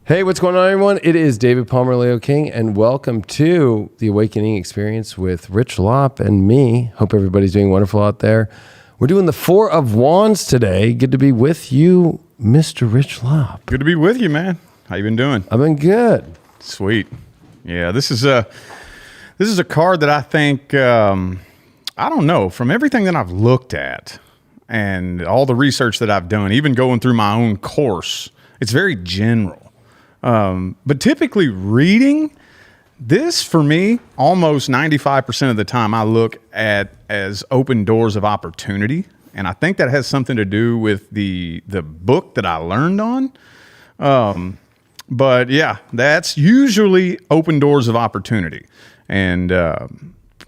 Hey, what's going on, everyone? It is David Palmer, Leo King, and welcome to the Awakening Experience with Rich Lopp and me. Hope everybody's doing wonderful out there. We're doing the Four of Wands today. Good to be with you, Mr. Rich Lopp. Good to be with you, man. How you been doing? I've been good. Sweet. Yeah, this is a card that I think I don't know, from everything that I've looked at and all the research that I've done, even going through my own course, it's very general. But typically reading this, for me, almost 95% of the time I look at as open doors of opportunity. And I think that has something to do with the book that I learned on. But yeah, that's usually open doors of opportunity. And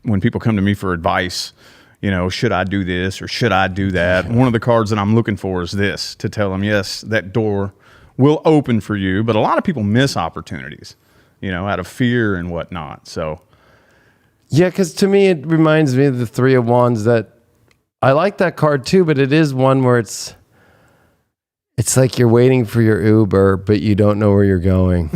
when people come to me for advice, you know, should I do this or should I do that? One of the cards that I'm looking for is this, to tell them, yes, that door will open for you. But a lot of people miss opportunities, you know, out of fear and whatnot. So, yeah, because to me, it reminds me of the Three of Wands. That I like that card too, but it is one where it's like you're waiting for your Uber, but you don't know where you're going.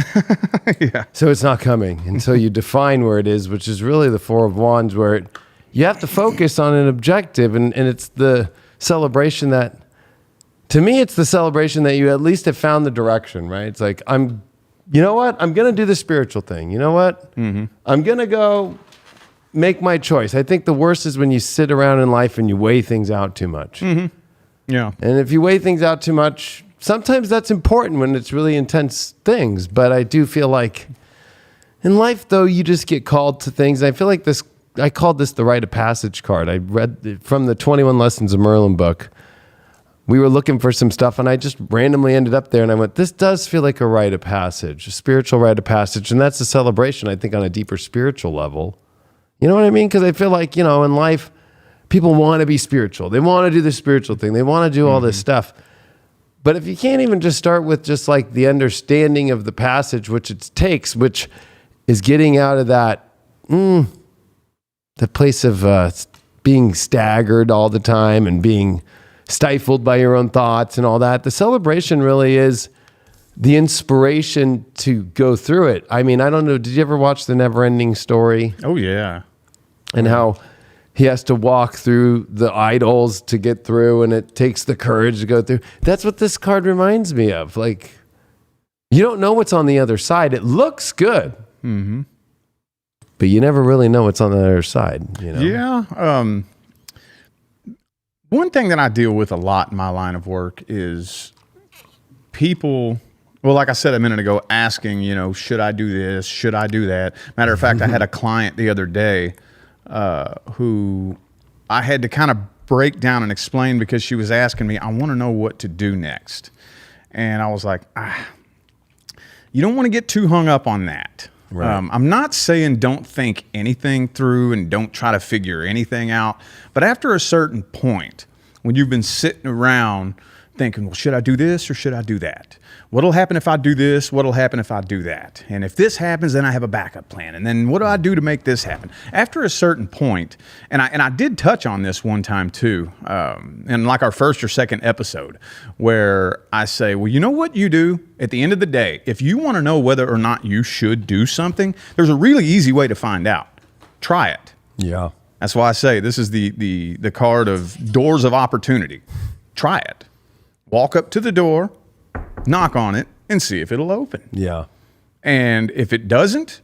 yeah. So it's not coming until you define where it is, which is really the Four of Wands, where you have to focus on an objective. And it's the celebration that, to me, it's the celebration that you at least have found the direction, right? It's like, you know what? I'm going to do the spiritual thing. You know what? Mm-hmm. I'm going to go make my choice. I think the worst is when you sit around in life and you weigh things out too much. Mm-hmm. Yeah. And if you weigh things out too much, sometimes that's important when it's really intense things. But I do feel like in life, though, you just get called to things. I feel like I called this the Rite of Passage card. I read from the 21 Lessons of Merlin book. We were looking for some stuff, and I just randomly ended up there, and I went, this does feel like a rite of passage, a spiritual rite of passage, and that's a celebration, I think, on a deeper spiritual level. You know what I mean? Because I feel like, you know, in life, people want to be spiritual. They want to do the spiritual thing. They want to do all this stuff. But if you can't even just start with just like the understanding of the passage, which it takes, which is getting out of that, the place of being staggered all the time and being stifled by your own thoughts and all that. The celebration really is the inspiration to go through it. I mean, I don't know. Did you ever watch The Never-Ending Story? Oh, yeah. And how he has to walk through the idols to get through, and it takes the courage to go through. That's what this card reminds me of. Like, you don't know what's on the other side. It looks good. Mm-hmm. But you never really know what's on the other side, you know? Yeah. One thing that I deal with a lot in my line of work is people, well, like I said a minute ago, asking, you know, should I do this? Should I do that? Matter of fact, I had a client the other day who I had to kind of break down and explain because she was asking me, I want to know what to do next. And I was like, you don't want to get too hung up on that. Right. I'm not saying don't think anything through and don't try to figure anything out. But after a certain point, when you've been sitting around thinking, well, should I do this or should I do that? What'll happen if I do this? What'll happen if I do that? And if this happens, then I have a backup plan. And then what do I do to make this happen? After a certain point, and I did touch on this one time too, in like our first or second episode, where I say, well, you know what you do at the end of the day? If you want to know whether or not you should do something, there's a really easy way to find out. Try it. Yeah. That's why I say this is the card of doors of opportunity. Try it. Walk up to the door, knock on it, and see if it'll open. Yeah. And if it doesn't,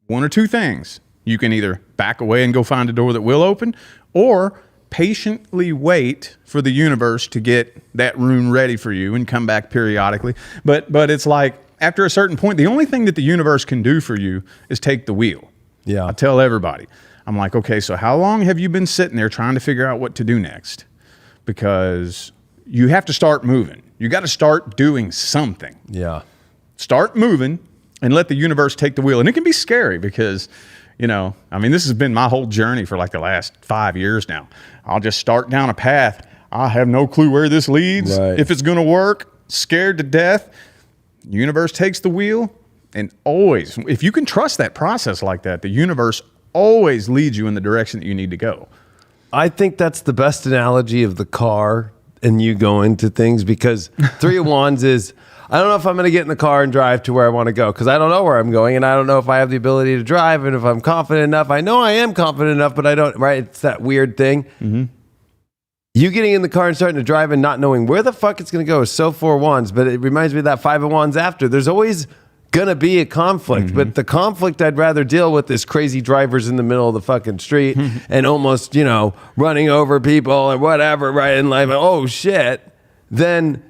one or two things. You can either back away and go find a door that will open, or patiently wait for the universe to get that room ready for you and come back periodically. But it's like, after a certain point, the only thing that the universe can do for you is take the wheel. Yeah. I tell everybody, I'm like, okay, so how long have you been sitting there trying to figure out what to do next? Because you have to start moving. You got to start doing something. Yeah. Start moving and let the universe take the wheel. And it can be scary because, you know, I mean, this has been my whole journey for like the last 5 years now. I'll just start down a path. I have no clue where this leads, right, if it's going to work, scared to death. Universe takes the wheel. And always, if you can trust that process like that, the universe always leads you in the direction that you need to go. I think that's the best analogy of the car and you go into things, because Three of Wands is, I don't know if I'm going to get in the car and drive to where I want to go because I don't know where I'm going and I don't know if I have the ability to drive and if I'm confident enough. I know I am confident enough, but I don't, right? It's that weird thing. Mm-hmm. You getting in the car and starting to drive and not knowing where the fuck it's going to go is so 4 wands, but it reminds me of that 5 of wands after. There's always going to be a conflict, but the conflict I'd rather deal with is crazy drivers in the middle of the fucking street and almost, running over people and whatever, right? And like, oh shit, than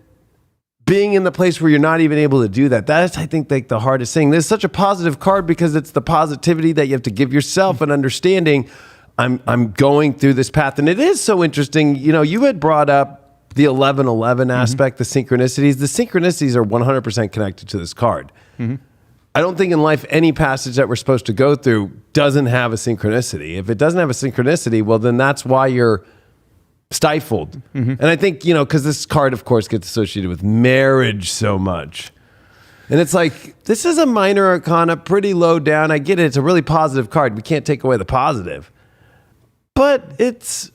being in the place where you're not even able to do that. That's, I think, like the hardest thing. This is such a positive card because it's the positivity that you have to give yourself and understanding I'm going through this path. And it is so interesting. You had brought up the 1111 aspect, the synchronicities. The synchronicities are 100% connected to this card. I don't think in life any passage that we're supposed to go through doesn't have a synchronicity. If it doesn't have a synchronicity, well, then that's why you're stifled. And I think, because this card, of course, gets associated with marriage so much. And it's like, this is a minor arcana, pretty low down. I get it. It's a really positive card. We can't take away the positive. But it's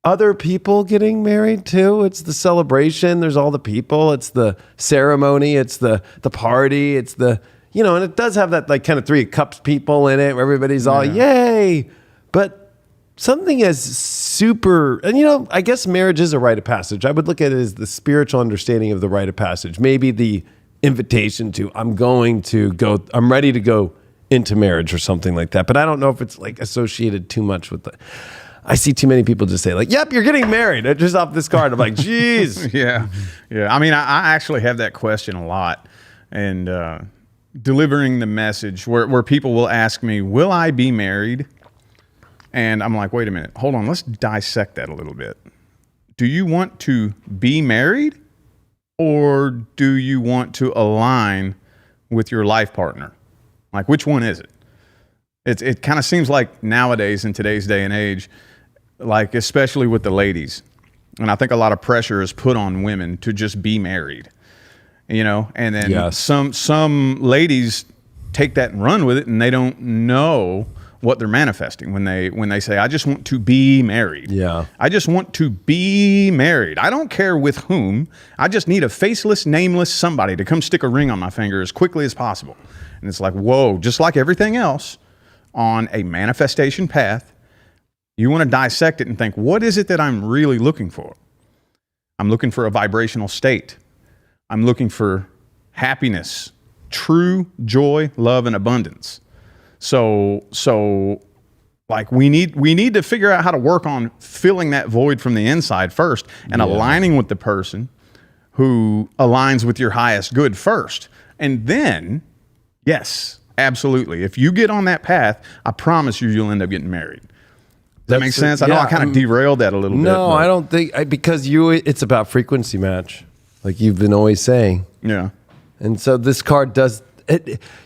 other people getting married too. It's the celebration. There's all the people. It's the ceremony. It's the party. It's the, and it does have that like kind of 3 of cups people in it where everybody's all yay. But something as super, and I guess marriage is a rite of passage. I would look at it as the spiritual understanding of the rite of passage. Maybe the invitation to, I'm ready to go into marriage or something like that. But I don't know if it's like associated too much with I see too many people just say like, yep, you're getting married just off this card. I'm like, geez. Yeah. I mean, I actually have that question a lot, and delivering the message where people will ask me, will I be married? And I'm like, wait a minute, hold on. Let's dissect that a little bit. Do you want to be married or do you want to align with your life partner? Like, which one is it? It kind of seems like nowadays in today's day and age, like especially with the ladies, and I think a lot of pressure is put on women to just be married, and then some ladies take that and run with it, and they don't know what they're manifesting when they say, I just want to be married. Yeah. I just want to be married. I don't care with whom. I just need a faceless, nameless somebody to come stick a ring on my finger as quickly as possible. And it's like, whoa, just like everything else on a manifestation path, you want to dissect it and think, what is it that I'm really looking for? I'm looking for a vibrational state. I'm looking for happiness, true joy, love, and abundance. So like we need to figure out how to work on filling that void from the inside first and aligning with the person who aligns with your highest good first. And then, yes, absolutely. If you get on that path, I promise you'll end up getting married. Does that make sense? I know I kind of derailed that a little bit. No, I don't think, because it's about frequency match, like you've been always saying. Yeah. And so this card does,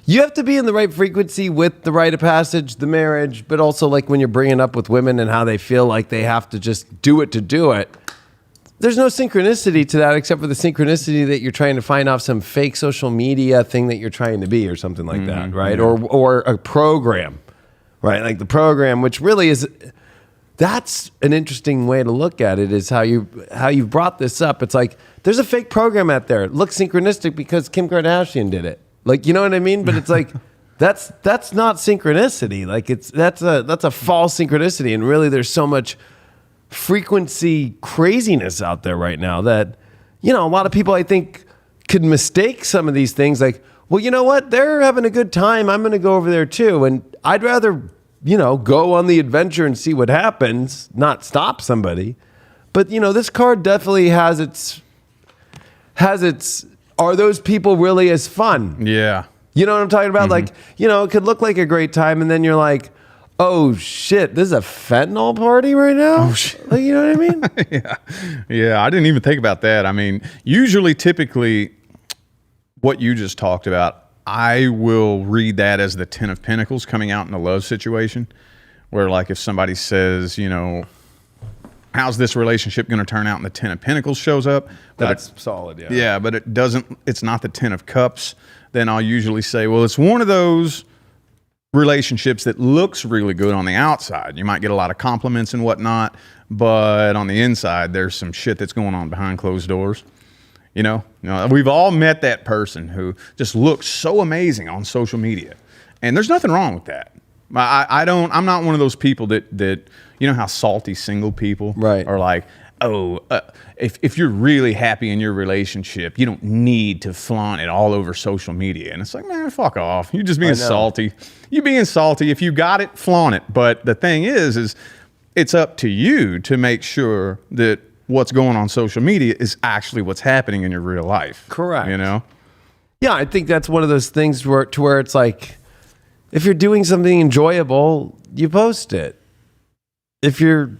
you have to be in the right frequency with the rite of passage, the marriage, but also like when you're bringing up with women and how they feel like they have to just do it to do it. There's no synchronicity to that except for the synchronicity that you're trying to find off some fake social media thing that you're trying to be or something like that, right? Yeah. Or a program, right? Like the program, which really is, that's an interesting way to look at it, is how you've brought this up. It's like, there's a fake program out there. It looks synchronistic because Kim Kardashian did it. Like, you know what I mean? But it's like, that's not synchronicity. Like that's a false synchronicity. And really there's so much frequency craziness out there right now that, a lot of people I think could mistake some of these things. Like, well, you know what? They're having a good time. I'm going to go over there too. And I'd rather, go on the adventure and see what happens, not stop somebody. But, this card definitely has its, are those people really as fun? Yeah. You know what I'm talking about? Like, it could look like a great time and then you're like, oh shit, this is a fentanyl party right now? Oh, shit. Like, you know what I mean? Yeah, I didn't even think about that. I mean, typically, what you just talked about, I will read that as the 10 of Pentacles coming out in a love situation, where like if somebody says, how's this relationship going to turn out, and the 10 of Pentacles shows up. That's solid, yeah. Yeah, but it's not the 10 of Cups. Then I'll usually say, well, it's one of those relationships that looks really good on the outside. You might get a lot of compliments and whatnot, but on the inside, there's some shit that's going on behind closed doors. We've all met that person who just looks so amazing on social media, and there's nothing wrong with that. I'm not one of those people that how salty single people are like, if you're really happy in your relationship, you don't need to flaunt it all over social media. And it's like, man, fuck off. You're just being salty. You being salty. If you got it, flaunt it. But the thing is it's up to you to make sure that what's going on social media is actually what's happening in your real life. Correct. Yeah, I think that's one of those things where it's like, if you're doing something enjoyable, you post it. If you're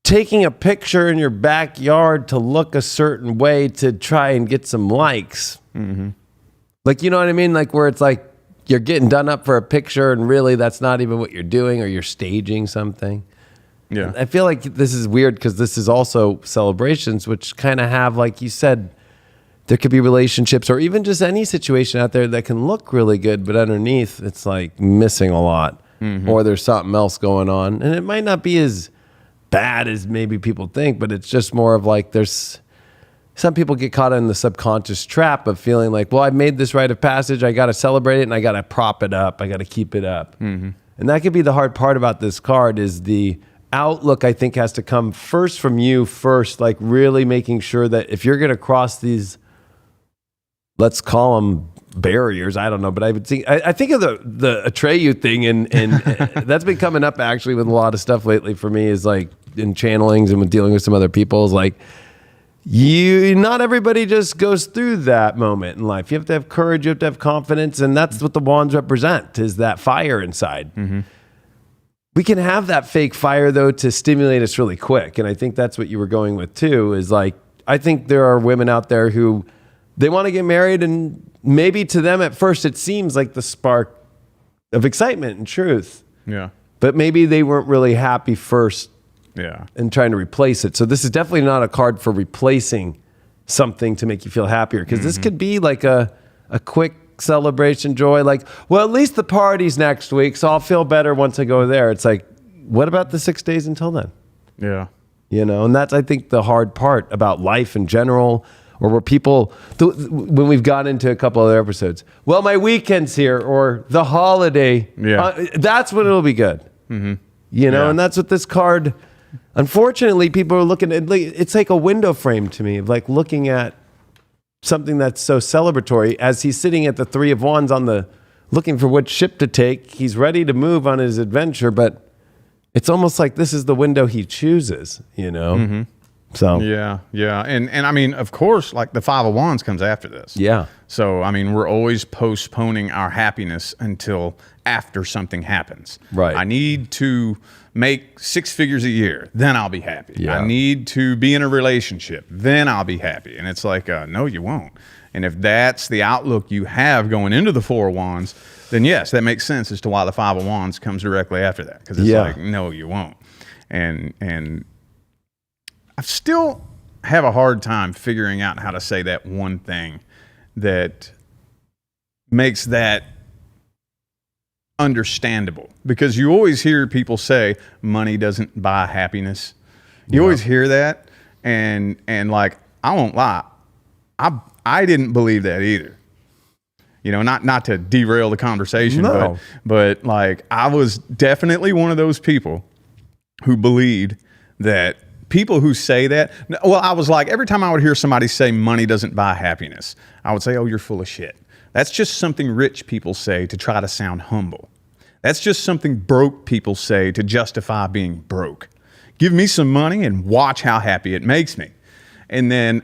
taking a picture in your backyard to look a certain way to try and get some likes, like, you know what I mean? Like where it's like you're getting done up for a picture and really that's not even what you're doing, or you're staging something. Yeah. And I feel like this is weird because this is also celebrations, which kind of have, like you said, there could be relationships or even just any situation out there that can look really good, but underneath it's like missing a lot, or there's something else going on. And it might not be as bad as maybe people think, but it's just more of like, there's some people get caught in the subconscious trap of feeling like, well, I made this rite of passage, I got to celebrate it and I got to prop it up, I got to keep it up. And that could be the hard part about this card, is the outlook, I think, has to come first from you first, like really making sure that if you're going to cross these, let's call them barriers, I don't know, but I think of the Atreyu thing, and that's been coming up actually with a lot of stuff lately for me, is like in channelings and with dealing with some other people, is like, not everybody just goes through that moment in life. You have to have courage, you have to have confidence, and that's what the wands represent, is that fire inside. We can have that fake fire though to stimulate us really quick, and I think that's what you were going with too, is like, I think there are women out there who they want to get married, and maybe to them at first it seems like the spark of excitement and truth. Yeah. But maybe they weren't really happy first. Yeah. And trying to replace it. So this is definitely not a card for replacing something to make you feel happier, because this could be like a quick celebration joy, like, well, at least the party's next week, so I'll feel better once I go there. It's like, what about the 6 days until then? Yeah. And that's, I think, the hard part about life in general, or where people, when we've got into a couple other episodes, well, my weekend's here, or the holiday, that's when it'll be good. And that's what this card, unfortunately, people are looking at, it's like a window frame to me, of like looking at something that's so celebratory, as he's sitting at the 3 of Wands looking for which ship to take. He's ready to move on his adventure, but it's almost like this is the window he chooses, So yeah. And I mean, of course, like the 5 of Wands comes after this. Yeah. So I mean, we're always postponing our happiness until after something happens. Right. I need to make 6 figures a year, then I'll be happy. Yeah. I need to be in a relationship, then I'll be happy. And it's like, no, you won't. And if that's the outlook you have going into the 4 of Wands, then yes, that makes sense as to why the 5 of Wands comes directly after that. Because it's like, no, you won't. And I still have a hard time figuring out how to say that one thing that makes that understandable, because you always hear people say money doesn't buy happiness. You always hear that, and like, I won't lie, I didn't believe that either. Not to derail the conversation, but like, I was definitely one of those people who believed that people who say that, well, I was like, every time I would hear somebody say money doesn't buy happiness, I would say, oh, you're full of shit. That's just something rich people say to try to sound humble. That's just something broke people say to justify being broke. Give me some money and watch how happy it makes me. And then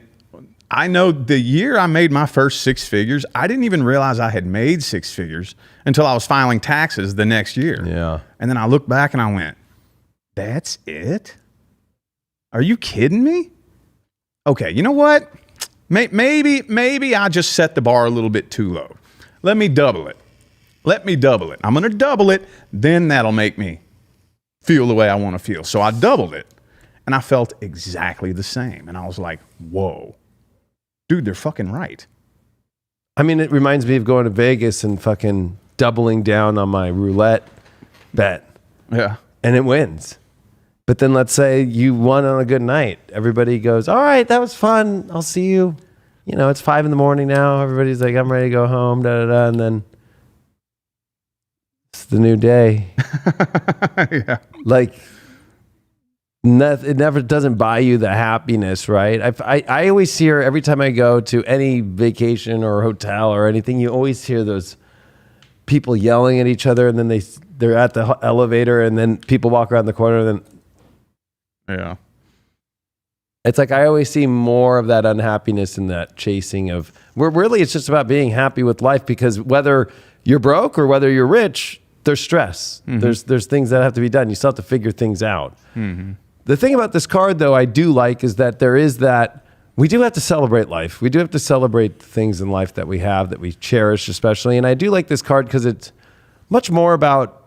I know the year I made my first 6 figures, I didn't even realize I had made 6 figures until I was filing taxes the next year. Yeah. And then I looked back and I went, that's it? Are you kidding me? Okay, you know what? Maybe I just set the bar a little bit too low. Let me double it. I'm going to double it. Then that'll make me feel the way I want to feel. So I doubled it, and I felt exactly the same. And I was like, whoa, dude, they're fucking right. I mean, it reminds me of going to Vegas and fucking doubling down on my roulette bet. Yeah. And it wins. But then let's say you won on a good night. Everybody goes, all right, that was fun. I'll see you. You know, it's 5 a.m. now. Everybody's like, I'm ready to go home. Da, da, da. And then it's the new day. Yeah. Like, it never doesn't buy you the happiness, right? I always hear every time I go to any vacation or hotel or anything, you always hear those people yelling at each other, and then they're at the elevator, and then people walk around the corner, and then yeah, it's like I always see more of that unhappiness and that chasing of where really it's just about being happy with life, because whether you're broke or whether you're rich, there's stress. Mm-hmm. There's things that have to be done. You still have to figure things out. Mm-hmm. The thing about this card, though, I do like is that there is that we do have to celebrate life. We do have to celebrate things in life that we have, that we cherish, especially. And I do like this card because it's much more about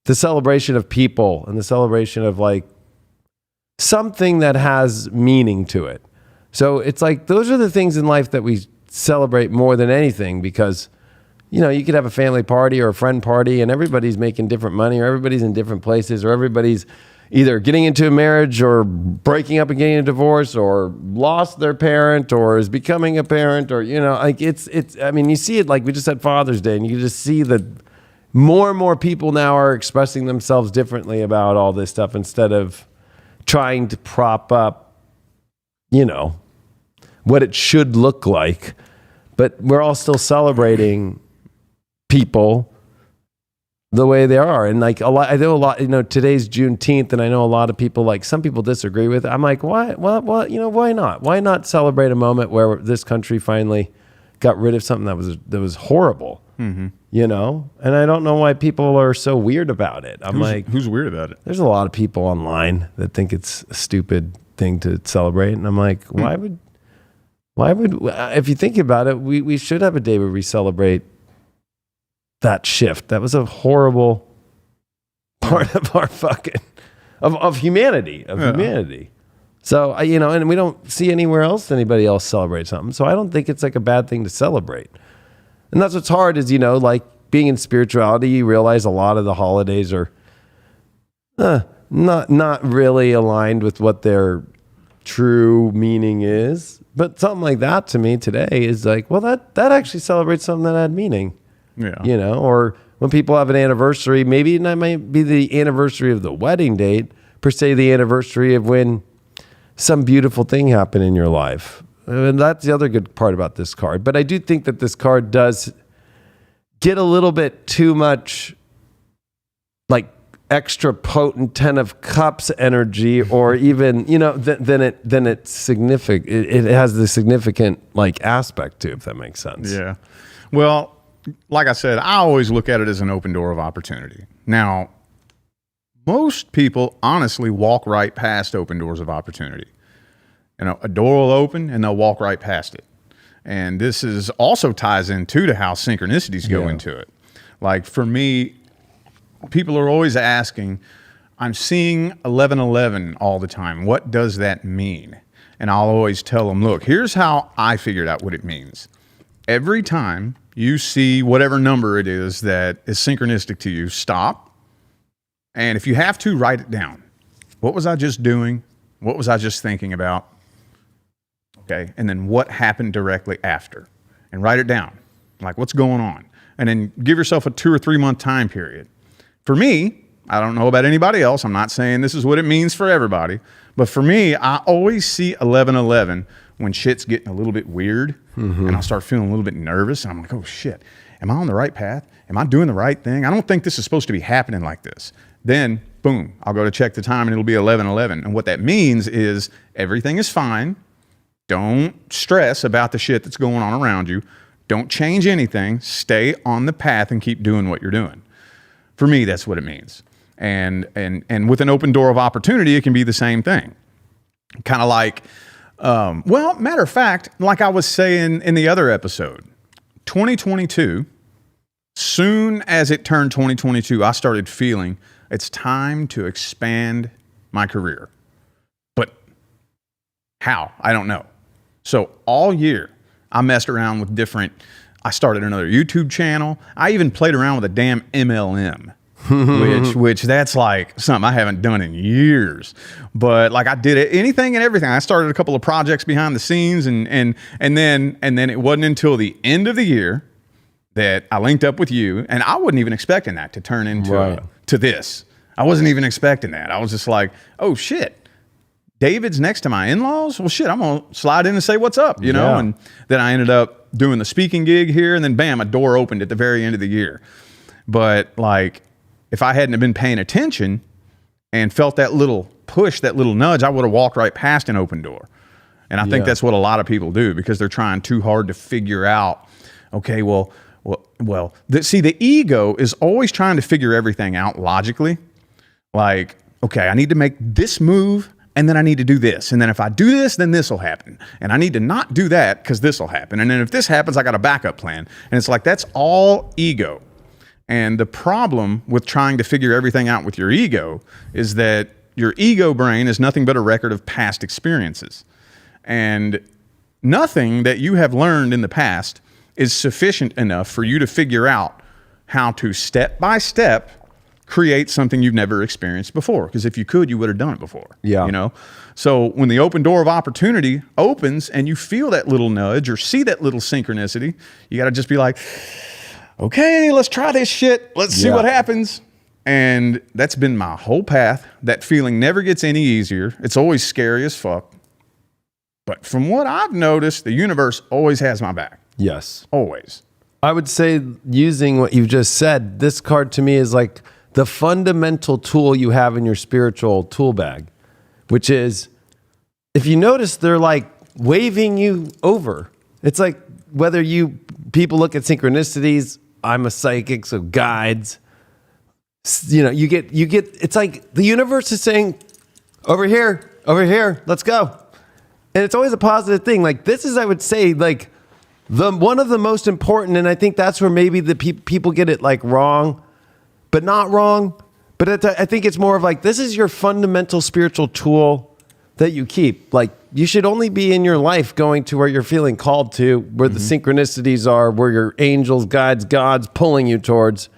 the celebration of people and the celebration of like something that has meaning to it. So it's like those are the things in life that we celebrate more than anything, because you know, you could have a family party or a friend party and everybody's making different money, or everybody's in different places, or everybody's either getting into a marriage or breaking up and getting a divorce, or lost their parent or is becoming a parent, or, you know, like it's, I mean, you see it, like we just had Father's Day, and you just see that more and more people now are expressing themselves differently about all this stuff, instead of trying to prop up, you know, what it should look like. But we're all still celebrating people the way they are. And like I know a lot, you know, today's Juneteenth, and I know a lot of people, like some people disagree with it. I'm like, why? Well, you know, why not? Why not celebrate a moment where this country finally got rid of something that was horrible? Mm-hmm. You know, and I don't know why people are so weird about it. Who's weird about it? There's a lot of people online that think it's a stupid thing to celebrate, and I'm like, why would if you think about it, we should have a day where we celebrate that shift. That was a horrible part of our fucking of humanity, humanity. So you know, and we don't see anywhere else anybody else celebrate something. So I don't think it's like a bad thing to celebrate. And that's what's hard is, you know, like being in spirituality, you realize a lot of the holidays are not really aligned with what their true meaning is. But something like that to me today is like, well, that actually celebrates something that had meaning. Yeah. You know, or when people have an anniversary, maybe it might be the anniversary of the wedding date, per se, the anniversary of when some beautiful thing happened in your life. And that's the other good part about this card. But I do think that this card does get a little bit too much like extra potent 10 of Cups energy, or even, you know, then it's significant. It has the significant like aspect to it, if that makes sense. Yeah. Well, like I said, I always look at it as an open door of opportunity. Now, most people honestly walk right past open doors of opportunity. You know, a door will open and they'll walk right past it. And this is also ties into to how synchronicities go into it. Like for me, people are always asking, I'm seeing 1111 all the time. What does that mean? And I'll always tell them, look, here's how I figured out what it means. Every time you see whatever number it is that is synchronistic to you, stop. And if you have to, write it down. What was I just doing? What was I just thinking about? Okay. And then what happened directly after? And write it down. Like what's going on? And then give yourself a 2 or 3 month time period. For me, I don't know about anybody else. I'm not saying this is what it means for everybody. But for me, I always see 1111 when shit's getting a little bit weird. Mm-hmm. And I'll start feeling a little bit nervous. And I'm like, oh shit, am I on the right path? Am I doing the right thing? I don't think this is supposed to be happening like this. Then, boom, I'll go to check the time and it'll be 11:11. And what that means is everything is fine. Don't stress about the shit that's going on around you. Don't change anything. Stay on the path and keep doing what you're doing. For me, that's what it means. And with an open door of opportunity, it can be the same thing. Kind of like, well, matter of fact, like I was saying in the other episode, 2022, soon as it turned 2022, I started feeling it's time to expand my career. But how? I don't know. So all year, I messed around with I started another YouTube channel. I even played around with a damn MLM. which that's like something I haven't done in years. But like I did anything and everything. I started a couple of projects behind the scenes, and then it wasn't until the end of the year that I linked up with you, and I wasn't even expecting that to turn into to this. I wasn't even expecting that. I was just like, oh shit, David's next to my in-laws? Well shit, I'm gonna slide in and say what's up, you know? And then I ended up doing the speaking gig here, and then bam, a door opened at the very end of the year. But like, if I hadn't been paying attention and felt that little push, that little nudge, I would have walked right past an open door. And I think that's what a lot of people do, because they're trying too hard to figure out, okay, see, the ego is always trying to figure everything out logically. Like, okay, I need to make this move, and then I need to do this. And then if I do this, then this will happen. And I need to not do that because this will happen. And then if this happens, I got a backup plan. And it's like, that's all ego. And the problem with trying to figure everything out with your ego is that your ego brain is nothing but a record of past experiences. And nothing that you have learned in the past is sufficient enough for you to figure out how to step by step create something you've never experienced before. Because if you could, you would have done it before. Yeah. You know? So when the open door of opportunity opens and you feel that little nudge or see that little synchronicity, you got to just be like, okay, let's try this shit. Let's see what happens. And that's been my whole path. That feeling never gets any easier. It's always scary as fuck. But from what I've noticed, the universe always has my back. Yes. Always. I would say, using what you've just said, this card to me is like the fundamental tool you have in your spiritual tool bag, which is, if you notice, they're like waving you over. It's like, whether people look at synchronicities, I'm a psychic, so guides, you know, you get, it's like the universe is saying, over here, let's go. And it's always a positive thing. Like, this is, I would say, like one of the most important, and I think that's where maybe the people get it like wrong, but not wrong. But I think it's more of like, this is your fundamental spiritual tool that you keep. Like, you should only be in your life going to where you're feeling called to, where the synchronicities are, where your angels, guides, gods pulling you towards.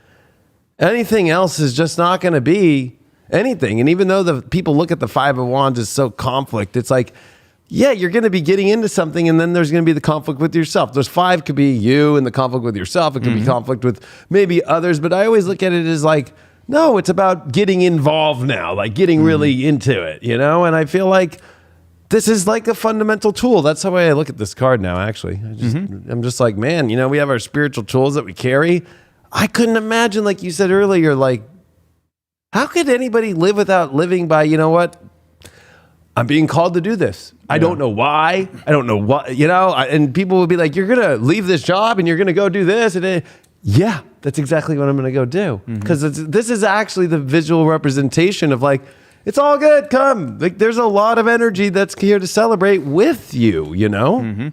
Anything else is just not going to be anything. And even though the people look at the Five of Wands as so conflict, it's like, yeah, you're going to be getting into something, and then there's going to be the conflict with yourself. Those five could be you and the conflict with yourself. It could be conflict with maybe others, but I always look at it as like, no, it's about getting involved now, like getting really into it, you know? And I feel like this is like a fundamental tool. That's the way I look at this card now, actually. I'm just like, man, you know, we have our spiritual tools that we carry. I couldn't imagine, like you said earlier, like, how could anybody live without living by, you know what? I'm being called to do this. I don't know why. I don't know what, you know, and people would be like, you're going to leave this job and you're going to go do this. And yeah, that's exactly what I'm going to go do. Because this is actually the visual representation of like, it's all good. Come. Like, there's a lot of energy that's here to celebrate with you, you know?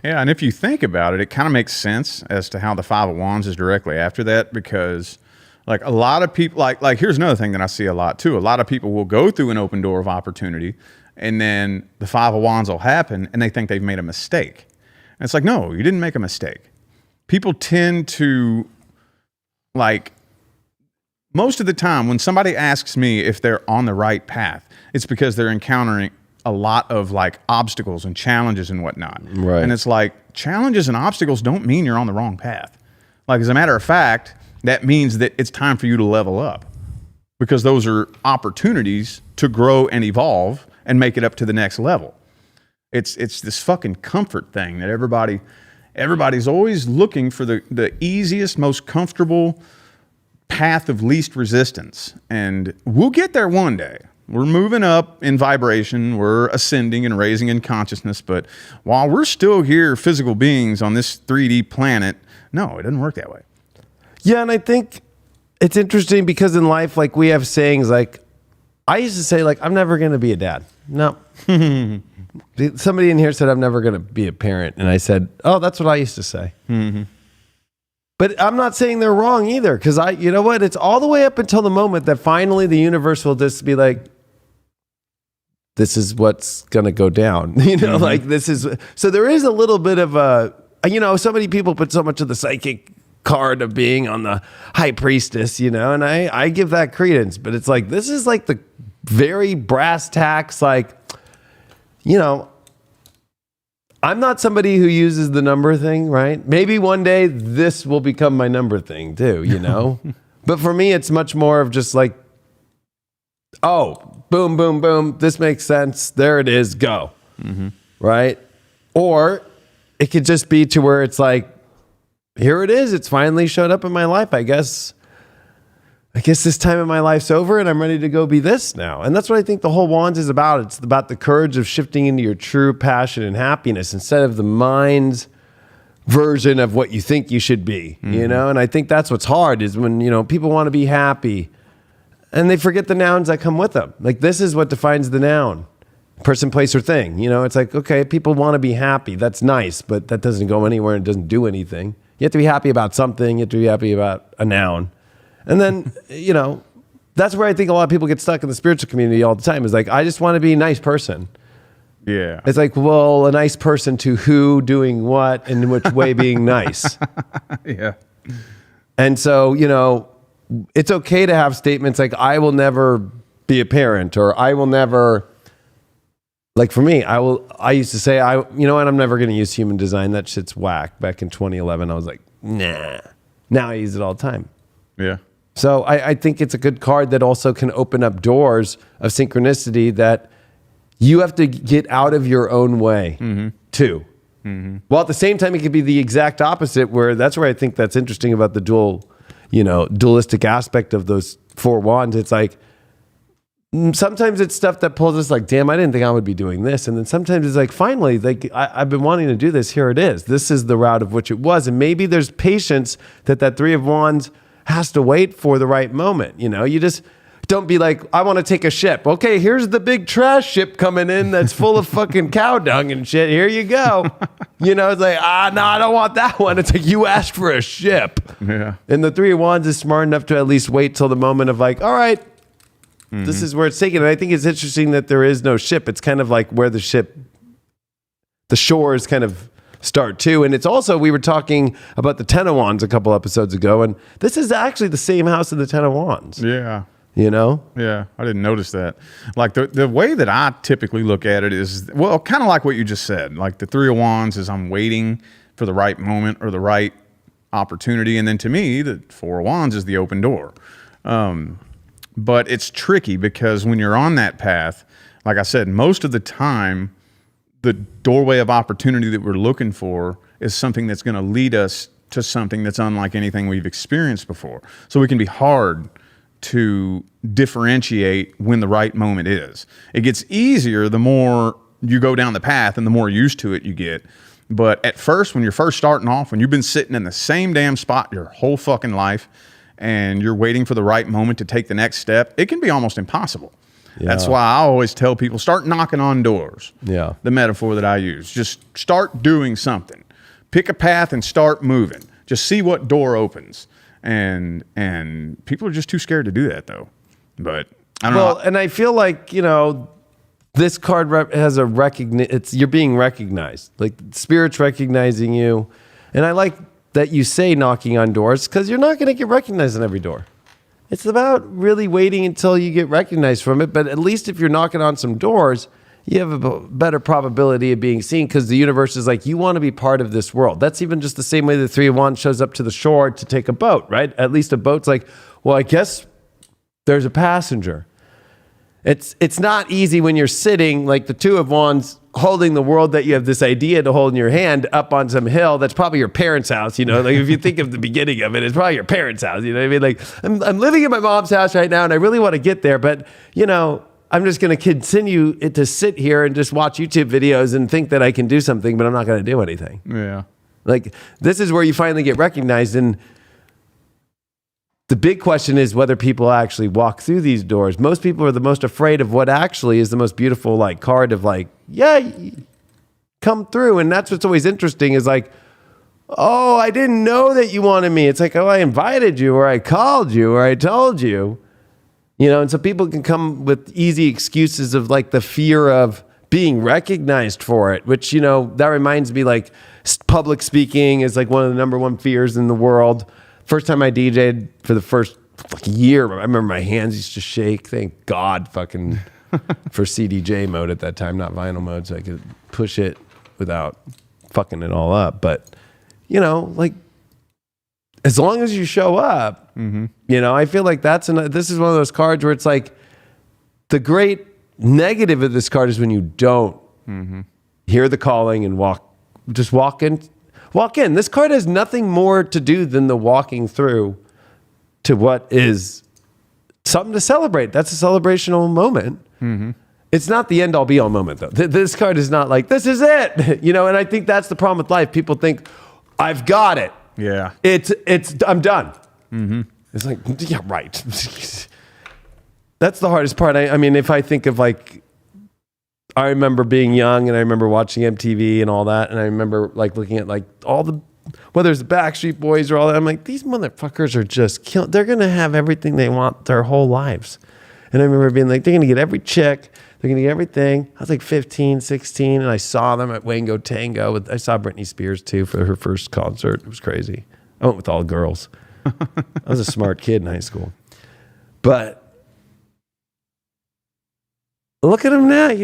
Yeah. And if you think about it, it kind of makes sense as to how the Five of Wands is directly after that, because like a lot of people, like here's another thing that I see a lot too. A lot of people will go through an open door of opportunity, and then the Five of Wands will happen and they think they've made a mistake. And it's like, no, you didn't make a mistake. People tend to, like, most of the time when somebody asks me if they're on the right path, it's because they're encountering a lot of like obstacles and challenges and whatnot. Right. And it's like, challenges and obstacles don't mean you're on the wrong path. Like, as a matter of fact, that means that it's time for you to level up, because those are opportunities to grow and evolve and make it up to the next level. It's this fucking comfort thing that everybody's always looking for the easiest, most comfortable path of least resistance. And we'll get there one day. We're moving up in vibration. We're ascending and raising in consciousness. But while we're still here, physical beings on this 3D planet, no, it doesn't work that way. Yeah, and I think it's interesting because in life, like, we have sayings like, I used to say, like, I'm never going to be a dad. No. Somebody in here said, I'm never going to be a parent. And I said, oh, that's what I used to say. But I'm not saying they're wrong either, because you know what? It's all the way up until the moment that finally the universe will just be like, this is what's going to go down. You know, like, this is, so there is a little bit of a, you know, so many people put so much of the psychic card of being on the high priestess, and I give that credence. But it's like, this is like the very brass tacks, like, I'm not somebody who uses the number thing, right? Maybe one day this will become my number thing too, But for me, it's much more of just like, oh, boom, boom, boom. This makes sense. There it is. Go. Mm-hmm. Right? Or it could just be to where it's like, here it is. It's finally showed up in my life. I guess this time in my life's over and I'm ready to go be this now. And that's what I think the whole Wands is about. It's about the courage of shifting into your true passion and happiness instead of the mind's version of what you think you should be, And I think that's what's hard is when, people want to be happy and they forget the nouns that come with them. Like, this is what defines the noun: person, place, or thing. It's like, okay, people want to be happy. That's nice, but that doesn't go anywhere and doesn't do anything. You have to be happy about something. You have to be happy about a noun. And then, that's where I think a lot of people get stuck in the spiritual community all the time is like, I just want to be a nice person. Yeah. It's like, well, a nice person to who, doing what, and in which way being nice. Yeah. And so, it's okay to have statements like, I will never be a parent, or I will never, like for me, I used to say, I'm never going to use human design. That shit's whack. Back in 2011, I was like, nah. Now I use it all the time. Yeah. So I think it's a good card that also can open up doors of synchronicity that you have to get out of your own way too. Mm-hmm. While at the same time, it could be the exact opposite, where that's where I think that's interesting about the dualistic aspect of those four wands. It's like, sometimes it's stuff that pulls us like, damn, I didn't think I would be doing this. And then sometimes it's like, finally, like I've been wanting to do this. Here it is. This is the route of which it was. And maybe there's patience that Three of Wands has to wait for the right moment. You just don't be like, I want to take a ship. Okay, here's the big trash ship coming in that's full of fucking cow dung and shit. Here you go. It's like, no, I don't want that one. It's like, you asked for a ship. Yeah. And the Three of Wands is smart enough to at least wait till the moment of like, all right, this is where it's taken. And I think it's interesting that there is no ship. It's kind of like where the shores kind of start too. And it's also, we were talking about the Ten of Wands a couple episodes ago, and this is actually the same house of the Ten of Wands. Yeah. Yeah, I didn't notice that. Like the way that I typically look at it is, well, kind of like what you just said. Like the Three of Wands is I'm waiting for the right moment or the right opportunity. And then to me, the Four of Wands is the open door. But it's tricky because when you're on that path, like I said, most of the time, the doorway of opportunity that we're looking for is something that's going to lead us to something that's unlike anything we've experienced before. So it can be hard to differentiate when the right moment is. It gets easier the more you go down the path and the more used to it you get. But at first, when you're first starting off, when you've been sitting in the same damn spot your whole fucking life and you're waiting for the right moment to take the next step, it can be almost impossible. Yeah. That's why I always tell people, start knocking on doors. Yeah. The metaphor that I use. Just start doing something. Pick a path and start moving. Just see what door opens. And people are just too scared to do that, though. But I don't know. Well, and I feel like, this card has a you're being recognized. Like, Spirit's recognizing you. And I like that you say knocking on doors, because you're not going to get recognized on every door. It's about really waiting until you get recognized from it. But at least if you're knocking on some doors, you have a better probability of being seen, because the universe is like, you want to be part of this world. That's even just the same way the Three of Wands shows up to the shore to take a boat, right? At least a boat's like, well, I guess there's a passenger. It's not easy when you're sitting like the Two of Wands holding the world that you have this idea to hold in your hand up on some hill that's probably your parents' house, like if you think of the beginning of it, it's probably your parents' house, you know what I mean? Like, I'm living in my mom's house right now and I really want to get there, but I'm just going to continue to sit here and just watch YouTube videos and think that I can do something, but I'm not going to do anything. Yeah. Like, this is where you finally get recognized. And the big question is whether people actually walk through these doors. Most people are the most afraid of what actually is the most beautiful, like, card of like, yeah, come through. And that's what's always interesting is like, oh, I didn't know that you wanted me. It's like, oh, I invited you, or I called you, or I told you. And so people can come with easy excuses of like the fear of being recognized for it, which, that reminds me, like, public speaking is like one of the number one fears in the world. First time I DJ'd for the first year, I remember my hands used to shake. Thank God fucking for CDJ mode at that time, not vinyl mode, so I could push it without fucking it all up. But, like, as long as you show up, I feel like this is one of those cards where it's like the great negative of this card is when you don't hear the calling and walk in. This card has nothing more to do than the walking through to what is something to celebrate. That's a celebrational moment. It's not the end all be all moment though. This card is not like, this is it, and I think that's the problem with life. People think, I've got it. Yeah. I'm done. It's like, yeah, right. That's the hardest part. I mean, if I think of like, I remember being young and I remember watching MTV and all that. And I remember like looking at like whether it's the Backstreet Boys or all that. I'm like, these motherfuckers are just killing. They're going to have everything they want their whole lives. And I remember being like, they're going to get every chick. They're going to get everything. I was like 15, 16. And I saw them at Wango Tango. I saw Britney Spears too for her first concert. It was crazy. I went with all girls. I was a smart kid in high school. But look at them now.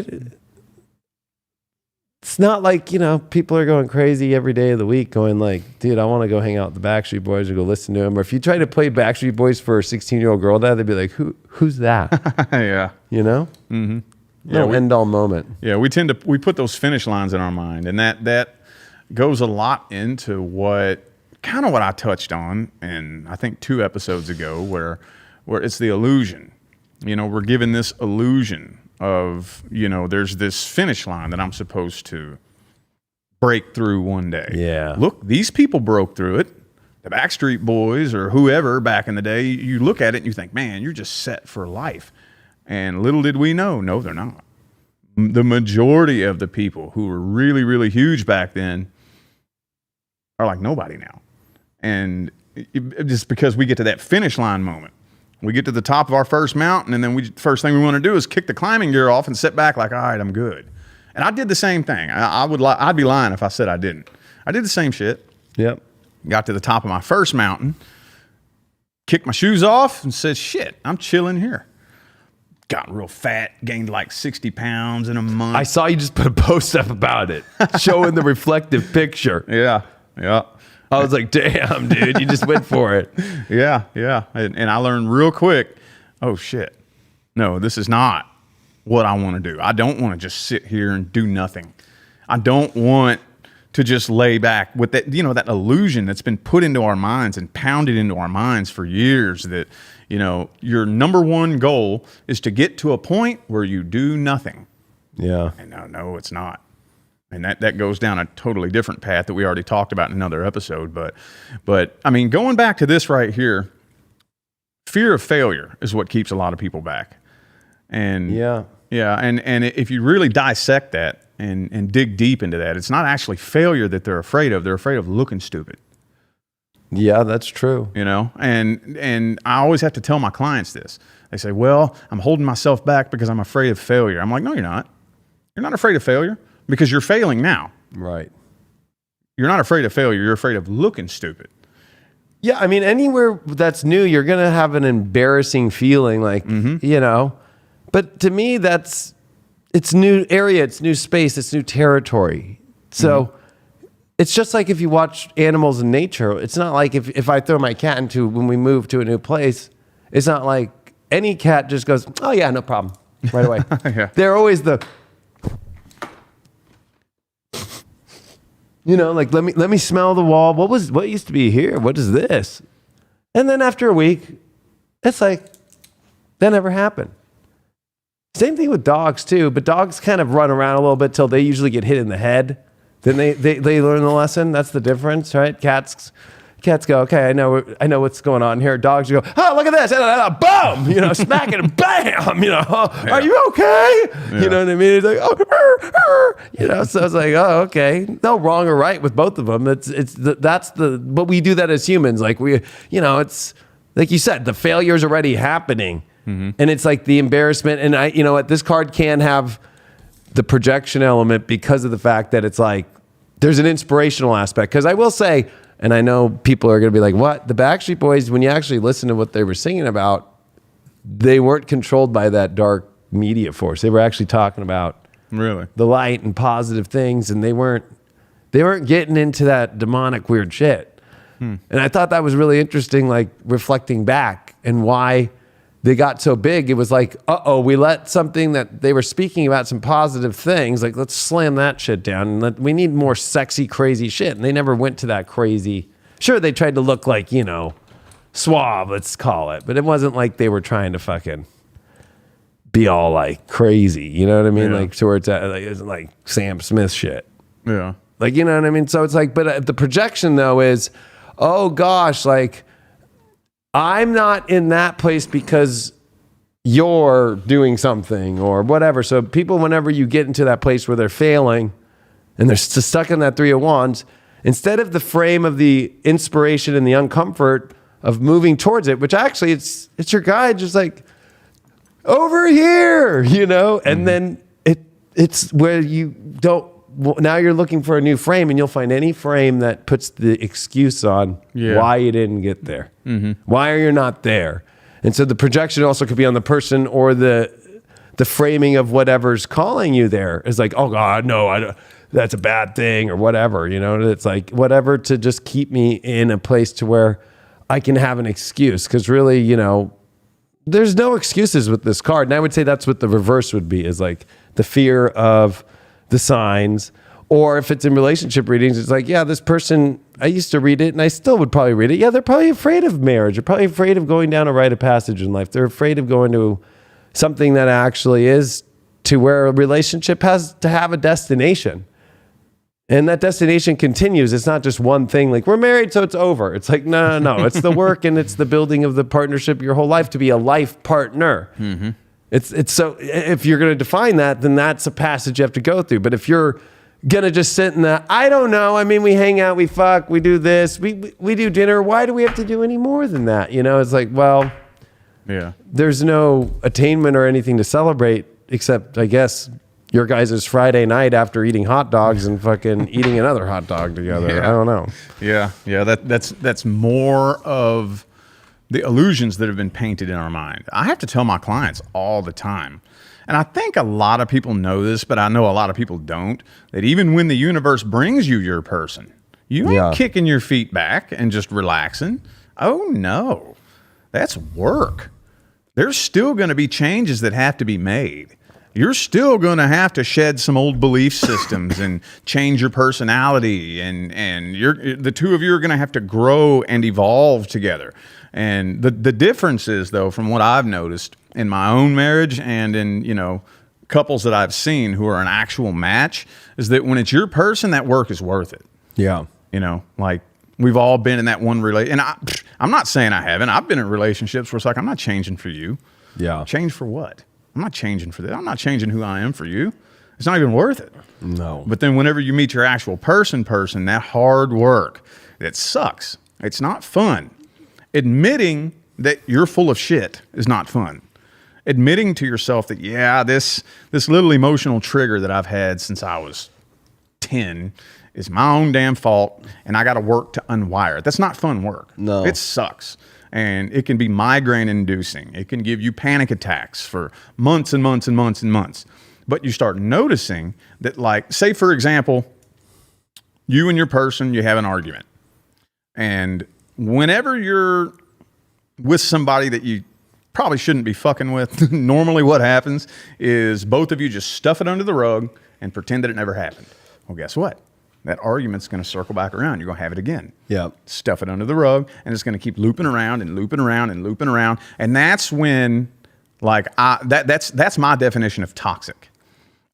It's not like, people are going crazy every day of the week going like, dude, I want to go hang out with the Backstreet Boys or go listen to them. Or if you try to play Backstreet Boys for a 16-year-old girl now, they'd be like, who's that? Yeah. Mm-hmm. No end all moment. Yeah, we put those finish lines in our mind. And that goes a lot into what I touched on, and I think 2 episodes ago, where it's the illusion. We're given this illusion of, there's this finish line that I'm supposed to break through one day. Yeah. Look, these people broke through it. The Backstreet Boys or whoever back in the day, you look at it and you think, man, you're just set for life. And little did we know, no, they're not. The majority of the people who were really, really huge back then are like nobody now. And just because we get to that finish line moment, we get to the top of our first mountain, and then first thing we want to do is kick the climbing gear off and sit back like, all right, I'm good. And I did the same thing. I'd be lying if I said I didn't. I did the same shit. Yep. Got to the top of my first mountain, kicked my shoes off, and said, shit, I'm chilling here. Got real fat, gained like 60 pounds in a month. I saw you just put a post up about it, showing the reflective picture. Yeah. I was like, damn, dude, you just went for it. Yeah. And I learned real quick, oh, shit. No, this is not what I want to do. I don't want to just sit here and do nothing. I don't want to just lay back with that, that illusion that's been put into our minds and pounded into our minds for years that, your number one goal is to get to a point where you do nothing. Yeah. And no, it's not. And that goes down a totally different path that we already talked about in another episode. But I mean, going back to this right here, fear of failure is what keeps a lot of people back. And and if you really dissect that and dig deep into that, it's not actually failure that they're afraid of. They're afraid of looking stupid. Yeah, that's true. And I always have to tell my clients this. They say, well, I'm holding myself back because I'm afraid of failure. I'm like, no, you're not. You're not afraid of failure. Because you're failing now. Right. You're not afraid of failure. You're afraid of looking stupid. Yeah, I mean, anywhere that's new, you're going to have an embarrassing feeling like, But to me, it's new area, it's new space, it's new territory. So it's just like if you watch animals in nature. It's not like if I throw my cat when we move to a new place, it's not like any cat just goes, oh yeah, no problem, right away. Yeah. They're always like let me smell the wall. What used to be here? What is this? And then after a week, it's like that never happened. Same thing with dogs too, but dogs kind of run around a little bit till they usually get hit in the head. Then they learn the lesson. That's the difference, right? Cats go, okay, I know what's going on here. Dogs go, oh, look at this, boom, smack it, and bam, are you okay? Yeah. You know what I mean? It's like, oh, so it's like, oh, okay, no wrong or right with both of them. But we do that as humans. Like it's like you said, the failure's already happening, and it's like the embarrassment. And this card can have the projection element because of the fact that it's like there's an inspirational aspect. Because I will say, And I know people are going to be like, what? The Backstreet Boys, when you actually listen to what they were singing about, they weren't controlled by that dark media force. They were actually talking about really the light and positive things, and they weren't getting into that demonic weird shit. And I thought that was really interesting, like reflecting back and why they got so big. It was like, we let something that they were speaking about, some positive things, like let's slam that shit down, and we need more sexy, crazy shit. And they never went to that crazy. Sure, they tried to look like, suave, let's call it, but it wasn't like they were trying to fucking be all like crazy. You know what I mean? Yeah. Like towards that, like it's like Sam Smith shit. Yeah. Like, you know what I mean? So it's like, but the projection though is, oh gosh, like I'm not in that place because you're doing something or whatever. So people, whenever you get into that place where they're failing and they're stuck in that 3 of Wands, instead of the frame of the inspiration and the uncomfort of moving towards it, which actually it's your guide just like over here, and then it's where you don't. Now you're looking for a new frame, and you'll find any frame that puts the excuse on why you didn't get there. Why are you not there? And so the projection also could be on the person or the framing of whatever's calling you there. It's like, oh God, no, I don't, that's a bad thing or whatever. It's like whatever to just keep me in a place to where I can have an excuse. Because really, there's no excuses with this card. And I would say that's what the reverse would be, is like the fear of the signs. Or if it's in relationship readings, it's like, yeah, this person, I used to read it and I still would probably read it. Yeah, they're probably afraid of marriage. They're probably afraid of going down a rite of passage in life. They're afraid of going to something that actually is to where a relationship has to have a destination. And that destination continues. It's not just one thing like we're married, so it's over. It's like, no. It's the work and it's the building of the partnership your whole life to be a life partner. It's so if you're going to define that, then that's a passage you have to go through. But if you're going to just sit in the, I don't know. I mean, we hang out, we fuck, we do this, we do dinner. Why do we have to do any more than that? It's like, well, there's no attainment or anything to celebrate except, I guess, your guys' Friday night after eating hot dogs and fucking eating another hot dog together. I don't know. Yeah. That's more of the illusions that have been painted in our mind. I have to tell my clients all the time, and I think a lot of people know this, but I know a lot of people don't, that even when the universe brings you your person, you ain't kicking your feet back and just relaxing. Oh no, that's work. There's still going to be changes that have to be made. You're still going to have to shed some old belief systems and change your personality, and the two of you are going to have to grow and evolve together. And the difference is, though, from what I've noticed in my own marriage and in, couples that I've seen who are an actual match, is that when it's your person, that work is worth it. Yeah. Like we've all been in that one relationship. And I'm not saying I haven't. I've been in relationships where it's like, I'm not changing for you. Yeah. Change for what? I'm not changing for that. I'm not changing who I am for you. It's not even worth it. No. But then whenever you meet your actual person, that hard work, it sucks. It's not fun. Admitting that you're full of shit is not fun. Admitting to yourself that, this little emotional trigger that I've had since I was 10 is my own damn fault, and I got to work to unwire it. That's not fun work. No. It sucks. And it can be migraine inducing. It can give you panic attacks for months and months and months and months. But you start noticing that, like, say, for example, you and your person, you have an argument. And whenever you're with somebody that you probably shouldn't be fucking with, normally what happens is both of you just stuff it under the rug and pretend that it never happened. Well, guess what? That argument's going to circle back around. You're going to have it again. Yeah. Stuff it under the rug, and it's going to keep looping around and looping around and looping around. And that's when, like, that's my definition of toxic.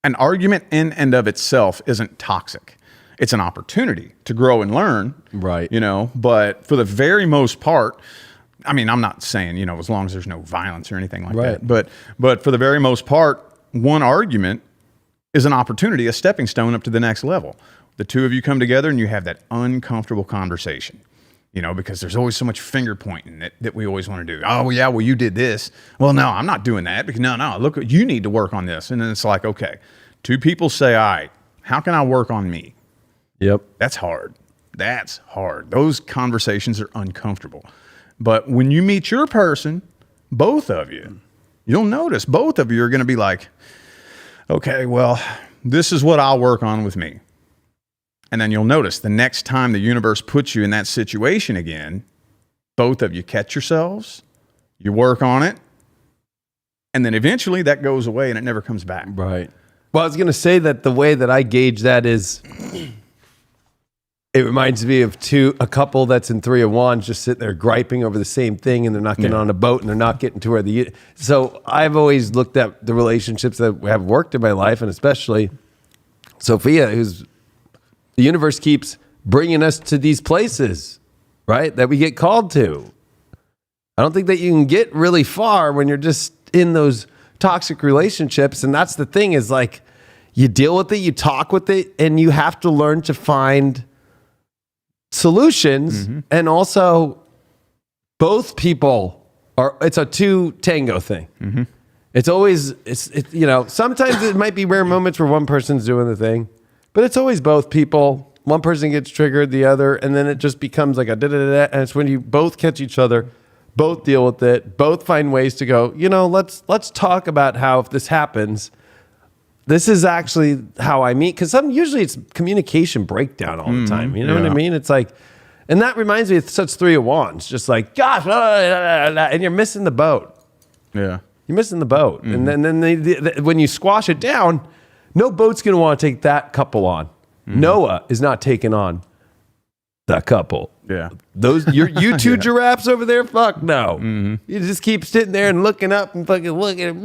An argument in and of itself isn't toxic. It's an opportunity to grow and learn. Right. But for the very most part, I mean, I'm not saying, as long as there's no violence or anything like that. But for the very most part, one argument is an opportunity, a stepping stone up to the next level. The two of you come together and you have that uncomfortable conversation, because there's always so much finger pointing that we always want to do. Oh, yeah, well, you did this. Well, no, I'm not doing that because no, look, you need to work on this. And then it's like, okay, two people say, all right, how can I work on me? Yep. That's hard. That's hard. Those conversations are uncomfortable. But when you meet your person, both of you, you'll notice both of you are going to be like, okay, well, this is what I'll work on with me. And then you'll notice the next time the universe puts you in that situation again, both of you catch yourselves, you work on it, and then eventually that goes away and it never comes back. Right. Well, I was going to say that the way that I gauge that is, it reminds me of a couple that's in Three of Wands just sitting there griping over the same thing, and they're not getting on a boat, and they're not getting to where so I've always looked at the relationships that have worked in my life, and especially Sophia, the universe keeps bringing us to these places, right, that we get called to. I don't think that you can get really far when you're just in those toxic relationships. And that's the thing, is like, you deal with it, you talk with it, and you have to learn to find solutions. And also, both people it's a two tango thing. It's always, sometimes it might be rare moments where one person's doing the thing, but it's always both people. One person gets triggered, the other, and then it just becomes like a da-da-da-da, and it's when you both catch each other, both deal with it, both find ways to go, let's talk about how, if this happens, this is actually how I meet. Because usually it's communication breakdown all the time. You know what I mean? It's like, and that reminds me of such Three of Wands, just like, gosh, and you're missing the boat. Yeah. You're missing the boat. And then when you squash it down, no boat's going to want to take that couple on. Noah is not taking on that couple. Yeah. You two giraffes over there? Fuck no. You just keep sitting there and looking up and fucking looking.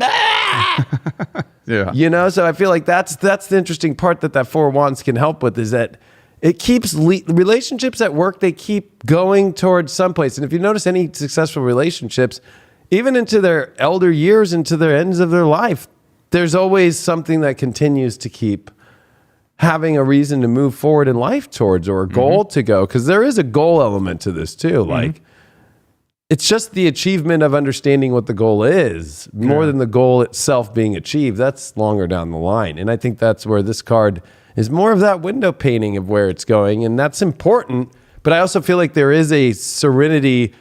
Yeah. So I feel like that's the interesting part that Four of Wands can help with, is that it keeps relationships at work, they keep going towards someplace. And if you notice any successful relationships, even into their elder years, into their ends of their life, there's always something that continues to keep having a reason to move forward in life towards, or a goal to go. Because there is a goal element to this too. Like, it's just the achievement of understanding what the goal is, more than the goal itself being achieved. That's longer down the line. And I think that's where this card is more of that window painting of where it's going. And that's important. But I also feel like there is a serenity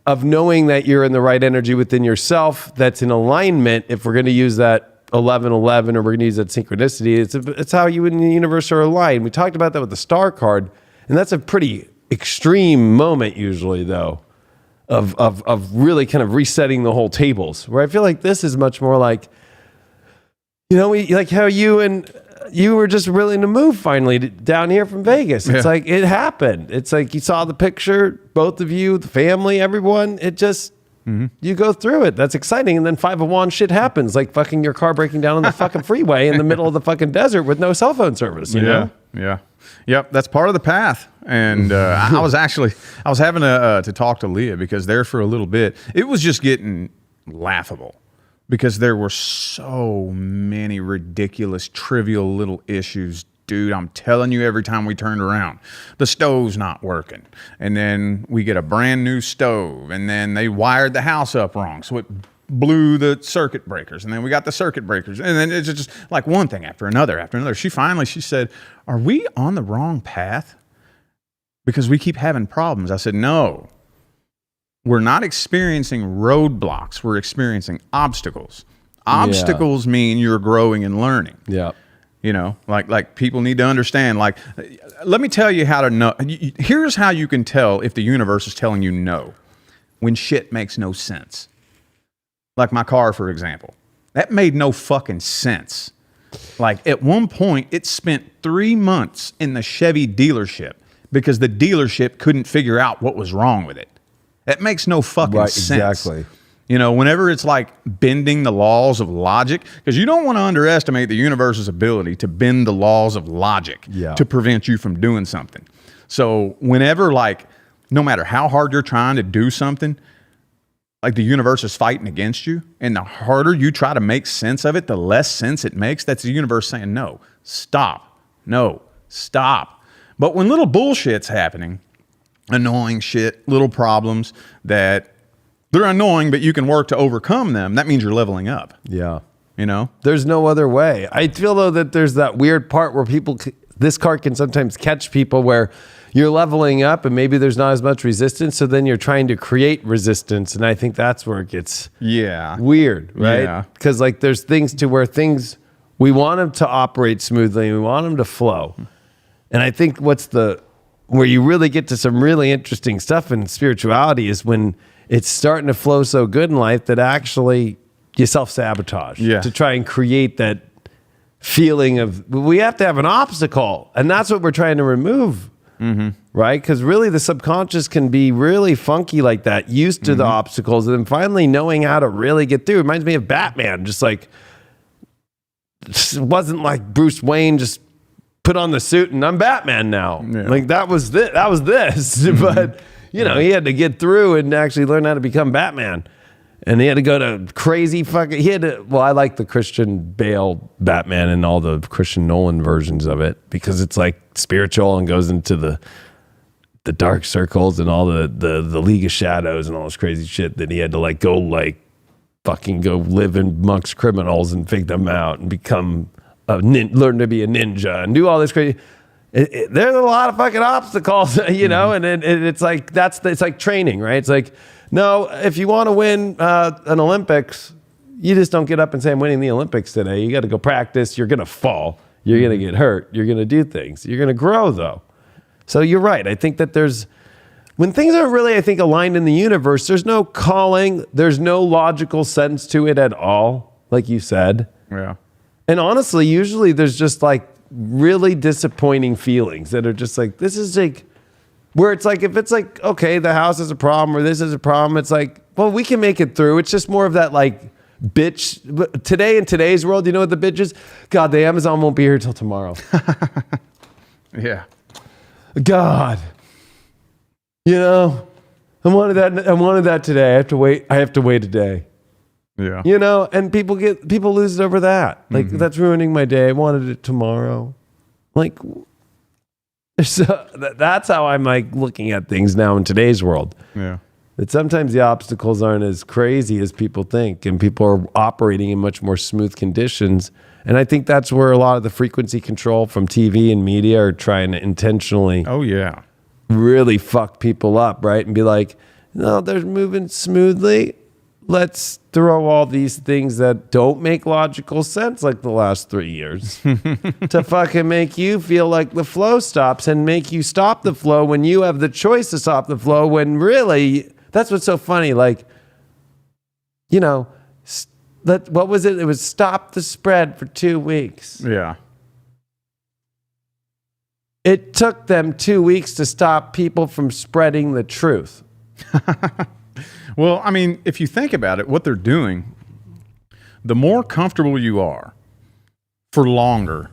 of knowing that you're in the right energy within yourself that's in alignment. If we're going to use that 1111, or we're going to use that synchronicity, it's how you and the universe are aligned. We talked about that with the star card, and that's a pretty extreme moment usually, though, of really kind of resetting the whole tables, where I feel like this is much more like, like how you were just willing to move finally down here from Vegas. It's like, it happened. It's like you saw the picture, both of you, the family, everyone. It just, you go through it. That's exciting. And then Five of Wands shit happens, like fucking your car breaking down on the fucking freeway in the middle of the fucking desert with no cell phone service. You know? Yeah. Yep. That's part of the path. And I was having to talk to Leah, because there for a little bit, it was just getting laughable, because there were so many ridiculous, trivial little issues. Dude, I'm telling you, every time we turned around, the stove's not working. And then we get a brand new stove, and then they wired the house up wrong, so it blew the circuit breakers. And then we got the circuit breakers. And then it's just like one thing after another after another. She said, are we on the wrong path? Because we keep having problems. I said, no. We're not experiencing roadblocks. We're experiencing obstacles. Obstacles mean you're growing and learning. Yeah. Like people need to understand, like, let me tell you how to know. Here's how you can tell if the universe is telling you no. When shit makes no sense. Like my car, for example. That made no fucking sense. Like, at one point, it spent 3 months in the Chevy dealership because the dealership couldn't figure out what was wrong with it. That makes no fucking sense. Exactly. Whenever it's like bending the laws of logic, because you don't want to underestimate the universe's ability to bend the laws of logic to prevent you from doing something. So whenever, like, no matter how hard you're trying to do something, like the universe is fighting against you, and the harder you try to make sense of it, the less sense it makes. That's the universe saying, no, stop. No, stop. But when little bullshit's happening, annoying shit, little problems that they're annoying, but you can work to overcome them, that means you're leveling up. Yeah. There's no other way. I feel, though, that there's that weird part where this card can sometimes catch people where you're leveling up and maybe there's not as much resistance. So then you're trying to create resistance. And I think that's where it gets weird, right? Yeah. Because like there's things to where things, we want them to operate smoothly and we want them to flow. And I think where you really get to some really interesting stuff in spirituality is when it's starting to flow so good in life that actually you self-sabotage to try and create that feeling of, we have to have an obstacle. And that's what we're trying to remove, right? Because really the subconscious can be really funky like that, used to the obstacles, and then finally knowing how to really get through. It reminds me of Batman, just like, it wasn't like Bruce Wayne just put on the suit and I'm Batman now. Yeah. Like that was this. But, he had to get through and actually learn how to become Batman. And he had to go to crazy I like the Christian Bale Batman and all the Christian Nolan versions of it because it's like spiritual and goes into the dark circles and all the League of Shadows and all this crazy shit that he had to like go live amongst criminals and figure them out and become learn to be a ninja and do all this crazy. There's a lot of fucking obstacles, and it's like it's like training, right? It's like, no, if you want to win an Olympics, you just don't get up and say, I'm winning the Olympics today. You got to go practice. You're going to fall. You're going to get hurt. You're going to do things. You're going to grow, though. So you're right. I think that when things aren't really, I think, aligned in the universe, there's no calling. There's no logical sense to it at all, like you said. Yeah. And honestly, usually there's just like really disappointing feelings that are just like, this is like, where it's like, if it's like, okay, the house is a problem or this is a problem, it's like, well, we can make it through. It's just more of that like bitch. Today in today's world, you know what the bitch is? God, the Amazon won't be here till tomorrow. Yeah. God. I wanted that today. I have to wait a day. Yeah. And people lose it over that. Like, that's ruining my day. I wanted it tomorrow. Like, so that's how I'm like looking at things now in today's world. Yeah. That sometimes the obstacles aren't as crazy as people think, and people are operating in much more smooth conditions. And I think that's where a lot of the frequency control from TV and media are trying to intentionally really fuck people up, right? And be like, no, they're moving smoothly. Let's throw all these things that don't make logical sense like the last 3 years to fucking make you feel like the flow stops and make you stop the flow when you have the choice to stop the flow, when really, that's what's so funny. Like, what was it? It was stop the spread for 2 weeks. Yeah. It took them 2 weeks to stop people from spreading the truth. Well, I mean, if you think about it, what they're doing, the more comfortable you are for longer,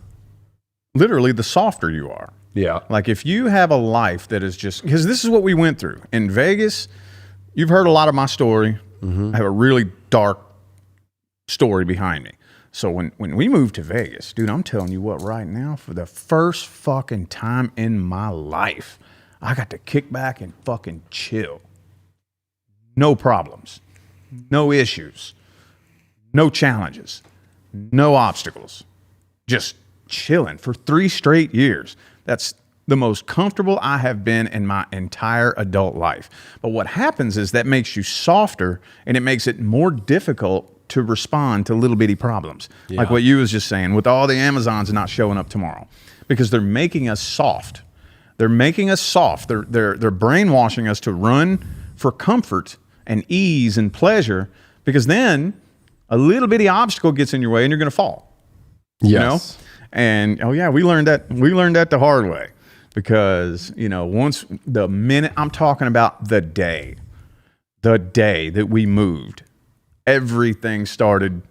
literally the softer you are. Yeah. Like if you have a life that is just, because this is what we went through in Vegas. You've heard a lot of my story. I have a really dark story behind me. So when we moved to Vegas, dude, I'm telling you what, right now, for the first fucking time in my life, I got to kick back and fucking chill. No problems, no issues, no challenges, no obstacles, just chilling for 3 straight years. That's the most comfortable I have been in my entire adult life. But what happens is that makes you softer, and it makes it more difficult to respond to little bitty problems. Yeah. Like what you was just saying with all the Amazons not showing up tomorrow, because they're making us soft. They're making us soft. They're brainwashing us to run for comfort and ease and pleasure, because then a little bitty obstacle gets in your way and you're going to fall. Yes. And we learned that the hard way, because once the minute, I'm talking about the day that we moved, everything started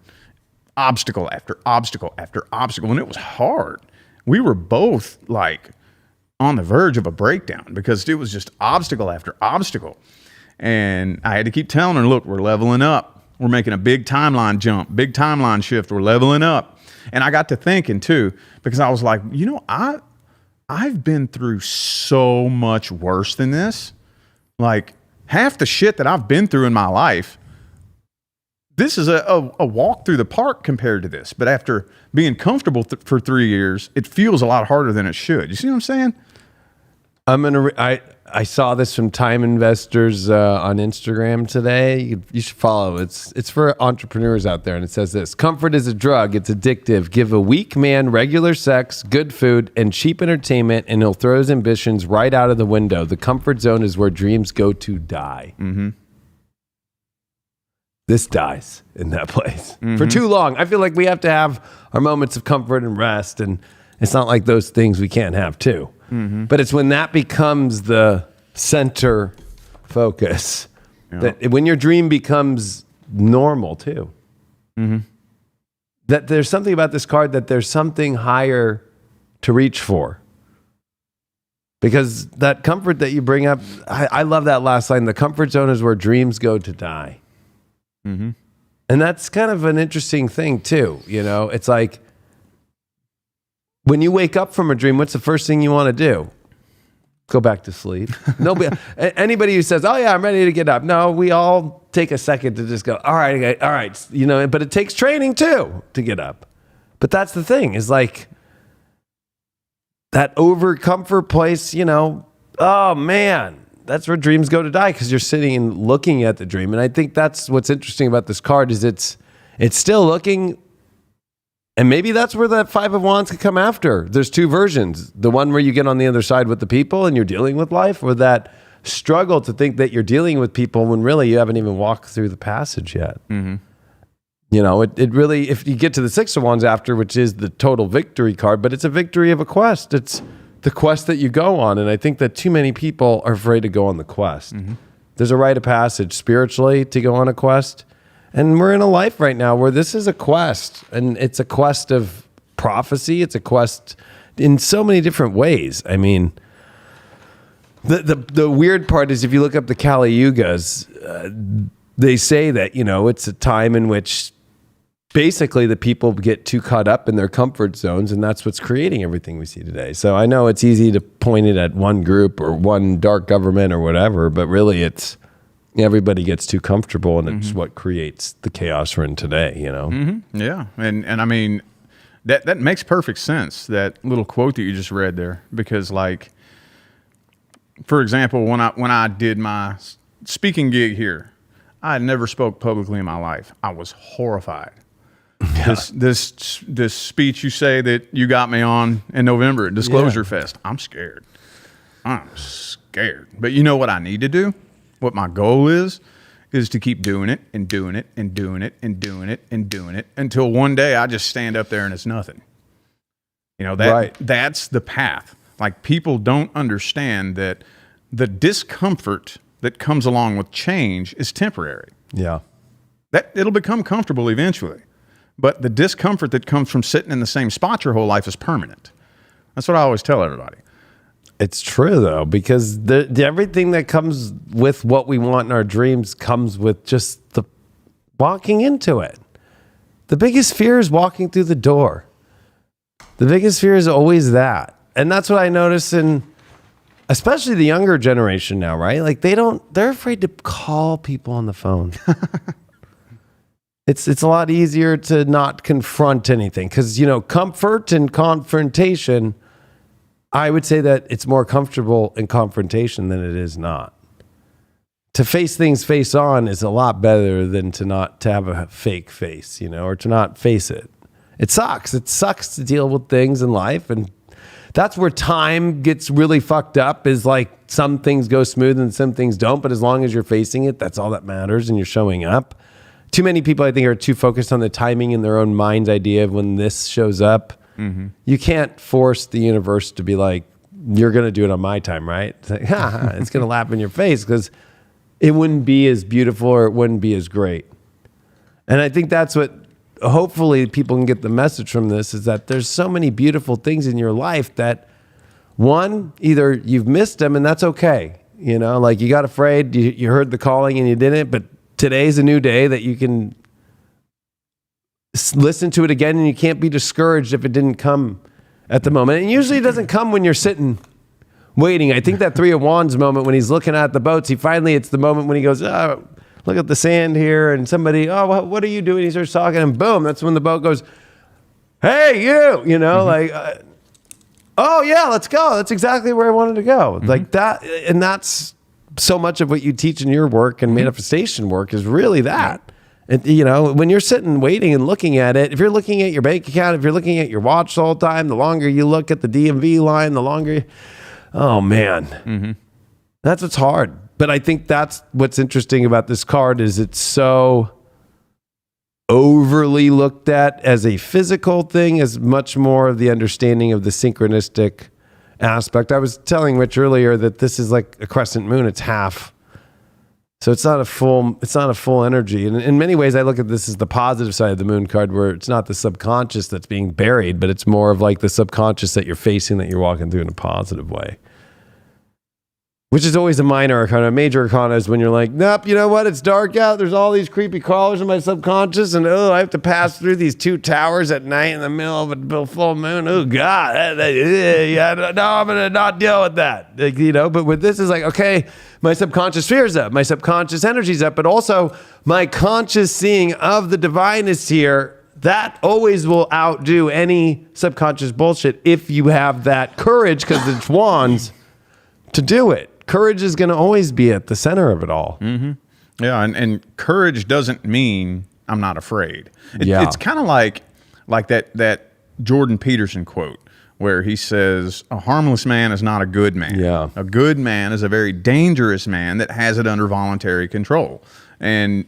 obstacle after obstacle after obstacle, and it was hard. We were both like on the verge of a breakdown because it was just obstacle after obstacle. And I had to keep telling her, look, we're leveling up. We're making a big timeline jump, big timeline shift. We're leveling up. And I got to thinking too, because I was like, I've been through so much worse than this. Like half the shit that I've been through in my life, this is a walk through the park compared to this. But after being comfortable for 3 years, it feels a lot harder than it should. You see what I'm saying? I saw this from Time Investors on Instagram today. You should follow. It's for entrepreneurs out there, and it says this: comfort is a drug. It's addictive. Give a weak man regular sex, good food, and cheap entertainment, and he'll throw his ambitions right out of the window. The comfort zone is where dreams go to die. Mm-hmm. This dies in that place for too long. I feel like we have to have our moments of comfort and rest, and it's not like those things we can't have too. Mm-hmm. But it's when that becomes the center focus, that when your dream becomes normal too. Mm-hmm. That there's something about this card that there's something higher to reach for. Because that comfort that you bring up, I love that last line. The comfort zone is where dreams go to die. Mm-hmm. And that's kind of an interesting thing too. You know, it's like, when you wake up from a dream, what's the first thing you want to do? Go back to sleep. Nobody, anybody who says, "Oh yeah, I'm ready to get up." No, we all take a second to just go, "All right," you know. But it takes training too to get up. But that's the thing, is like that over comfort place. You know, oh man, that's where dreams go to die, because you're sitting and looking at the dream. And I think that's what's interesting about this card, is it's still looking. And maybe that's where that Five of Wands could come after. There's two versions. The one where you get on the other side with the people and you're dealing with life, or that struggle to think that you're dealing with people when really you haven't even walked through the passage yet. Mm-hmm. You know, it really, if you get to the Six of Wands after, which is the total victory card, but it's a victory of a quest. It's the quest that you go on. And I think that too many people are afraid to go on the quest. Mm-hmm. There's a rite of passage spiritually to go on a quest. And we're in a life right now where this is a quest, and it's a quest of prophecy. It's a quest in so many different ways. I mean, the weird part is, if you look up the Kali Yugas, they say that, you know, it's a time in which basically the people get too caught up in their comfort zones, and that's what's creating everything we see today. So I know it's easy to point it at one group or one dark government or whatever, but really it's everybody gets too comfortable, and it's what creates the chaos we're in today, you know? Mm-hmm. Yeah. And I mean, that makes perfect sense, that little quote that you just read there, because, like, for example, when I did my speaking gig here, I had never spoke publicly in my life. I was horrified. Yeah. This speech you say that you got me on in November at Disclosure Fest, I'm scared. But you know what I need to do? What my goal is to keep doing it and doing it and doing it and doing it and doing it until one day I just stand up there and it's nothing. You know, that's the path. Like, people don't understand that the discomfort that comes along with change is temporary. Yeah. That it'll become comfortable eventually. But the discomfort that comes from sitting in the same spot your whole life is permanent. That's what I always tell everybody. It's true, though, because everything that comes with what we want in our dreams comes with just the walking into it. The biggest fear is walking through the door. The biggest fear is always that. And that's what I notice in, especially the younger generation now, right? Like, they're afraid to call people on the phone. It's a lot easier to not confront anything, because, you know, comfort and confrontation, I would say that it's more comfortable in confrontation than it is not. To face things face on is a lot better than to have a fake face, you know, or to not face it. It sucks. It sucks to deal with things in life. And that's where time gets really fucked up, is like some things go smooth and some things don't. But as long as you're facing it, that's all that matters, and you're showing up. Too many people, I think, are too focused on the timing in their own mind's idea of when this shows up. Mm-hmm. You can't force the universe to be like, you're going to do it on my time, right? It's like, it's going to lap in your face, because it wouldn't be as beautiful, or it wouldn't be as great. And I think that's what, hopefully people can get the message from this, is that there's so many beautiful things in your life that, one, either you've missed them, and that's okay. You know, like, you got afraid, you heard the calling and you didn't, but today's a new day that you can listen to it again, and you can't be discouraged if it didn't come at the moment. And usually it doesn't come when you're sitting waiting. I think that Three of Wands moment, when he's looking at the boats, it's the moment when he goes, oh, look at the sand here, and somebody, oh, what are you doing? He starts talking, and boom, that's when the boat goes, hey, you know, like, oh yeah, let's go. That's exactly where I wanted to go. Like that. And that's so much of what you teach in your work and manifestation work is really that. And, you know, when you're sitting waiting and looking at it, if you're looking at your bank account, if you're looking at your watch the whole time, the longer you look at the DMV line, the longer, oh man, that's what's hard. But I think that's what's interesting about this card is it's so overly looked at as a physical thing, as much more of the understanding of the synchronistic aspect. I was telling Rich earlier that this is like a crescent moon. It's half. So it's not a full energy. And in many ways, I look at this as the positive side of the moon card, where it's not the subconscious that's being buried, but it's more of like the subconscious that you're facing, that you're walking through in a positive way. Which is always a minor arcana. A major arcana is when you're like, nope, you know what? It's dark out. There's all these creepy crawlers in my subconscious. And, I have to pass through these 2 towers at night in the middle of a full moon. Oh, God. Yeah, no, I'm going to not deal with that. Like, you know, but with this is like, okay, my subconscious fear's up. My subconscious energy's up. But also my conscious seeing of the divine is here. That always will outdo any subconscious bullshit if you have that courage, because it's wands, to do it. Courage is going to always be at the center of it all. Yeah, and courage doesn't mean I'm not afraid. It's kind of like that Jordan Peterson quote where he says, a harmless man is not a good man. Yeah. A good man is a very dangerous man that has it under voluntary control. And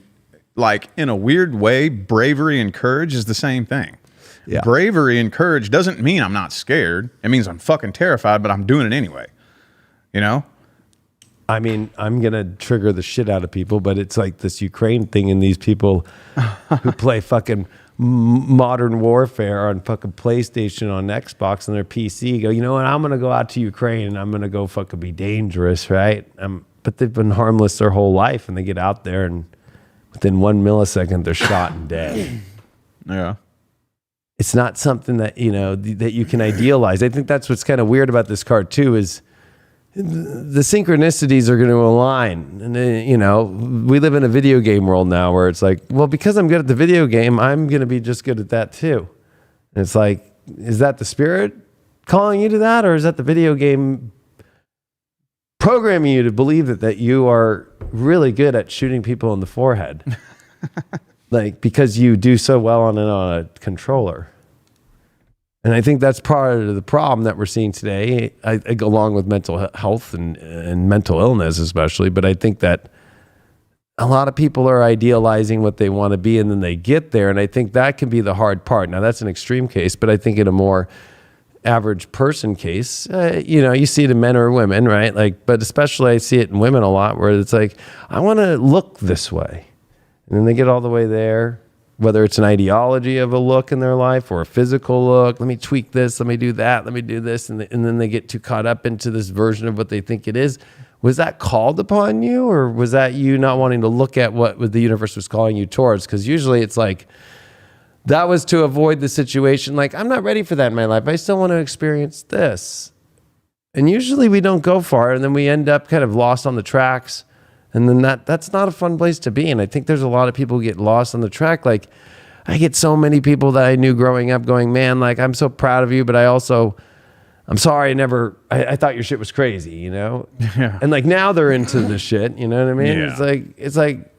like in a weird way, bravery and courage is the same thing. Yeah. Bravery and courage doesn't mean I'm not scared. It means I'm fucking terrified, but I'm doing it anyway. You know? I mean, I'm going to trigger the shit out of people, but it's like this Ukraine thing and these people who play fucking modern warfare on fucking PlayStation, on Xbox, and their PC go, you know what, I'm going to go out to Ukraine and I'm going to go fucking be dangerous, right? But they've been harmless their whole life, and they get out there and within 1 millisecond, they're shot and dead. Yeah. It's not something that, you know, that you can idealize. I think that's what's kind of weird about this card too, is the synchronicities are going to align. And, you know, we live in a video game world now where it's like, well, because I'm good at the video game, I'm going to be just good at that too. And it's like, is that the spirit calling you to that? Or is that the video game programming you to believe that you are really good at shooting people in the forehead? Like, because you do so well on a controller. And I think that's part of the problem that we're seeing today, along with mental health and mental illness especially. But I think that a lot of people are idealizing what they want to be, and then they get there. And I think that can be the hard part. Now, that's an extreme case, but I think in a more average person case, you know, you see it in men or women, right? Like, but especially I see it in women a lot, where it's like, I want to look this way. And then they get all the way there, whether it's an ideology of a look in their life or a physical look. Let me tweak this, let me do that, let me do this. And then they get too caught up into this version of what they think it is. Was that called upon you, or was that you not wanting to look at what the universe was calling you towards? Because usually it's like, that was to avoid the situation. Like, I'm not ready for that in my life. I still want to experience this. And usually we don't go far, and then we end up kind of lost on the tracks. And then that's not a fun place to be. And I think there's a lot of people who get lost on the track. Like, I get so many people that I knew growing up going, man, like, I'm so proud of you, but I'm sorry, I thought your shit was crazy, you know? Yeah. And like, now they're into the shit, you know what I mean? Yeah. It's like,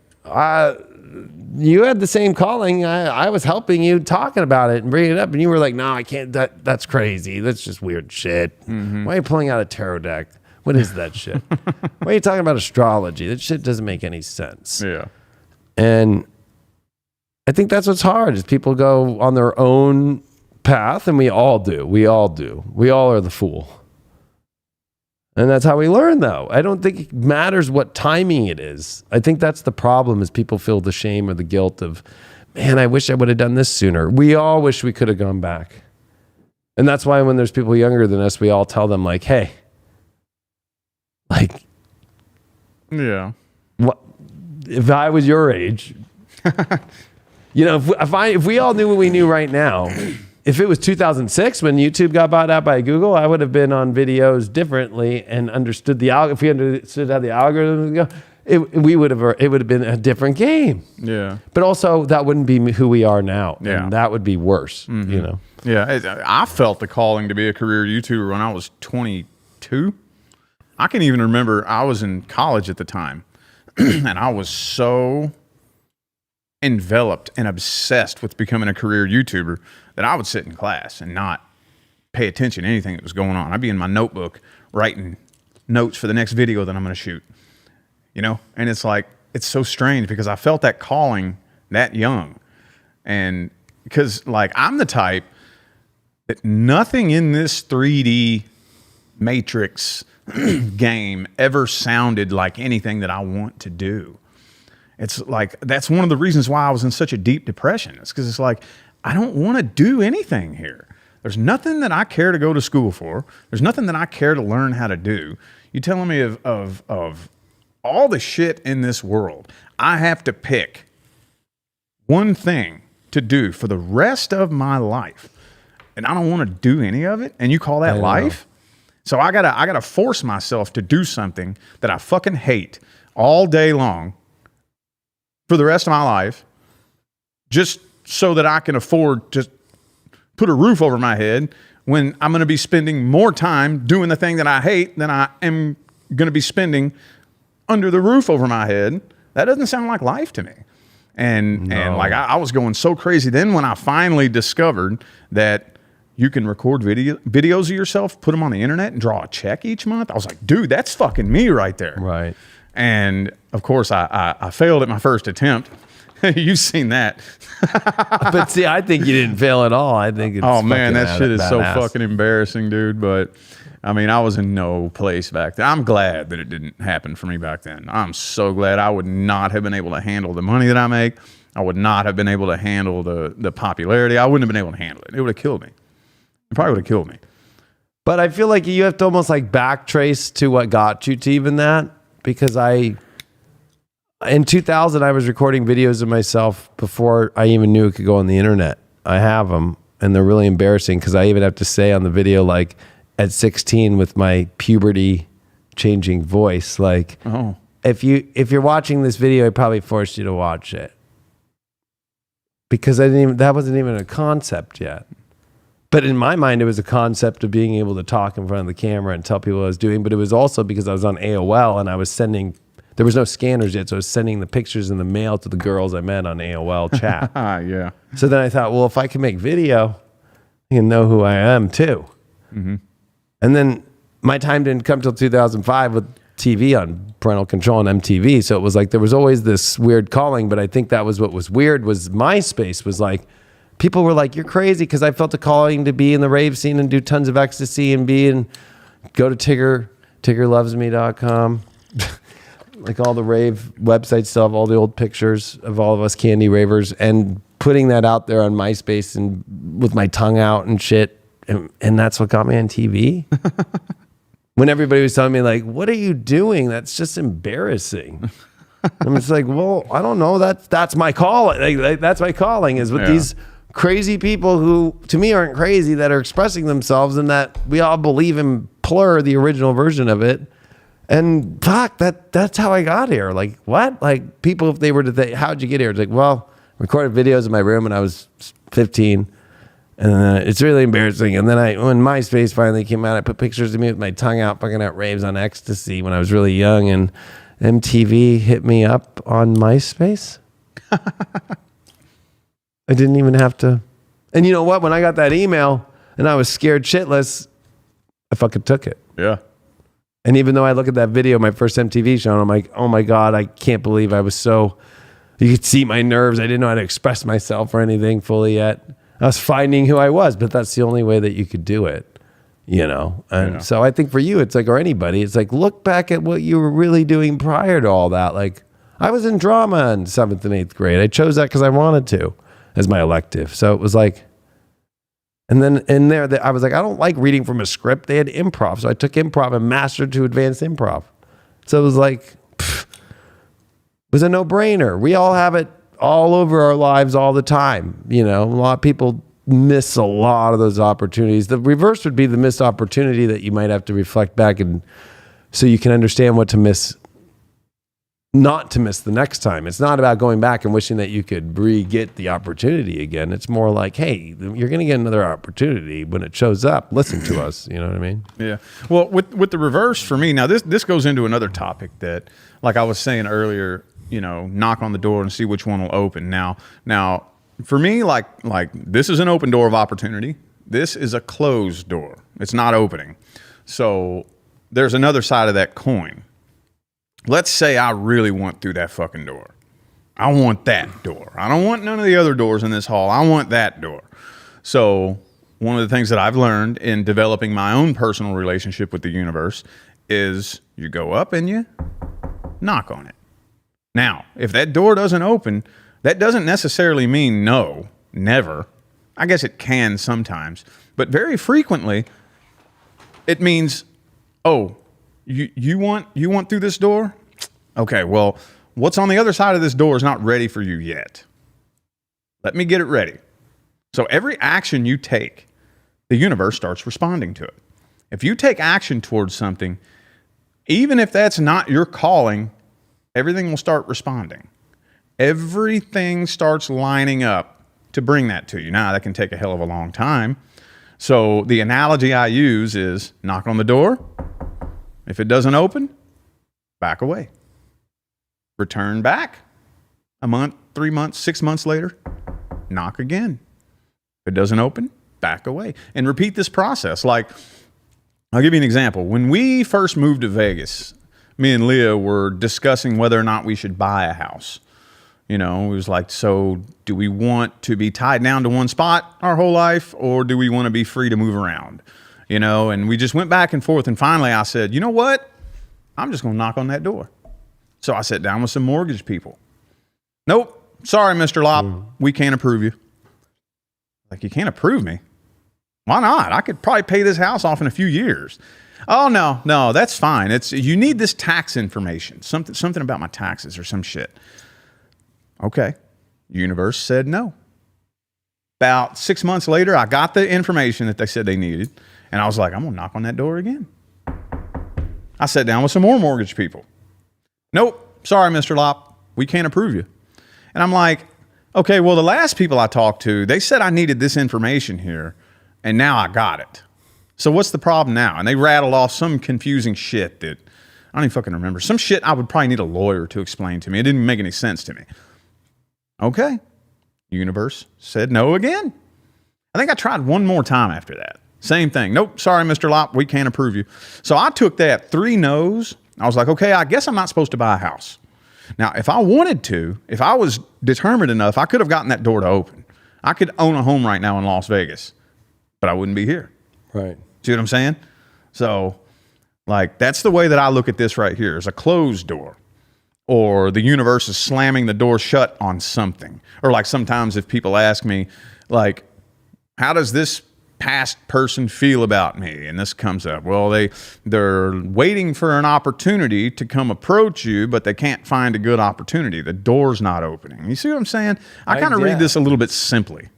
you had the same calling. I was helping you, talking about it and bringing it up, and you were like, no, I can't, that's crazy. That's just weird shit. Mm-hmm. Why are you pulling out a tarot deck? What is that shit? Why are you talking about astrology? That shit doesn't make any sense. Yeah. And I think that's what's hard, is people go on their own path, and we all do. We all are the fool. And that's how we learn, though. I don't think it matters what timing it is. I think that's the problem, is people feel the shame or the guilt of, man, I wish I would have done this sooner. We all wish we could have gone back. And that's why when there's people younger than us, we all tell them, like, hey, like, yeah, what if I was your age? You know, if we all knew what we knew right now, if it was 2006 when YouTube got bought out by Google, I would have been on videos differently and understood if we understood how the algorithms go, it would have been a different game. Yeah. But also, that wouldn't be who we are now. Yeah. And that would be worse, you know? Yeah, I felt the calling to be a career YouTuber when I was 22. I can even remember I was in college at the time, and I was so enveloped and obsessed with becoming a career YouTuber that I would sit in class and not pay attention to anything that was going on. I'd be in my notebook writing notes for the next video that I'm going to shoot, you know? And it's like, it's so strange because I felt that calling that young. And because like, I'm the type that nothing in this 3D matrix game ever sounded like anything that I want to do. It's like, that's one of the reasons why I was in such a deep depression. It's because it's like, I don't want to do anything here. There's nothing that I care to go to school for. There's nothing that I care to learn how to do. You telling me of all the shit in this world, I have to pick one thing to do for the rest of my life, and I don't want to do any of it, and you call that life? So I gotta force myself to do something that I fucking hate all day long for the rest of my life, just so that I can afford to put a roof over my head when I'm going to be spending more time doing the thing that I hate than I am going to be spending under the roof over my head. That doesn't sound like life to me. And like I was going so crazy. Then when I finally discovered that you can record videos of yourself, put them on the internet, and draw a check each month, I was like, dude, that's fucking me right there. Right. And of course, I failed at my first attempt. You've seen that. But see, I think you didn't fail at all. I think it's oh man, that shit is so badass. fucking embarrassing, dude. But I mean, I was in no place back then. I'm glad that it didn't happen for me back then. I'm so glad. I would not have been able to handle the money that I make. I would not have been able to handle the popularity. I wouldn't have been able to handle it. It would have killed me. It probably would have killed me. But I feel like you have to almost like backtrace to what got you to even that, because in 2000, I was recording videos of myself before I even knew it could go on the internet. I have them, and they're really embarrassing because I even have to say on the video, like at 16 with my puberty changing voice, like, if you're watching this video, I probably forced you to watch it because that wasn't even a concept yet. But in my mind, it was a concept of being able to talk in front of the camera and tell people what I was doing. But it was also because I was on AOL and I was there was no scanners yet, so I was sending the pictures in the mail to the girls I met on AOL chat. Yeah. So then I thought, well, if I can make video, you can know who I am too. Mm-hmm. And then my time didn't come till 2005 with TV on parental control and MTV. So it was like there was always this weird calling, but I think that was what was weird was MySpace was like, people were like, you're crazy, because I felt a calling to be in the rave scene and do tons of ecstasy and go to tiggerlovesme.com. Like all the rave websites still have all the old pictures of all of us candy ravers, and putting that out there on MySpace and with my tongue out and shit. And that's what got me on TV. When everybody was telling me like, what are you doing? That's just embarrassing. I'm just like, well, I don't know. That's my calling. Like, that's my calling is with these crazy people who to me aren't crazy, that are expressing themselves, and that we all believe in Plur, the original version of it. And fuck, that's how I got here. Like, what? Like, people, if they were to think, how'd you get here? It's like, well, recorded videos in my room when I was 15. And it's really embarrassing. And then when MySpace finally came out, I put pictures of me with my tongue out, fucking at raves on ecstasy when I was really young. And MTV hit me up on MySpace. I didn't even have to. And you know what? When I got that email and I was scared shitless, I fucking took it. Yeah. And even though I look at that video, my first MTV show, and I'm like, oh my God, I can't believe I was so, you could see my nerves. I didn't know how to express myself or anything fully yet. I was finding who I was, but that's the only way that you could do it, you know? And so I think for you, it's like, or anybody, it's like, look back at what you were really doing prior to all that. Like, I was in drama in 7th and 8th grade. I chose that because I wanted to as my elective. So it was like, and then in there, I was like, I don't like reading from a script. They had improv. So I took improv and mastered to advanced improv. So it was like, it was a no-brainer. We all have it all over our lives all the time. You know, a lot of people miss a lot of those opportunities. The reverse would be the missed opportunity that you might have to reflect back and so you can understand what to miss not to miss the next time. It's not about going back and wishing that you could re-get the opportunity again. It's more like, hey, you're going to get another opportunity when it shows up. Listen to us. You know what I mean? Yeah. Well, with the reverse for me, now this goes into another topic that, like I was saying earlier, knock on the door and see which one will open. Now for me, like this is an open door of opportunity. This is a closed door. It's not opening. So there's another side of that coin. Let's say I really want through that fucking door. I want that door. I don't want none of the other doors in this hall. I want that door. So one of the things that I've learned in developing my own personal relationship with the universe is you go up and you knock on it. Now, if that door doesn't open, that doesn't necessarily mean no, never. I guess it can sometimes, but very frequently it means, oh, you want through this door? Okay, well, what's on the other side of this door is not ready for you yet. Let me get it ready. So every action you take, the universe starts responding to it. If you take action towards something, even if that's not your calling, everything will start responding. Everything starts lining up to bring that to you. Now, that can take a hell of a long time. So the analogy I use is knock on the door. If it doesn't open, back away. Return back a month, 3 months, 6 months later, knock again. If it doesn't open, back away. And repeat this process. Like, I'll give you an example. When we first moved to Vegas, me and Leah were discussing whether or not we should buy a house. It was like, so do we want to be tied down to one spot our whole life, or do we want to be free to move around? And we just went back and forth. And finally I said, you know what? I'm just going to knock on that door. So I sat down with some mortgage people. Nope. Sorry, Mr. Lopp. We can't approve you. Like, you can't approve me? Why not? I could probably pay this house off in a few years. Oh, no, that's fine. You need this tax information, something about my taxes or some shit. Okay. Universe said no. About 6 months later, I got the information that they said they needed. And I was like, I'm going to knock on that door again. I sat down with some more mortgage people. Nope. Sorry, Mr. Lopp. We can't approve you. And I'm like, okay, well, the last people I talked to, they said I needed this information here. And now I got it. So what's the problem now? And they rattled off some confusing shit that I don't even fucking remember. Some shit I would probably need a lawyer to explain to me. It didn't make any sense to me. Okay. Universe said no again. I think I tried one more time after that. Same thing. Nope. Sorry, Mr. Lopp. We can't approve you. So I took that 3 no's. I was like, okay, I guess I'm not supposed to buy a house. Now, if I wanted to, if I was determined enough, I could have gotten that door to open. I could own a home right now in Las Vegas, but I wouldn't be here. Right. See what I'm saying? So, like, that's the way that I look at this right here, is a closed door. Or the universe is slamming the door shut on something. Or like sometimes if people ask me, like, how does this past person feel about me? And this comes up. Well, they're waiting for an opportunity to come approach you, but they can't find a good opportunity. The door's not opening. You see what I'm saying? I kind of read this a little bit simply.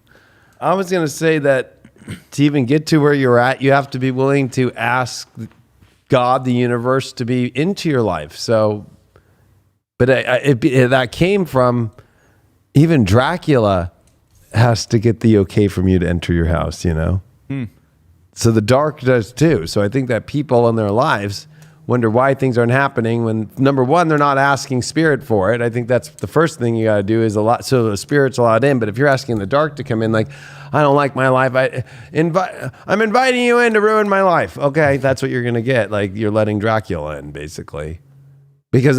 I was going to say that to even get to where you're at, you have to be willing to ask God, the universe, to be into your life. So, but that came from even Dracula has to get the okay from you to enter your house, So the dark does too. So I think that people in their lives wonder why things aren't happening when, number one, they're not asking spirit for it. I think that's the first thing you got to do is so the spirit's allowed in. But if you're asking the dark to come in, like, I don't like my life, I'm inviting you in to ruin my life. Okay, that's what you're going to get. Like, you're letting Dracula in, basically. Because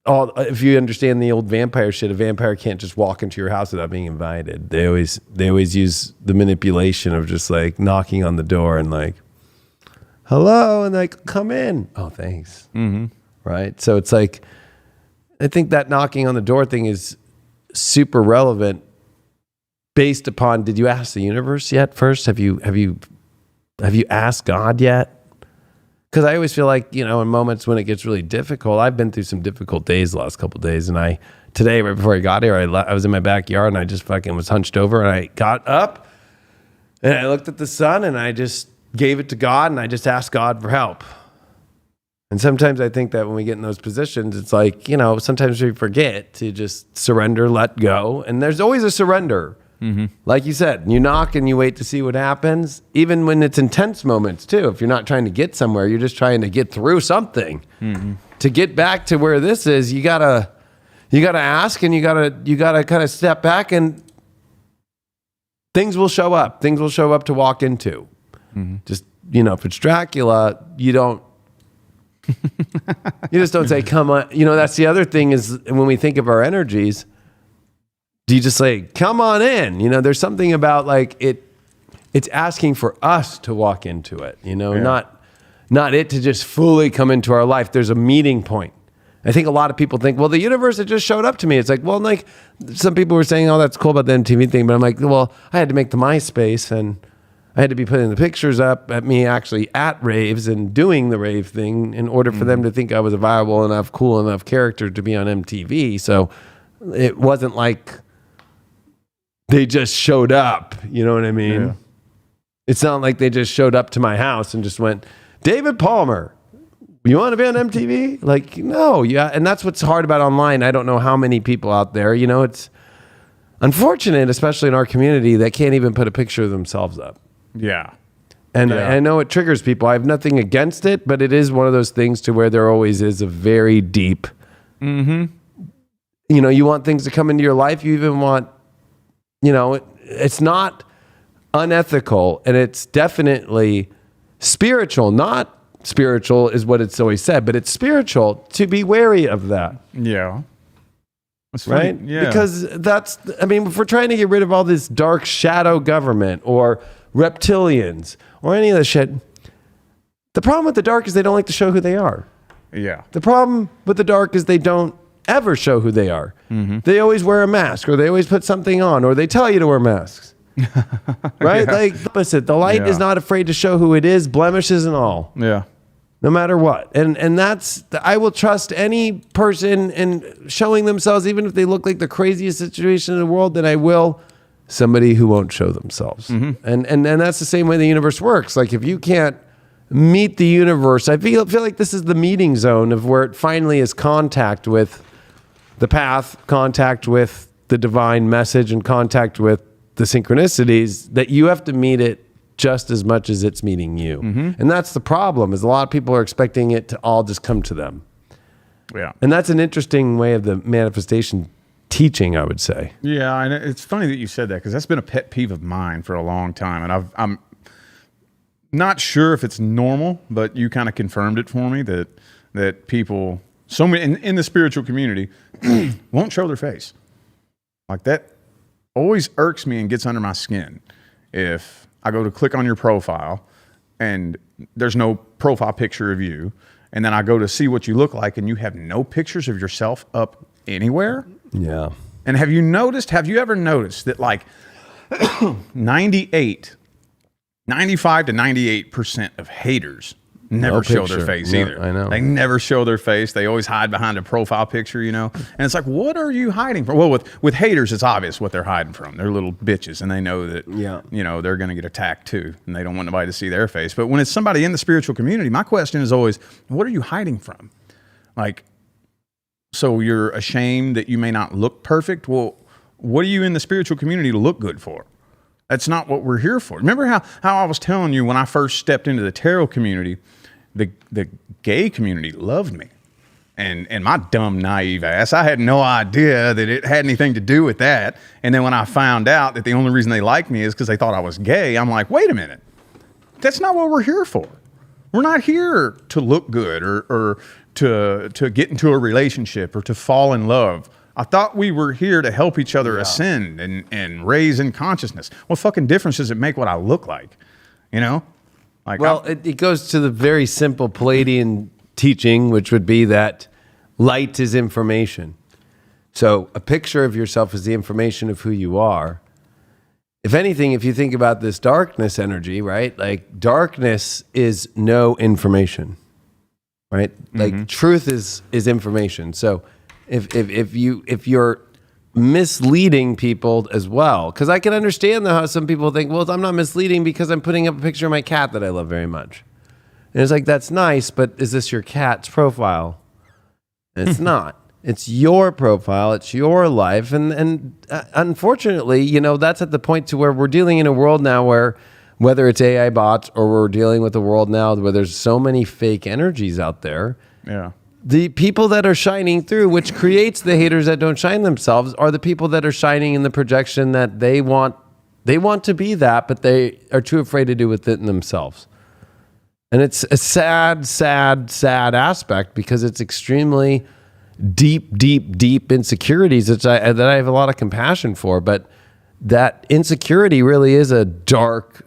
if you understand the old vampire shit, a vampire can't just walk into your house without being invited. They always use the manipulation of just like knocking on the door and like, hello, and like, come in. Oh, thanks. Mm-hmm. Right. So it's like, I think that knocking on the door thing is super relevant based upon, did you ask the universe yet first? Have you asked God yet? Because I always feel like, in moments when it gets really difficult, I've been through some difficult days the last couple of days. And today, right before I got here, I was in my backyard and I just fucking was hunched over and I got up and I looked at the sun and I just gave it to God and I just asked God for help. And sometimes I think that when we get in those positions, it's like, sometimes we forget to just surrender, let go. And there's always a surrender. Mm-hmm. Like you said, you knock and you wait to see what happens, even when it's intense moments too. If you're not trying to get somewhere, you're just trying to get through something. Mm-hmm. To get back to where this is, you gotta ask, and you gotta kind of step back, and things will show up. Things will show up to walk into. Mm-hmm. Just, if it's Dracula, you just don't say, come on. That's the other thing is when we think of our energies, do you just say, come on in? There's something about like it's asking for us to walk into it, not it to just fully come into our life. There's a meeting point. I think a lot of people think, well, the universe had just showed up to me. It's like, well, like some people were saying, oh, that's cool about the MTV thing. But I'm like, well, I had to make the MySpace, and I had to be putting the pictures up at me actually at raves and doing the rave thing in order for them to think I was a viable enough, cool enough character to be on MTV. So it wasn't like they just showed up. You know what I mean? Yeah. It's not like they just showed up to my house and just went, David Palmer, you want to be on MTV? Like, no. Yeah. And that's what's hard about online. I don't know how many people out there, it's unfortunate, especially in our community, that can't even put a picture of themselves up. Yeah. And I know it triggers people. I have nothing against it, but it is one of those things to where there always is a very deep, you want things to come into your life. You even want, it's not unethical, and it's definitely spiritual. Not spiritual is what it's always said, but it's spiritual to be wary of that. Yeah. That's right? Yeah. Because if we're trying to get rid of all this dark shadow government or reptilians or any of this shit, the problem with the dark is they don't like to show who they are. Yeah. The problem with the dark is they don't ever show who they are. Mm-hmm. They always wear a mask, or they always put something on, or they tell you to wear masks. Right? Yeah. Like, opposite. The light is not afraid to show who it is, blemishes and all. Yeah. No matter what. And that's, I will trust any person in showing themselves, even if they look like the craziest situation in the world, then I will somebody who won't show themselves. Mm-hmm. And that's the same way the universe works. Like if you can't meet the universe, I feel like this is the meeting zone of where it finally is contact with the path, contact with the divine message, and contact with the synchronicities, that you have to meet it just as much as it's meeting you. Mm-hmm. And that's the problem, is a lot of people are expecting it to all just come to them. Yeah. And that's an interesting way of the manifestation teaching, I would say. Yeah, and it's funny that you said that, because that's been a pet peeve of mine for a long time. And I'm not sure if it's normal, but you kind of confirmed it for me that people, so many in the spiritual community, won't show their face. Like that always irks me and gets under my skin. If I go to click on your profile and there's no profile picture of you, and then I go to see what you look like and you have no pictures of yourself up anywhere. Yeah. And have you ever noticed that like 95 to 98% of haters never show their face either. I know. They never show their face. They always hide behind a profile picture, And it's like, what are you hiding from? Well, with haters, it's obvious what they're hiding from. They're little bitches, and they know that, they're going to get attacked too, and they don't want nobody to see their face. But when it's somebody in the spiritual community, my question is always, what are you hiding from? Like, so you're ashamed that you may not look perfect? Well, what are you in the spiritual community to look good for? That's not what we're here for. Remember how I was telling you when I first stepped into the tarot community, the gay community loved me. And my dumb, naive ass, I had no idea that it had anything to do with that. And then when I found out that the only reason they liked me is because they thought I was gay, I'm like, wait a minute. That's not what we're here for. We're not here to look good or to get into a relationship or to fall in love. I thought we were here to help each other ascend and raise in consciousness. What fucking difference does it make what I look like? Like, well, it goes to the very simple Palladian teaching, which would be that light is information. So a picture of yourself is the information of who you are. If anything, if you think about this darkness energy, right? Like darkness is no information, right? Mm-hmm. Like truth is information. So if you're misleading people as well, because I can understand how some people think, well, I'm not misleading because I'm putting up a picture of my cat that I love very much. And it's like, that's nice, but is this your cat's profile? And it's not. It's your profile. It's your life. And unfortunately, you know, that's at the point to where we're dealing in a world now where, whether it's AI bots or we're dealing with a world now where there's so many fake energies out there. Yeah. The people that are shining through, which creates the haters that don't shine themselves, are the people that are shining in the projection that they want to be that, but they are too afraid to do with it in themselves. And it's a sad, sad, sad aspect because it's extremely deep insecurities that I have a lot of compassion for. But that insecurity really is a dark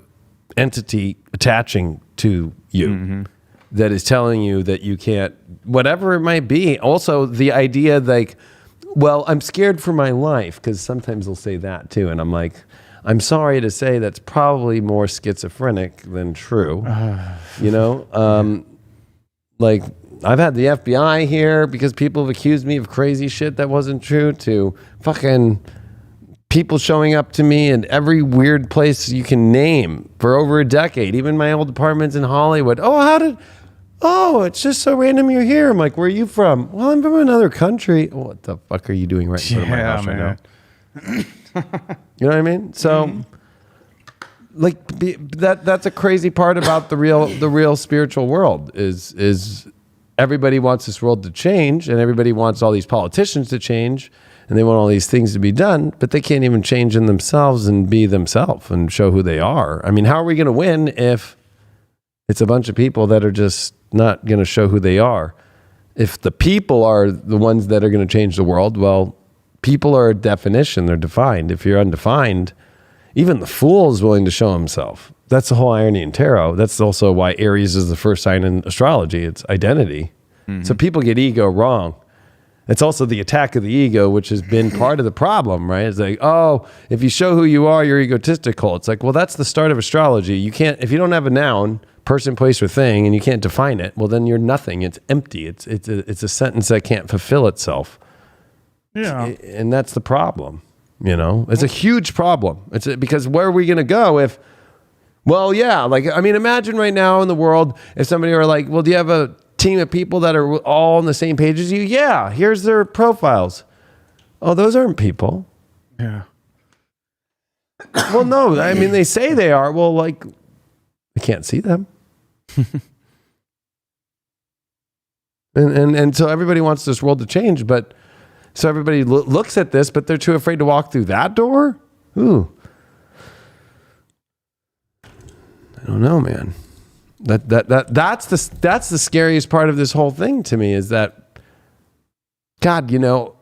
entity attaching to you that is telling you that you can't, whatever it might be. Also, the idea like, well, I'm scared for my life, because sometimes they'll say that too. And I'm like, I'm sorry to say that's probably more schizophrenic than true. You know, like I've had the FBI here because people have accused me of crazy shit that wasn't true, to fucking people showing up to me in every weird place you can name for over a decade. Even my old apartments in Hollywood. Oh, it's just so random you're here. I'm like, where are you from? Well, I'm from another country. Oh, what the fuck are you doing right in front of my house right now? You know what I mean? So, like, that's a crazy part about the real spiritual world is everybody wants this world to change, and everybody wants all these politicians to change, and they want all these things to be done, but they can't even change in themselves and be themselves and show who they are. I mean, how are we going to win if it's a bunch of people that are just not going to show who they are? If the people are the ones that are going to change the world, well, people are a definition, they're defined. If you're undefined, even the fool is willing to show himself. That's the whole irony in tarot. That's also why Aries is the first sign in astrology. It's identity. So people get ego wrong. It's also the attack of the ego, which has been part of the problem, right? It's like, oh, if you show who you are, you're egotistical. It's like, well, that's the start of astrology. You can't, if you don't have a noun, person, place, or thing, and you can't define it, well, then you're nothing. It's empty. It's a sentence that can't fulfill itself. Yeah. And that's the problem, you know? It's a huge problem. Because where are we going to go if, well, yeah, like, I mean, imagine right now in the world, if somebody were like, well, do you have a team of people that are all on the same page as you? Yeah, here's their profiles. Oh, those aren't people. Yeah. Well, no, I mean, they say they are. Well, like, I can't see them. and so everybody wants this world to change, but so everybody looks at this, but they're too afraid to walk through that door. Ooh, I don't know, man. That's the scariest part of this whole thing to me, is that, God, you know,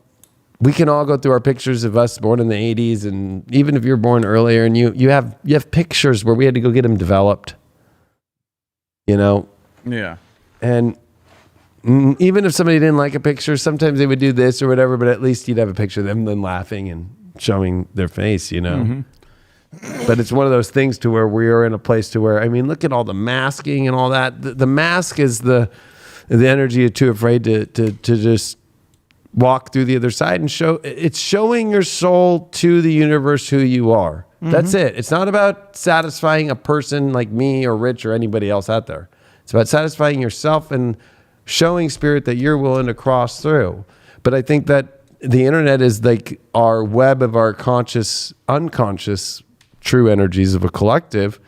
we can all go through our pictures of us born in the 80s, and even if you're born earlier, and you have pictures where we had to go get them developed. You know? Yeah. And even if somebody didn't like a picture, sometimes they would do this or whatever, but at least you'd have a picture of them then laughing and showing their face, you know? But it's one of those things to where we are in a place to where, I mean, look at all the masking and all that. The mask is the energy you're too afraid to just walk through the other side and show. It's showing your soul to the universe who you are. That's it. It's not about satisfying a person like me or Rich or anybody else out there. It's about satisfying yourself and showing spirit that you're willing to cross through. But I think that the internet is like our web of our conscious, unconscious, true energies of a collective.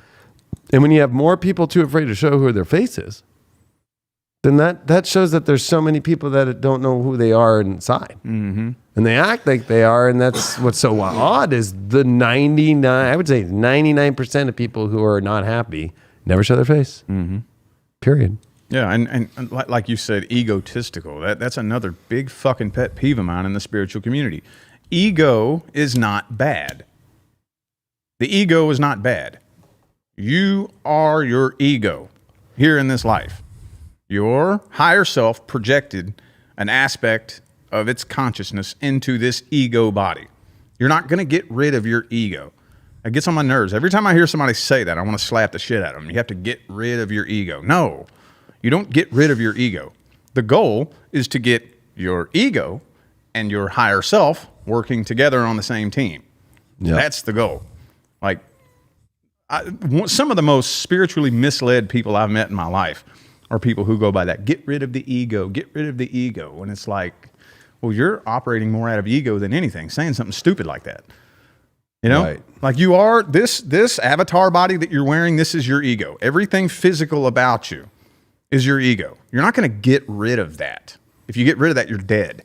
And when you have more people too afraid to show who their face is, then that shows that there's so many people that don't know who they are inside. And they act like they are, and that's what's so odd is the 99% of people who are not happy never show their face. Period. Yeah, and like you said, egotistical. That's another big fucking pet peeve of mine in the spiritual community. Ego is not bad. The ego is not bad. You are your ego here in this life. Your higher self projected an aspect of its consciousness into this ego body. You're not going to get rid of your ego. It gets on my nerves. Every time I hear somebody say that, I want to slap the shit out of them. You have to get rid of your ego. No, you don't get rid of your ego. The goal is to get your ego and your higher self working together on the same team. Yep. That's the goal. Like, some of the most spiritually misled people I've met in my life are people who go by that. Get rid of the ego. Get rid of the ego. And it's like, well, you're operating more out of ego than anything, saying something stupid like that. You know, Right. like you are this avatar body that you're wearing. This is your ego. Everything physical about you is your ego. You're not going to get rid of that. If you get rid of that, you're dead.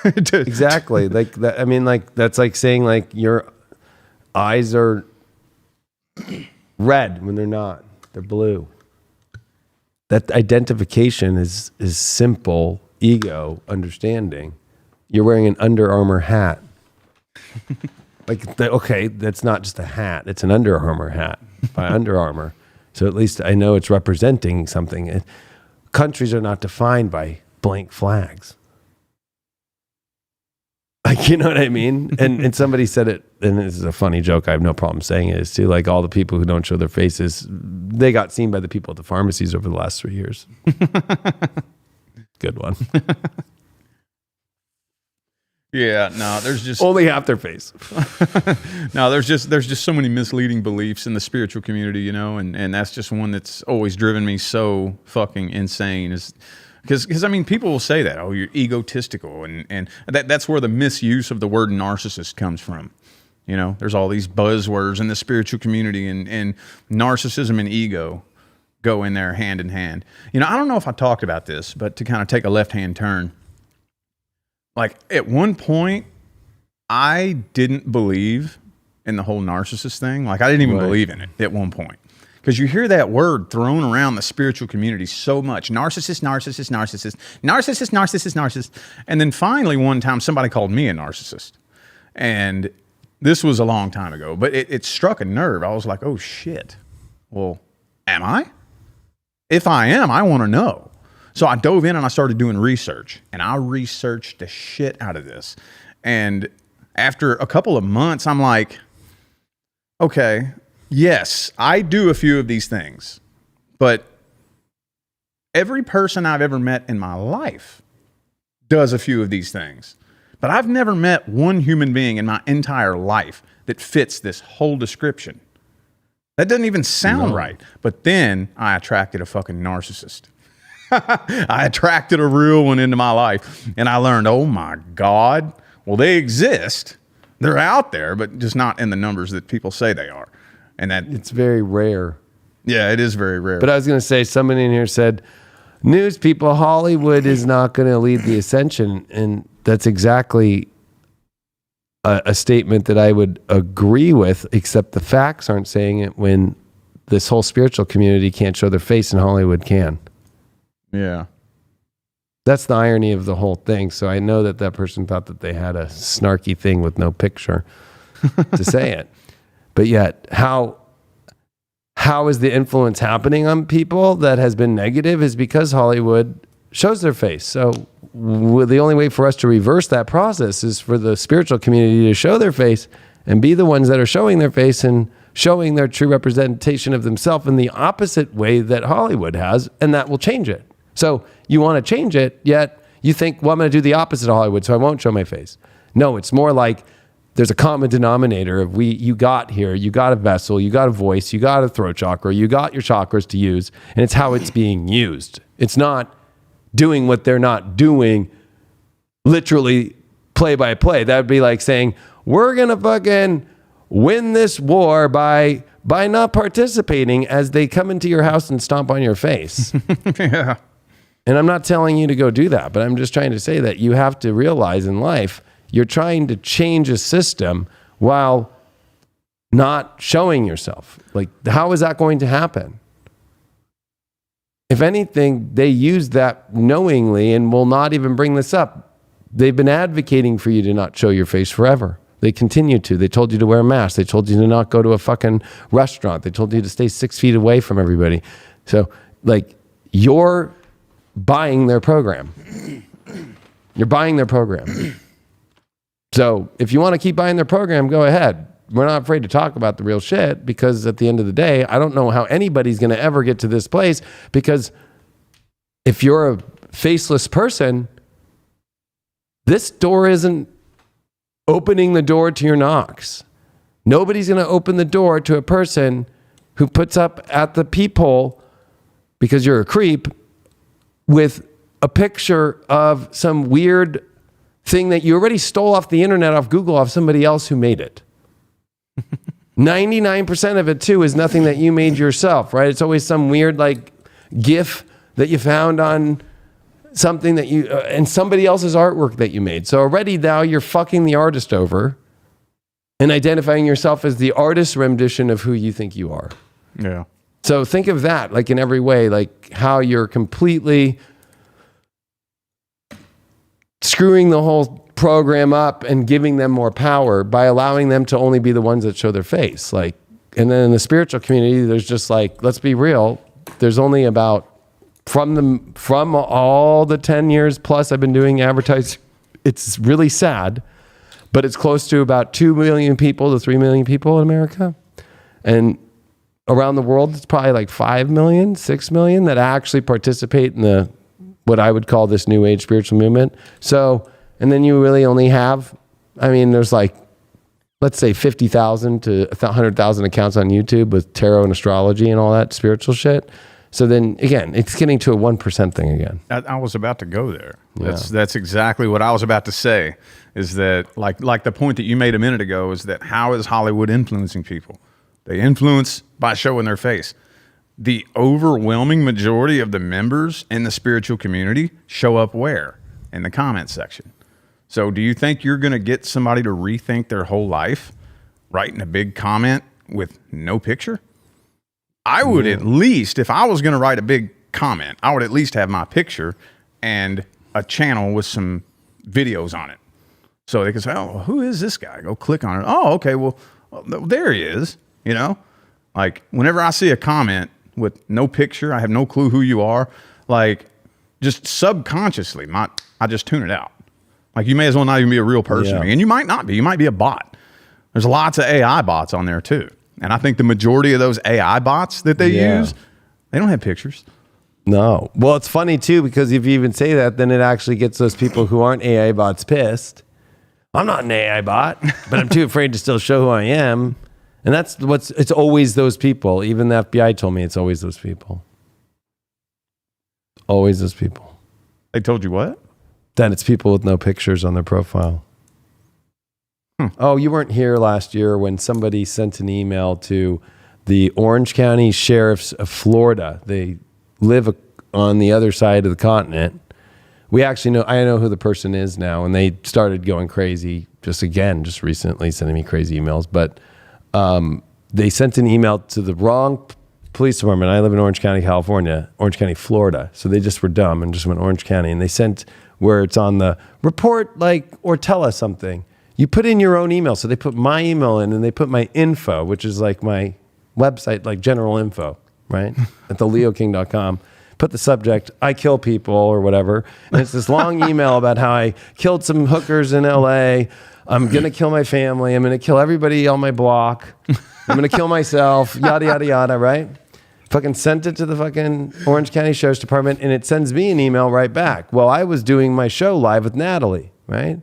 Exactly. Like that. I mean, like that's like saying like your eyes are red when they're not. They're blue. That identification is simple ego understanding. You're wearing an Under Armour hat. Okay, that's not just a hat. It's an Under Armour hat by Under Armour. So at least I know it's representing something. Countries are not defined by blank flags. Like, you know what I mean? And somebody said it, and this is a funny joke. I have no problem saying it, is too. Like all the people who don't show their faces, they got seen by the people at the pharmacies over the last 3 years. Good one. Yeah, no, there's just Only half their face. no, there's just so many misleading beliefs in the spiritual community, you know, and that's just one that's always driven me so fucking insane. Is because I mean, people will say that, oh, you're egotistical, and that's where the misuse of the word narcissist comes from. You know, there's all these buzzwords in the spiritual community, and narcissism and ego go in there hand in hand. You know, I don't know if I talked about this, but to kind of take a left-hand turn, like at one point, I didn't believe in the whole narcissist thing. Like I didn't even believe in it at one point. Because you hear that word thrown around the spiritual community so much. Narcissist, narcissist, narcissist, narcissist, narcissist, narcissist. And then finally one time somebody called me a narcissist. And this was a long time ago, but it struck a nerve. I was like, oh shit. Well, am I? If I am, I want to know. So I dove in and I started doing research. And I researched the shit out of this. And after a couple of months, I'm like, okay, yes, I do a few of these things, but every person I've ever met in my life does a few of these things. But I've never met one human being in my entire life that fits this whole description. That doesn't even sound right. But then I attracted a fucking narcissist. I attracted a real one into my life, and I learned, oh my God, well, they exist. They're out there, but just not in the numbers that people say they are. And that It's very rare. yeah, it is very rare. But I was going to say, somebody in here said, news people, Hollywood is not going to lead the ascension. And that's exactly a statement that I would agree with, except the facts aren't saying it when this whole spiritual community can't show their face and Hollywood can. yeah. That's the irony of the whole thing. So I know that person thought that they had a snarky thing with no picture to say it. But yet, how is the influence happening on people that has been negative is because Hollywood shows their face. So the only way for us to reverse that process is for the spiritual community to show their face and be the ones that are showing their face and showing their true representation of themselves in the opposite way that Hollywood has, and that will change it. So you want to change it, yet you think, well, I'm going to do the opposite of Hollywood, so I won't show my face. No, it's more like there's a common denominator of you got here, you got a vessel, you got a voice, you got a throat chakra, you got your chakras to use, and it's how it's being used. It's not doing what they're not doing literally play by play. That would be like saying, we're going to fucking win this war by not participating as they come into your house and stomp on your face. Yeah. And I'm not telling you to go do that, but I'm just trying to say that you have to realize in life, you're trying to change a system while not showing yourself. Like, how is that going to happen? If anything, they use that knowingly and will not even bring this up. They've been advocating for you to not show your face forever. They continue to. They told you to wear a mask. They told you to not go to a fucking restaurant. They told you to stay 6 feet away from everybody. So, like, you're buying their program. You're buying their program. So if you want to keep buying their program, go ahead. We're not afraid to talk about the real shit, because at the end of the day, I don't know how anybody's going to ever get to this place, because if you're a faceless person, this door isn't opening the door to your knocks. Nobody's going to open the door to a person who puts up at the peephole because you're a creep with a picture of some weird thing that you already stole off the internet, off Google, off somebody else who made it. 99% of it too is nothing that you made yourself, right? It's always some weird like GIF that you found on something that you, and somebody else's artwork that you made. So already now you're fucking the artist over and identifying yourself as the artist rendition of who you think you are. Yeah. So think of that like in every way, like how you're completely screwing the whole program up and giving them more power by allowing them to only be the ones that show their face. Like, and then in the spiritual community, there's just like, let's be real. There's only about from all the 10 years plus I've been doing advertising, it's really sad, but it's close to about 2 million people to 3 million people in America. And around the world, it's probably like 5 million, 6 million that actually participate in the, what I would call this new age spiritual movement. So, and then you really only have, I mean, there's like, let's say 50,000 to 100,000 accounts on YouTube with tarot and astrology and all that spiritual shit. So then again, it's getting to a 1% thing again. I was about to go there. Yeah. That's exactly what I was about to say, is that like the point that you made a minute ago is that how is Hollywood influencing people? They influence by showing their face. The overwhelming majority of the members in the spiritual community show up where? In the comment section. So do you think you're going to get somebody to rethink their whole life writing a big comment with no picture? I would at least, if I was going to write a big comment, I would at least have my picture and a channel with some videos on it. So they can say, oh, who is this guy? Go click on it. Oh, okay, well, there he is. You know, like whenever I see a comment with no picture, I have no clue who you are. Like just subconsciously, I just tune it out. Like you may as well not even be a real person. And you might not be. You might be a bot. There's lots of AI bots on there too. And I think the majority of those AI bots that they use, they don't have pictures. No. Well, it's funny too, because if you even say that, then it actually gets those people who aren't AI bots pissed. I'm not an AI bot, but I'm too afraid to still show who I am. And that's it's always those people. Even the FBI told me it's always those people. Always those people. They told you what? That it's people with no pictures on their profile. Oh, you weren't here last year when somebody sent an email to the Orange County Sheriffs of Florida. They live on the other side of the continent. We actually I know who the person is now, and they started going crazy just recently sending me crazy emails. But they sent an email to the wrong police department. I live in Orange County, California, Orange County, Florida. So they just were dumb and just went Orange County, and they sent where it's on the report, like, or tell us something. You put in your own email. So they put my email in, and they put my info, which is like my website, like general info, right? At theleoking.com. Put the subject, I kill people or whatever. And it's this long email about how I killed some hookers in LA. I'm going to kill my family. I'm going to kill everybody on my block. I'm going to kill myself, yada, yada, yada, right? Fucking sent it to the fucking Orange County Sheriff's Department, and it sends me an email right back. Well, I was doing my show live with Natalie, right?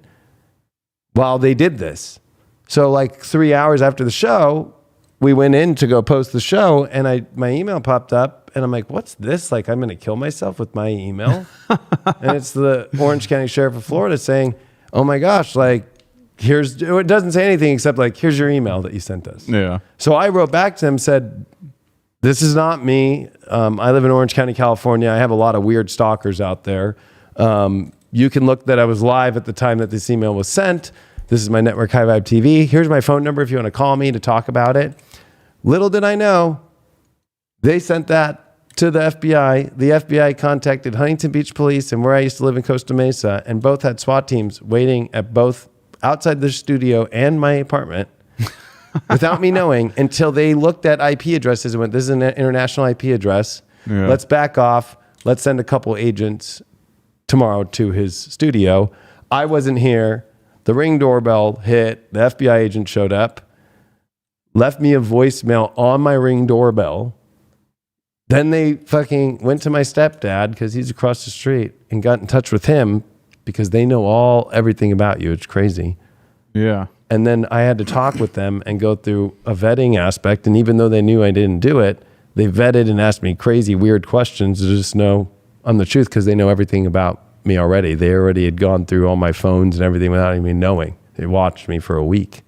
While they did this. So like 3 hours after the show, we went in to go post the show, and my email popped up, and I'm like, what's this? Like, I'm going to kill myself with my email? And it's the Orange County Sheriff of Florida saying, oh my gosh, like, it doesn't say anything except like, here's your email that you sent us. Yeah. So I wrote back to him, said, this is not me. I live in Orange County, California. I have a lot of weird stalkers out there. You can look that I was live at the time that this email was sent. This is my network, High Vibe TV. Here's my phone number if you want to call me to talk about it. Little did I know, they sent that to the FBI. The FBI contacted Huntington Beach Police and where I used to live in Costa Mesa, and both had SWAT teams waiting at both outside the studio and my apartment without me knowing, until they looked at IP addresses and went, this is an international IP address. Yeah. Let's back off. Let's send a couple agents tomorrow to his studio. I wasn't here. The Ring doorbell hit. The FBI agent showed up, left me a voicemail on my Ring doorbell. Then they fucking went to my stepdad, because he's across the street, and got in touch with him because they know everything about you. It's crazy. Yeah. And then I had to talk with them and go through a vetting aspect. And even though they knew I didn't do it, they vetted and asked me crazy, weird questions to just know I'm the truth because they know everything about me already. They already had gone through all my phones and everything without even knowing. They watched me for a week.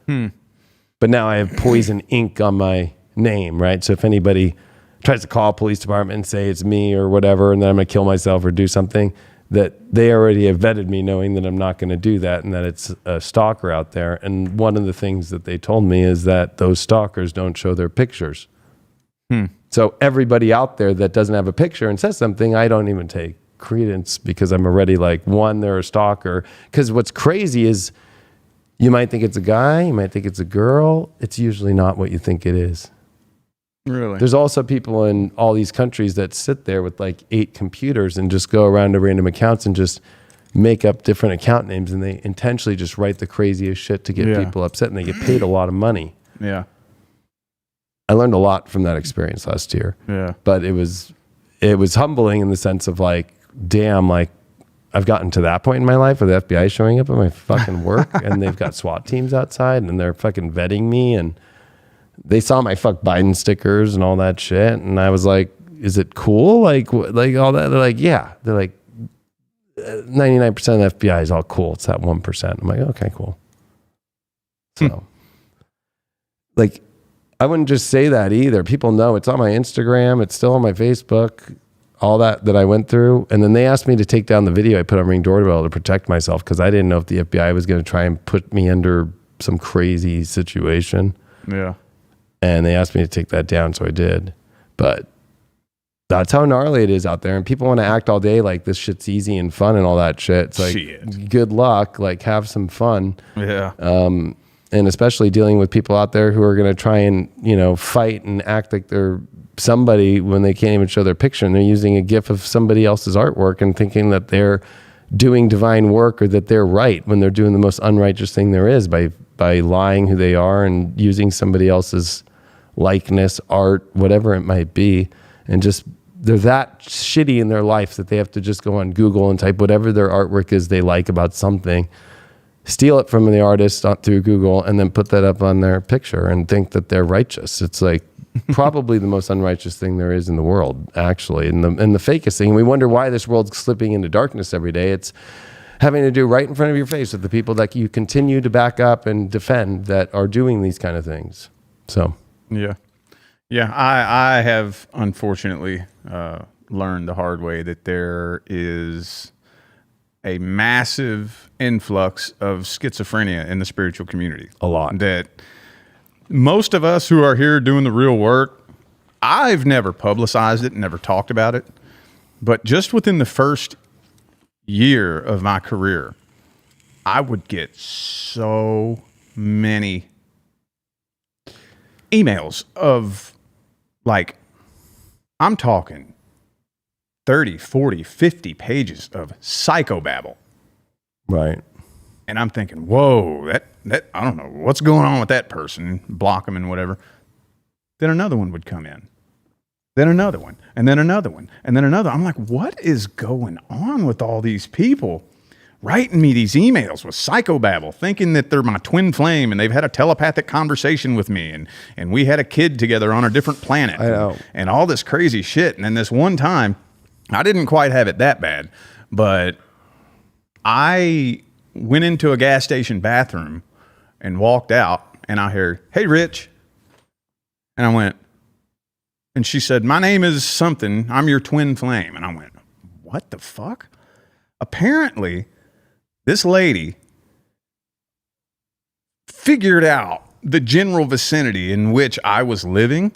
But now I have poison ink on my name, right? So if anybody tries to call a police department and say it's me or whatever, and then I'm going to kill myself or do something, that they already have vetted me knowing that I'm not going to do that and that it's a stalker out there. And one of the things that they told me is that those stalkers don't show their pictures. So everybody out there that doesn't have a picture and says something, I don't even take credence because I'm already like, one, they're a stalker. Because what's crazy is you might think it's a guy, you might think it's a girl. It's usually not what you think it is. Really? There's also people in all these countries that sit there with like 8 computers and just go around to random accounts and just make up different account names, and they intentionally just write the craziest shit to get people upset, and they get paid a lot of money. Yeah. I learned a lot from that experience last year. Yeah. But it was humbling in the sense of like, damn, like I've gotten to that point in my life where the FBI is showing up at my fucking work and they've got SWAT teams outside and they're fucking vetting me, and they saw my fuck Biden stickers and all that shit. And I was like, is it cool? Like all that. They're like, yeah. They're like, 99% of the FBI is all cool. It's that 1%. I'm like, okay, cool. So like, I wouldn't just say that either. People know it's on my Instagram. It's still on my Facebook, all that I went through. And then they asked me to take down the video I put on Ring Doorbell to protect myself because I didn't know if the FBI was going to try and put me under some crazy situation. Yeah. And they asked me to take that down, so I did. But that's how gnarly it is out there. And people want to act all day like this shit's easy and fun and all that shit. It's like, good luck. Like, have some fun. Yeah. And especially dealing with people out there who are going to try and, fight and act like they're somebody when they can't even show their picture, and they're using a GIF of somebody else's artwork and thinking that they're doing divine work or that they're right when they're doing the most unrighteous thing there is by lying who they are and using somebody else's likeness, art, whatever it might be. And just, they're that shitty in their life that they have to just go on Google and type whatever their artwork is they like about something, steal it from the artist through Google, and then put that up on their picture and think that they're righteous. It's like probably the most unrighteous thing there is in the world, actually, and the fakest thing. We wonder why this world's slipping into darkness every day. It's having to do right in front of your face with the people that you continue to back up and defend that are doing these kind of things. So yeah, I have unfortunately learned the hard way that there is a massive influx of schizophrenia in the spiritual community. A lot. That most of us who are here doing the real work, I've never publicized it, never talked about it, but just within the first year of my career, I would get so many emails of, like, I'm talking 30, 40, 50 pages of psychobabble. Right. And I'm thinking, whoa, that I don't know what's going on with that person, block them and whatever. Then another one would come in. Then another one, and then another one, and then another. I'm like, what is going on with all these people writing me these emails with psychobabble, thinking that they're my twin flame and they've had a telepathic conversation with me and we had a kid together on a different planet. I know. And all this crazy shit. And then this one time, I didn't quite have it that bad, but I went into a gas station bathroom and walked out, and I heard, "Hey, Rich." And I went, and she said, "My name is something. I'm your twin flame." And I went, what the fuck? Apparently, this lady figured out the general vicinity in which I was living,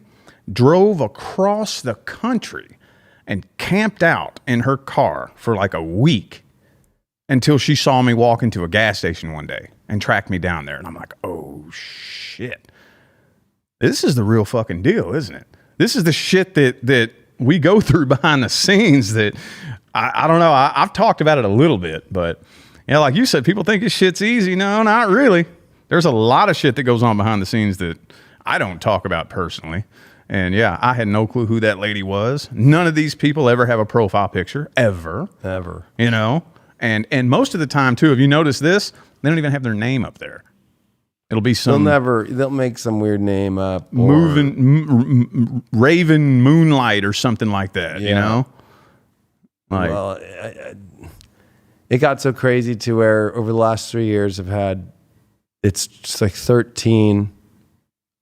drove across the country, and camped out in her car for like a week until she saw me walk into a gas station one day and tracked me down there. And I'm like, oh shit. This is the real fucking deal, isn't it? This is the shit that we go through behind the scenes that I don't know. I've talked about it a little bit, but like you said, people think this shit's easy. No, not really. There's a lot of shit that goes on behind the scenes that I don't talk about personally. And yeah, I had no clue who that lady was. None of these people ever have a profile picture, ever. And most of the time too, have you noticed this? They don't even have their name up there. It'll be some they'll make some weird name up. Raven Moonlight or something like that, you know? Like, well, it got so crazy to where over the last 3 years it's just like 13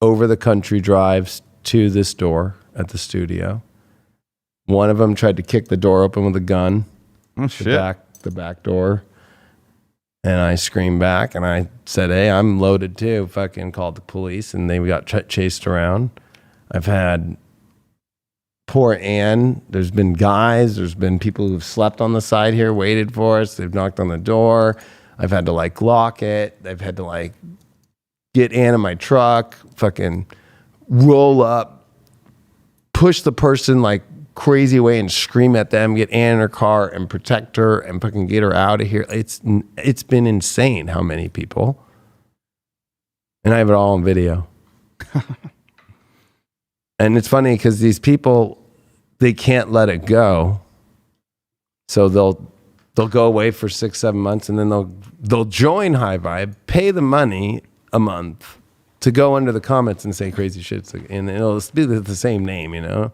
over the country drives to this door at the studio. One of them tried to kick the door open with a gun. Oh shit. The back door. And I screamed back and I said, hey, I'm loaded too. Fucking called the police and they got chased around. I've had poor Ann. There's been guys. There's been people who've slept on the side here, waited for us. They've knocked on the door. I've had to like lock it. I've had to like get Ann in my truck, fucking roll up, push the person like crazy away and scream at them, get Ann in her car and protect her and fucking get her out of here. It's been insane how many people. And I have it all on video. And it's funny because these people, they can't let it go. So they'll go away for 6-7 months and then they'll join High Vibe, pay the money a month to go under the comments and say crazy shit, and it'll be the same name, you know?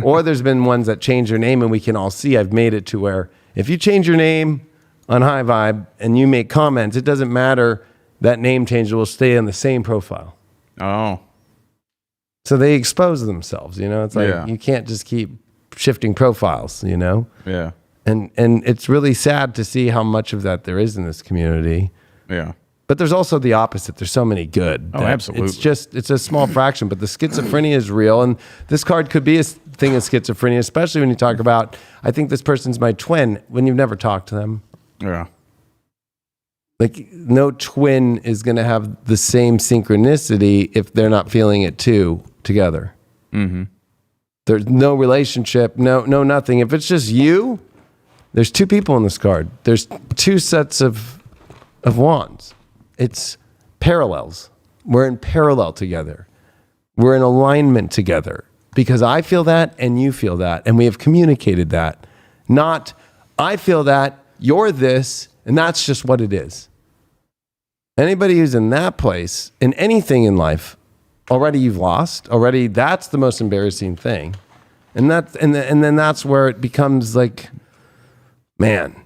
Or there's been ones that change their name and we can all see I've made it to where if you change your name on High Vibe and you make comments, it doesn't matter, that name change will stay on the same profile. Oh. So they expose themselves, you know? It's like you can't just keep shifting profiles, you know? Yeah. And it's really sad to see how much of that there is in this community. Yeah. But there's also the opposite. There's so many good. Oh, absolutely. It's a small fraction, but the schizophrenia is real. And this card could be a thing of schizophrenia, especially when you talk about, I think this person's my twin, when you've never talked to them. Yeah. Like no twin is going to have the same synchronicity if they're not feeling it too together. Mm-hmm. There's no relationship, no nothing. If it's just you, there's two people in this card. There's two sets of wands. It's parallels. We're in parallel together. We're in alignment together because I feel that and you feel that. And we have communicated that. Not, I feel that, you're this, and that's just what it is. Anybody who's in that place, in anything in life, already you've lost. Already that's the most embarrassing thing. And then that's where it becomes like, man,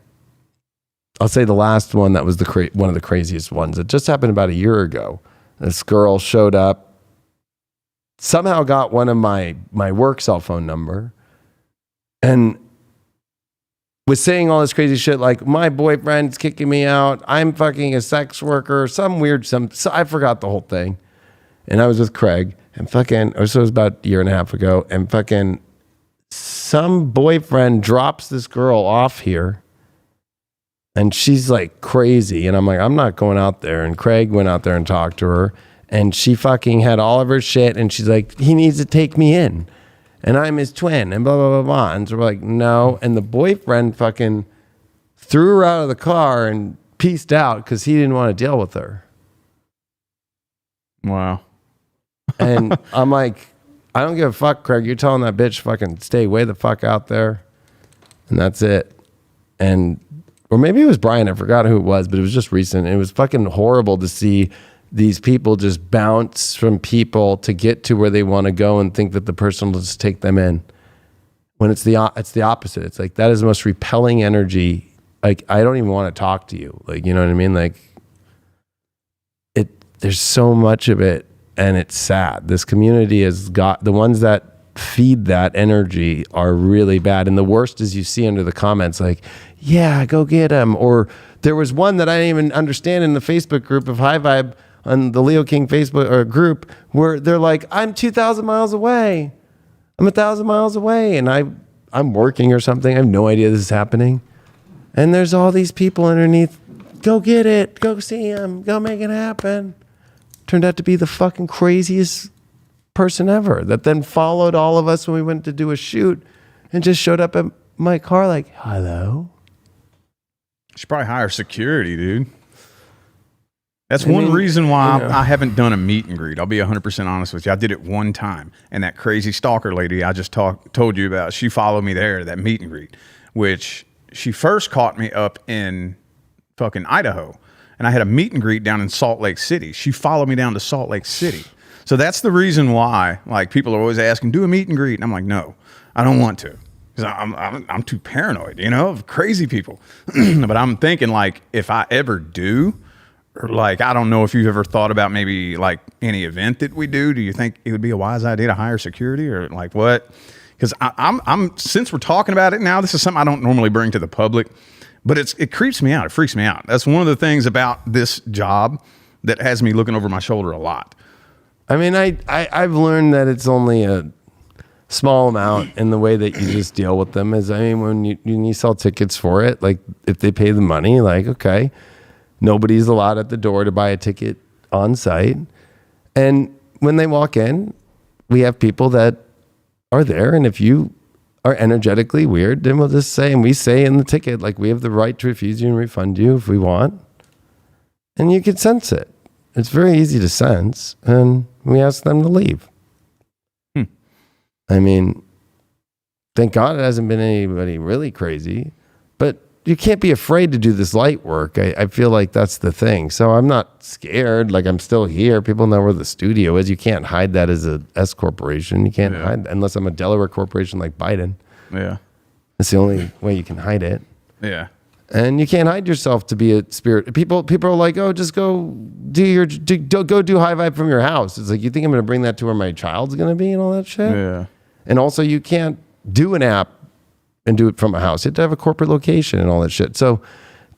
I'll say the last one that was one of the craziest ones. It just happened about a year ago. This girl showed up, somehow got one of my work cell phone number, and was saying all this crazy shit like, my boyfriend's kicking me out, I'm fucking a sex worker, I forgot the whole thing. And I was with Craig, and so it was about a year and a half ago, and fucking some boyfriend drops this girl off here. And she's like crazy. And I'm like, I'm not going out there. And Craig went out there and talked to her. And she fucking had all of her shit. And she's like, he needs to take me in. And I'm his twin. And blah, blah, blah, blah. And so we're like, no. And the boyfriend fucking threw her out of the car and pieced out because he didn't want to deal with her. Wow. And I'm like, I don't give a fuck, Craig. You're telling that bitch fucking stay way the fuck out there. And that's it. Or maybe it was Brian. I forgot who it was, but it was just recent. It was fucking horrible to see these people just bounce from people to get to where they want to go and think that the person will just take them in. When it's the opposite. It's like, that is the most repelling energy. Like, I don't even want to talk to you. Like, you know what I mean? Like, there's so much of it, and it's sad. This community has got, the ones that feed that energy are really bad. And the worst is you see under the comments like, yeah, go get him. Or there was one that I didn't even understand in the Facebook group of High Vibe on the Leo King Facebook group where they're like, I'm 2,000 miles away. I'm 1,000 miles away. And I'm working or something. I have no idea this is happening. And there's all these people underneath. Go get it. Go see him. Go make it happen. Turned out to be the fucking craziest person ever that then followed all of us when we went to do a shoot and just showed up at my car like, hello. You should probably hire security, dude. That's one reason why I haven't done a meet and greet. I'll be 100% honest with you. I did it one time. And that crazy stalker lady I just told you about, she followed me there to that meet and greet, which she first caught me up in fucking Idaho. and I had a meet and greet down in Salt Lake City. She followed me down to Salt Lake City. So that's the reason why, like, people are always asking, do a meet and greet. And I'm like, no, I don't want to. Because I'm too paranoid, of crazy people. But I'm thinking, like, if I ever do, or like, I don't know if you've ever thought about maybe like any event that we do. Do you think it would be a wise idea to hire security or like what? Because I'm since we're talking about it now, this is something I don't normally bring to the public, but it creeps me out. It freaks me out. That's one of the things about this job that has me looking over my shoulder a lot. I mean, I've learned that it's only a small amount, and the way that you just deal with them is, I mean, when you sell tickets for it, like if they pay the money, like, okay, nobody's allowed at the door to buy a ticket on site. And when they walk in, we have people that are there. And if you are energetically weird, then we'll just say, and we say in the ticket, like, we have the right to refuse you and refund you if we want. And you can sense it. It's very easy to sense. And we ask them to leave. I mean, thank God it hasn't been anybody really crazy, but you can't be afraid to do this light work. I feel like that's the thing. So I'm not scared. Like, I'm still here. People know where the studio is. You can't hide that as a S corporation. You can't hide that unless I'm a Delaware corporation like Biden. Yeah. That's the only way you can hide it. Yeah. And you can't hide yourself to be a spirit. People are like, oh, just go do high vibe from your house. It's like, you think I'm going to bring that to where my child's going to be and all that shit? Yeah. And also, you can't do an app and do it from a house. You have to have a corporate location and all that shit. So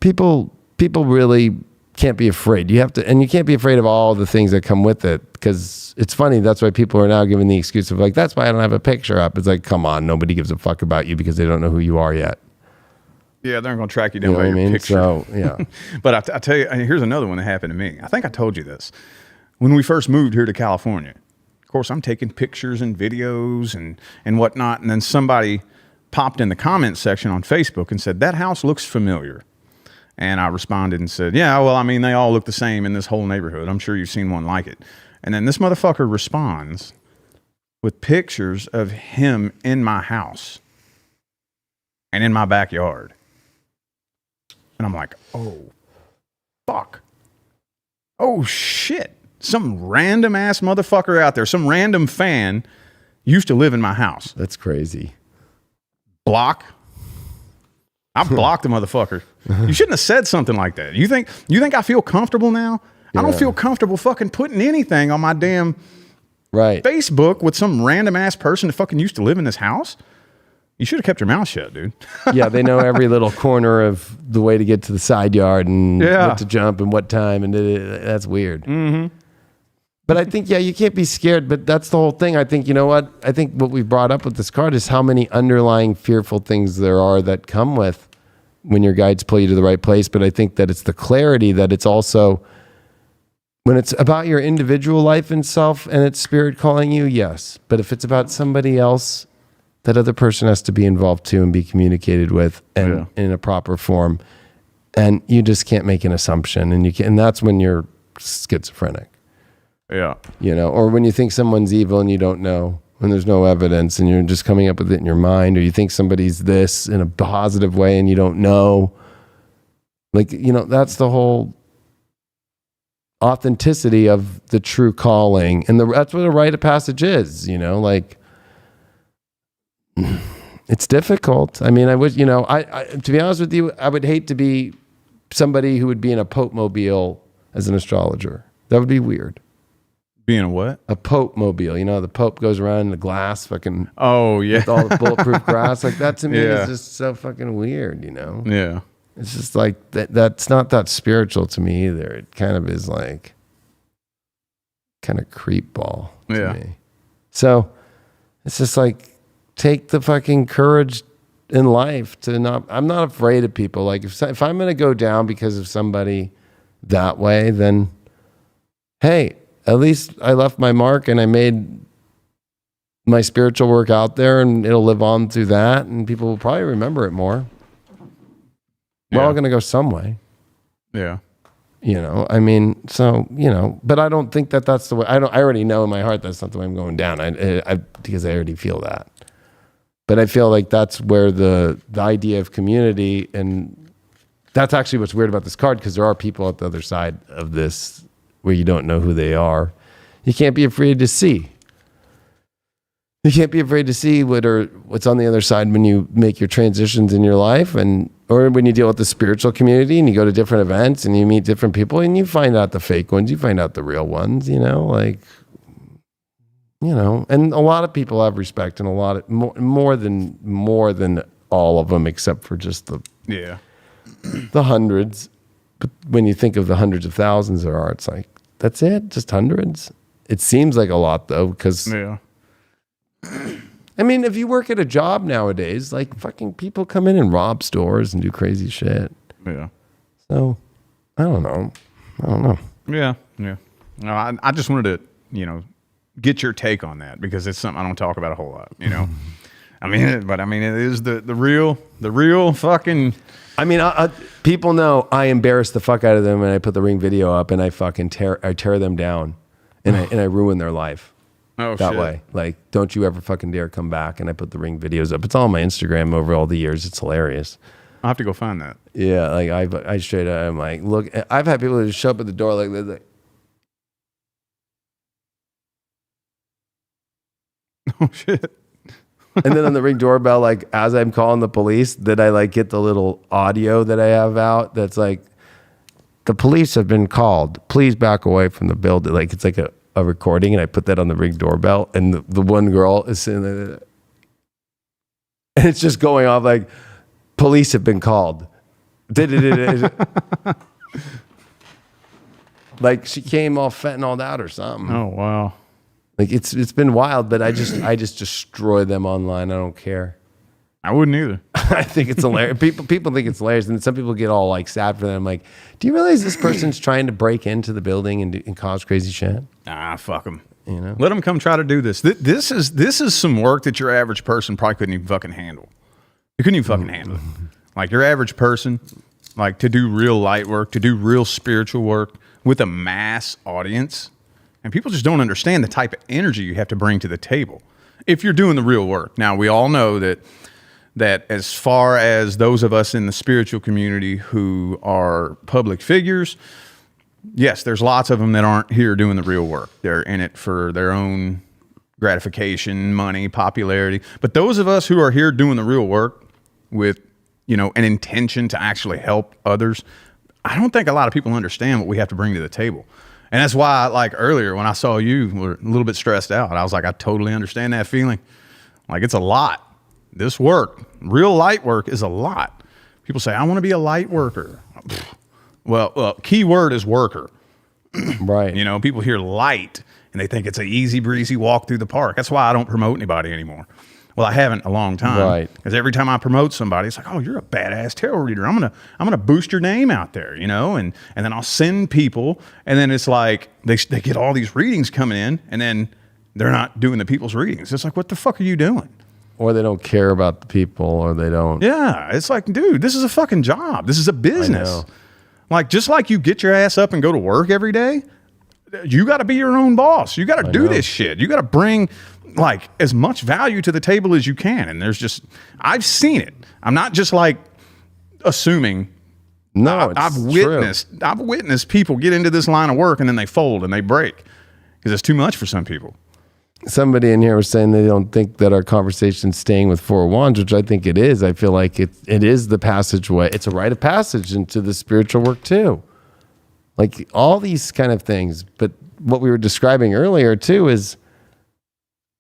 people really can't be afraid. You can't be afraid of all the things that come with it, because it's funny. That's why people are now giving the excuse of like, that's why I don't have a picture up. It's like, come on, nobody gives a fuck about you because they don't know who you are yet. Yeah, they're going to track you down by your picture. So, yeah. But I tell you, here's another one that happened to me. I think I told you this. When we first moved here to California, of course, I'm taking pictures and videos and whatnot. And then somebody popped in the comment section on Facebook and said, that house looks familiar. And I responded and said, yeah, well, I mean, they all look the same in this whole neighborhood. I'm sure you've seen one like it. And then this motherfucker responds with pictures of him in my house and in my backyard. And I'm like, oh, fuck. Oh, shit. Some random ass motherfucker out there, some random fan used to live in my house. That's crazy. Block. I blocked the motherfucker. You shouldn't have said something like that. You think I feel comfortable now? Yeah. I don't feel comfortable fucking putting anything on my damn Facebook with some random ass person that fucking used to live in this house. You should have kept your mouth shut, dude. Yeah, they know every little corner of the way to get to the side yard and what to jump and what time, and that's weird. Mm-hmm. But I think, you can't be scared, but that's the whole thing. I think, you know what? I think what we've brought up with this card is how many underlying fearful things there are that come with when your guides pull you to the right place. But I think that it's the clarity that it's also, when it's about your individual life and self and it's spirit calling you, yes. But if it's about somebody else, that other person has to be involved too and be communicated with and in a proper form. And you just can't make an assumption. And that's when you're schizophrenic. Yeah. Or when you think someone's evil and you don't know, when there's no evidence and you're just coming up with it in your mind, or you think somebody's this in a positive way and you don't know. Like, that's the whole authenticity of the true calling. And that's what a rite of passage is, like, it's difficult. I mean, I would, I to be honest with you, I would hate to be somebody who would be in a Pope mobile as an astrologer. That would be weird. Being a what? A Pope mobile. The Pope goes around in the glass fucking. Oh, yeah. With all the bulletproof glass. Like, that to me is just so fucking weird, Yeah. It's just like, that's not that spiritual to me either. It kind of is like, kind of creep ball to me. So, it's just like, take the fucking courage in life to not, I'm not afraid of people. Like, if I'm going to go down because of somebody that way, then, hey, at least I left my mark and I made my spiritual work out there, and it'll live on through that, and people will probably remember it more. We're all going to go some way. Yeah. I mean, so, but I don't think that's the way. I already know in my heart that's not the way I'm going down. Because I already feel that. But I feel like that's where the idea of community and That's actually what's weird about this card, because there are people at the other side of this where you don't know who they are. You can't be afraid to see. You can't be afraid to see what's on the other side when you make your transitions in your life, or when you deal with the spiritual community and you go to different events and you meet different people and you find out the fake ones, you find out the real ones, and a lot of people have respect, and a lot of more than all of them, except for just the hundreds. But when you think of the hundreds of thousands there are, it's like, that's it, just hundreds. It seems like a lot though, because I mean, if you work at a job nowadays, like, fucking people come in and rob stores and do crazy shit. Yeah. So, I don't know. Yeah. No, I just wanted to, get your take on that, because it's something I don't talk about a whole lot, I mean, it is the real fucking. I mean, people know I embarrass the fuck out of them, and I put the Ring video up, and I fucking tear them down, and I ruin their life. Oh, that shit. way. Like, don't you ever fucking dare come back. And I put the Ring videos up. It's all on my Instagram over all the years. It's hilarious. I'll have to go find that. Yeah, like I straight up, I'm like, look, I've had people just show up at the door like Oh shit. and then on the Ring doorbell, like, as I'm calling the police, then I like get the little audio that I have out that's like, the police have been called. Please back away from the building. Like, it's like a recording, and I put that on the Ring doorbell, and the one girl is sitting there, and it's just going off like, police have been called. Like, she came all fentanyled out or something. Oh wow. Like, it's been wild, but I just destroy them online. I don't care. I wouldn't either. I think it's hilarious. People think it's hilarious, and some people get all like sad for them. I'm like, do you realize this person's trying to break into the building and cause crazy shit? Ah, fuck them. Let them come try to do this. This is some work that your average person probably couldn't even fucking handle. You couldn't even fucking handle it. Like, your average person, like, to do real light work, to do real spiritual work with a mass audience, and people just don't understand the type of energy you have to bring to the table if you're doing the real work. Now, we all know that as far as those of us in the spiritual community who are public figures, yes, there's lots of them that aren't here doing the real work. They're in it for their own gratification, money, popularity. But those of us who are here doing the real work with, an intention to actually help others, I don't think a lot of people understand what we have to bring to the table. And that's why, like, earlier when I saw you were a little bit stressed out, I was like, I totally understand that feeling. Like, it's a lot. This work, real light work, is a lot. People say, I want to be a light worker. Well, key word is worker. Right. People hear light and they think it's an easy breezy walk through the park. That's why I don't promote anybody anymore. Well, I haven't a long time. Right. Because every time I promote somebody, it's like, oh, you're a badass tarot reader. I'm gonna boost your name out there, and then I'll send people, and then it's like they get all these readings coming in, and then they're not doing the people's readings. It's like, what the fuck are you doing? Or they don't care about the people, or they don't. Yeah, it's like, dude, this is a fucking job. This is a business. Like, just like you get your ass up and go to work every day, you got to be your own boss. You got to do this shit. You got to bring like as much value to the table as you can. And I've seen it. I'm not just like assuming. No, I've witnessed people get into this line of work and then they fold and they break because it's too much for some people. Somebody in here was saying they don't think that our conversation's staying with Four of Wands, which I think it is. I feel like it is the passageway. It's a rite of passage into the spiritual work too. Like all these kind of things. But what we were describing earlier too is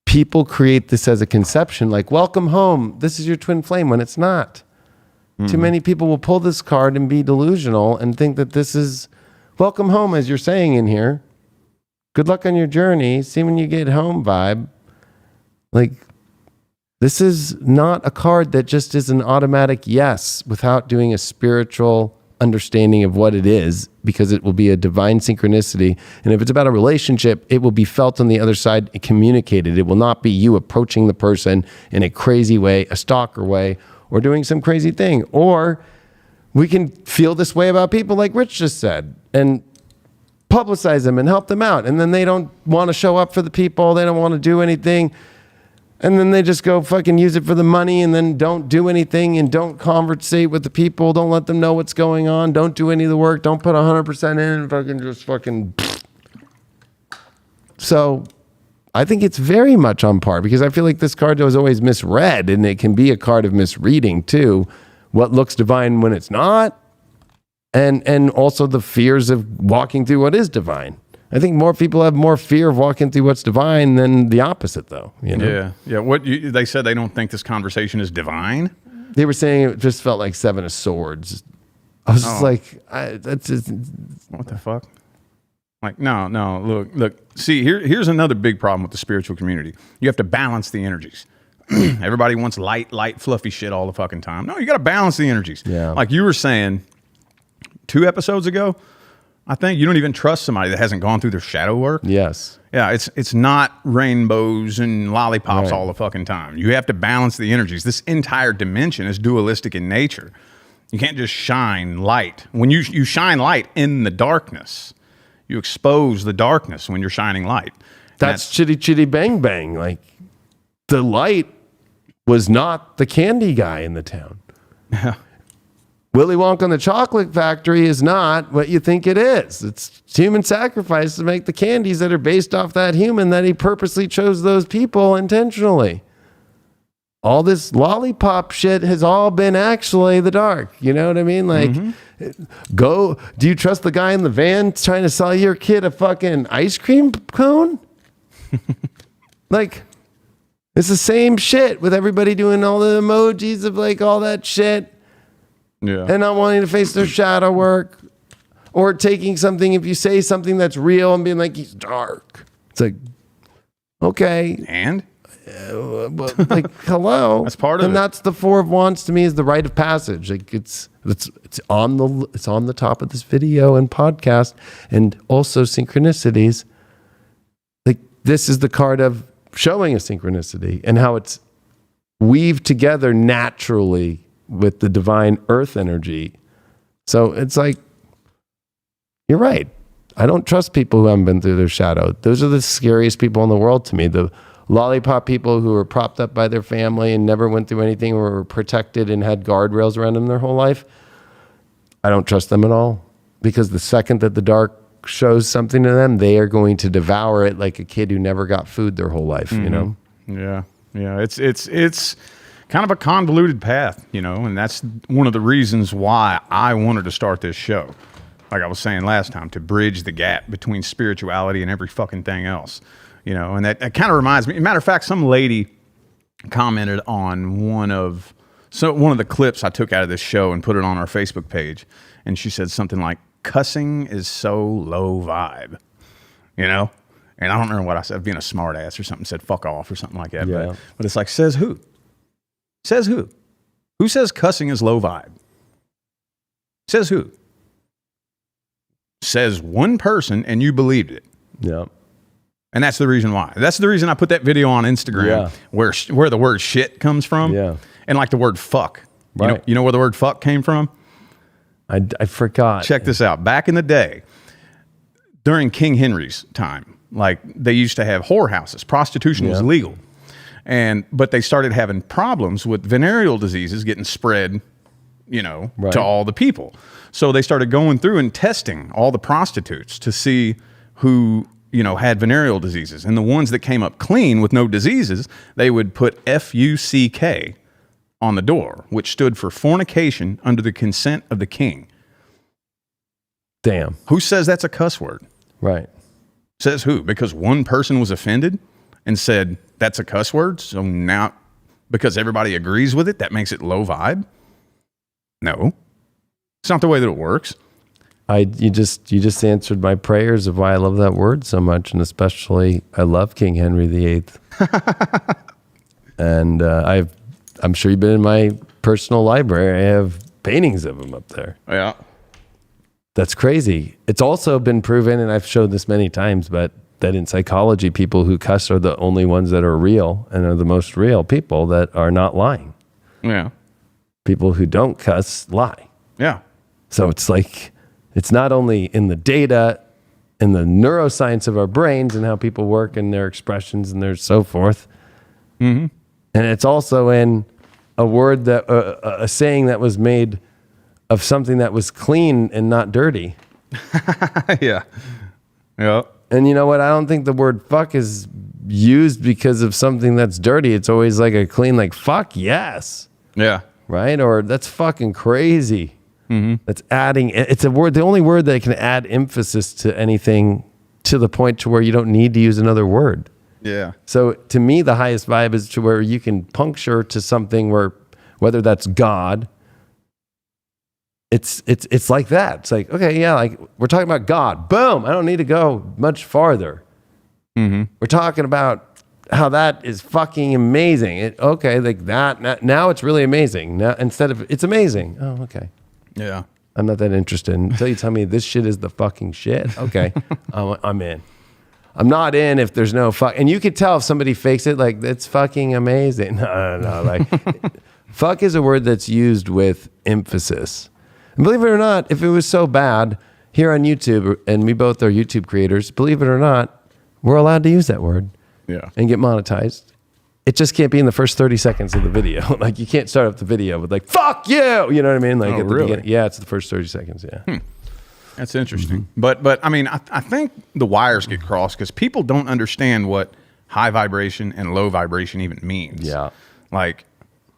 people create this as a conception, like welcome home. This is your twin flame when it's not. Mm-hmm. Too many people will pull this card and be delusional and think that this is welcome home, as you're saying in here. Good luck on your journey. See when you get home vibe. Like, this is not a card that just is an automatic yes without doing a spiritual understanding of what it is, because it will be a divine synchronicity. And if it's about a relationship, it will be felt on the other side and communicated. It will not be you approaching the person in a crazy way, a stalker way, or doing some crazy thing. Or we can feel this way about people like Rich just said, and publicize them and help them out. And then they don't want to show up for the people. They don't want to do anything. And then they just go fucking use it for the money and then don't do anything and don't conversate with the people. Don't let them know what's going on. Don't do any of the work. Don't put 100% in and fucking just fucking. So I think it's very much on par because I feel like this card was always misread and it can be a card of misreading too. What looks divine when it's not. And also the fears of walking through what is divine. I think more people have more fear of walking through what's divine than the opposite, though. You know? Yeah. They said they don't think this conversation is divine. They were saying it just felt like Seven of Swords. I was just like, that's just... What the fuck? Like, no. Look. See, here's another big problem with the spiritual community. You have to balance the energies. Everybody wants light, fluffy shit all the fucking time. No, you got to balance the energies. Yeah. Like you were saying 2 episodes ago, I think you don't even trust somebody that hasn't gone through their shadow work. Yes. Yeah, it's not rainbows and lollipops all the fucking time. You have to balance the energies. This entire dimension is dualistic in nature. You can't just shine light. When you shine light in the darkness, you expose the darkness when you're shining light. That's chitty chitty bang bang. Like the light was not the candy guy in the town. Yeah. Willy Wonka and the Chocolate Factory is not what you think it is. It's human sacrifice to make the candies that are based off that human that he purposely chose those people intentionally. All this lollipop shit has all been actually the dark. You know what I mean? Like, do you trust the guy in the van trying to sell your kid a fucking ice cream cone? Like, it's the same shit with everybody doing all the emojis of like all that shit. Yeah. And not wanting to face their shadow work or taking something, if you say something that's real and being like, he's dark. It's like, okay. And? Like, hello. That's part of it. And that's the Four of Wands to me is the rite of passage. Like it's on the top of this video and podcast and also synchronicities. Like this is the card of showing a synchronicity and how it's weaved together naturally with the divine earth energy. So it's like, you're right. I don't trust people who haven't been through their shadow. Those are the scariest people in the world to me. The lollipop people who were propped up by their family and never went through anything or were protected and had guardrails around them their whole life. I don't trust them at all because the second that the dark shows something to them, they are going to devour it like a kid who never got food their whole life, you know? Yeah. It's kind of a convoluted path, you know, and that's one of the reasons why I wanted to start this show. Like I was saying last time, to bridge the gap between spirituality and every fucking thing else, you know, and that kind of reminds me. Matter of fact, some lady commented on one of the clips I took out of this show and put it on our Facebook page. And she said something like, cussing is so low vibe, you know? And I don't remember what I said, being a smart ass or something, said fuck off or something like that. Yeah. But it's like, says who? Says who? Who says cussing is low vibe? Says who? Says one person and you believed it. Yeah. And that's the reason why. That's the reason I put that video on Instagram where the word shit comes from. Yeah. And like the word fuck. Right. You know where the word fuck came from? I forgot. Check this out. Back in the day, during King Henry's time, like they used to have whorehouses. Prostitution was legal. But they started having problems with venereal diseases getting spread, you know, to all the people. So they started going through and testing all the prostitutes to see who, you know, had venereal diseases. And the ones that came up clean with no diseases, they would put F-U-C-K on the door, which stood for fornication under the consent of the king. Damn. Who says that's a cuss word? Right. Says who? Because one person was offended and said, that's a cuss word. So now, because everybody agrees with it, that makes it low vibe? No. It's not the way that it works. You just answered my prayers of why I love that word so much, and especially I love King Henry VIII. And I'm sure you've been in my personal library. I have paintings of him up there. Yeah. That's crazy. It's also been proven, and I've showed this many times, but that in psychology, people who cuss are the only ones that are real and are the most real people that are not lying. Yeah. People who don't cuss lie. Yeah. So it's like, it's not only in the data and the neuroscience of our brains and how people work and their expressions and their so forth. And it's also in a word that, a saying that was made of something that was clean and not dirty. Yeah. Yep. And you know what? I don't think the word fuck is used because of something that's dirty. It's always like a clean, like, fuck yes. Yeah. Right? Or that's fucking crazy. That's adding, it's a word, the only word that can add emphasis to anything to the point to where you don't need to use another word. Yeah. So to me, the highest vibe is to where you can puncture to something where, whether that's God, it's like that. It's like, okay, yeah, like we're talking about God. Boom. I don't need to go much farther. We're talking about how that is fucking amazing. Okay, like that. Now it's really amazing. Now instead of it's amazing. Oh, okay. Yeah. I'm not that interested until you tell me this shit is the fucking shit. Okay, I'm in. I'm not in if there's no fuck. And you could tell if somebody fakes it, like, it's fucking amazing. No. Like, fuck is a word that's used with emphasis. And believe it or not, if it was so bad, here on YouTube, and we both are YouTube creators, believe it or not, we're allowed to use that word and get monetized. It just can't be in the first 30 seconds of the video. Like, you can't start up the video with like, fuck you! You know what I mean? Like, at the beginning. Yeah, it's the first 30 seconds, yeah. That's interesting. But I mean, I think the wires get crossed because people don't understand what high vibration and low vibration even means. Yeah. Like,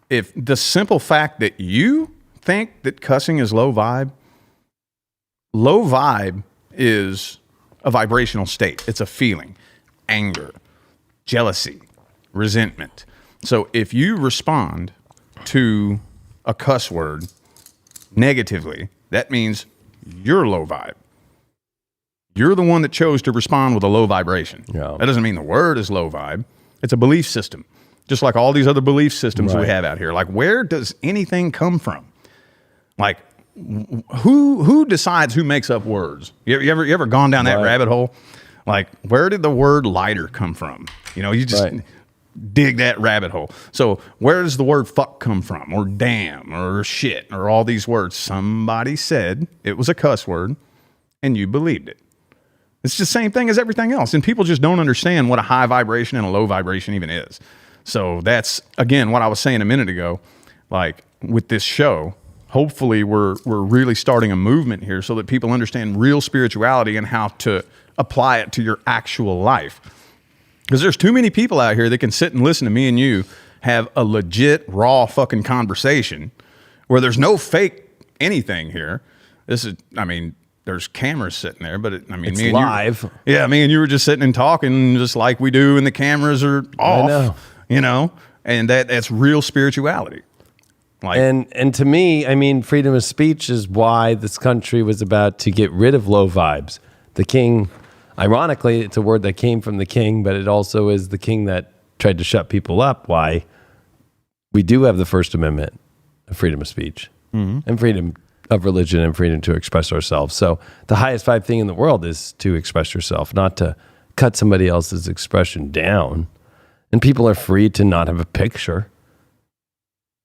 if the simple fact that you think that cussing is low vibe is a vibrational state. It's a feeling, anger, jealousy, resentment. So if you respond to a cuss word negatively, that means you're low vibe. You're the one that chose to respond with a low vibration. Yeah. That doesn't mean the word is low vibe. It's a belief system, just like all these other belief systems we have out here. Like, where does anything come from? Like, who decides who makes up words? You ever gone down that rabbit hole? Like, where did the word lighter come from? You know, you just dig that rabbit hole. So where does the word fuck come from? Or damn, or shit, or all these words? Somebody said it was a cuss word, and you believed it. It's the same thing as everything else. And people just don't understand what a high vibration and a low vibration even is. So that's, again, what I was saying a minute ago. Like, with this show, hopefully we're really starting a movement here so that people understand real spirituality and how to apply it to your actual life. Because there's too many people out here that can sit and listen to me and you have a legit, raw fucking conversation where there's no fake anything here. This is, I mean, there's cameras sitting there, but it's me and live. Me and you were just sitting and talking just like we do, and the cameras are off. You know, and that's real spirituality. Like, and to me, I mean, freedom of speech is why this country was about to get rid of low vibes. The king, ironically, it's a word that came from the king, but it also is the king that tried to shut people up. Why we do have the First Amendment of freedom of speech and freedom of religion and freedom to express ourselves. So the highest vibe thing in the world is to express yourself, not to cut somebody else's expression down. And people are free to not have a picture,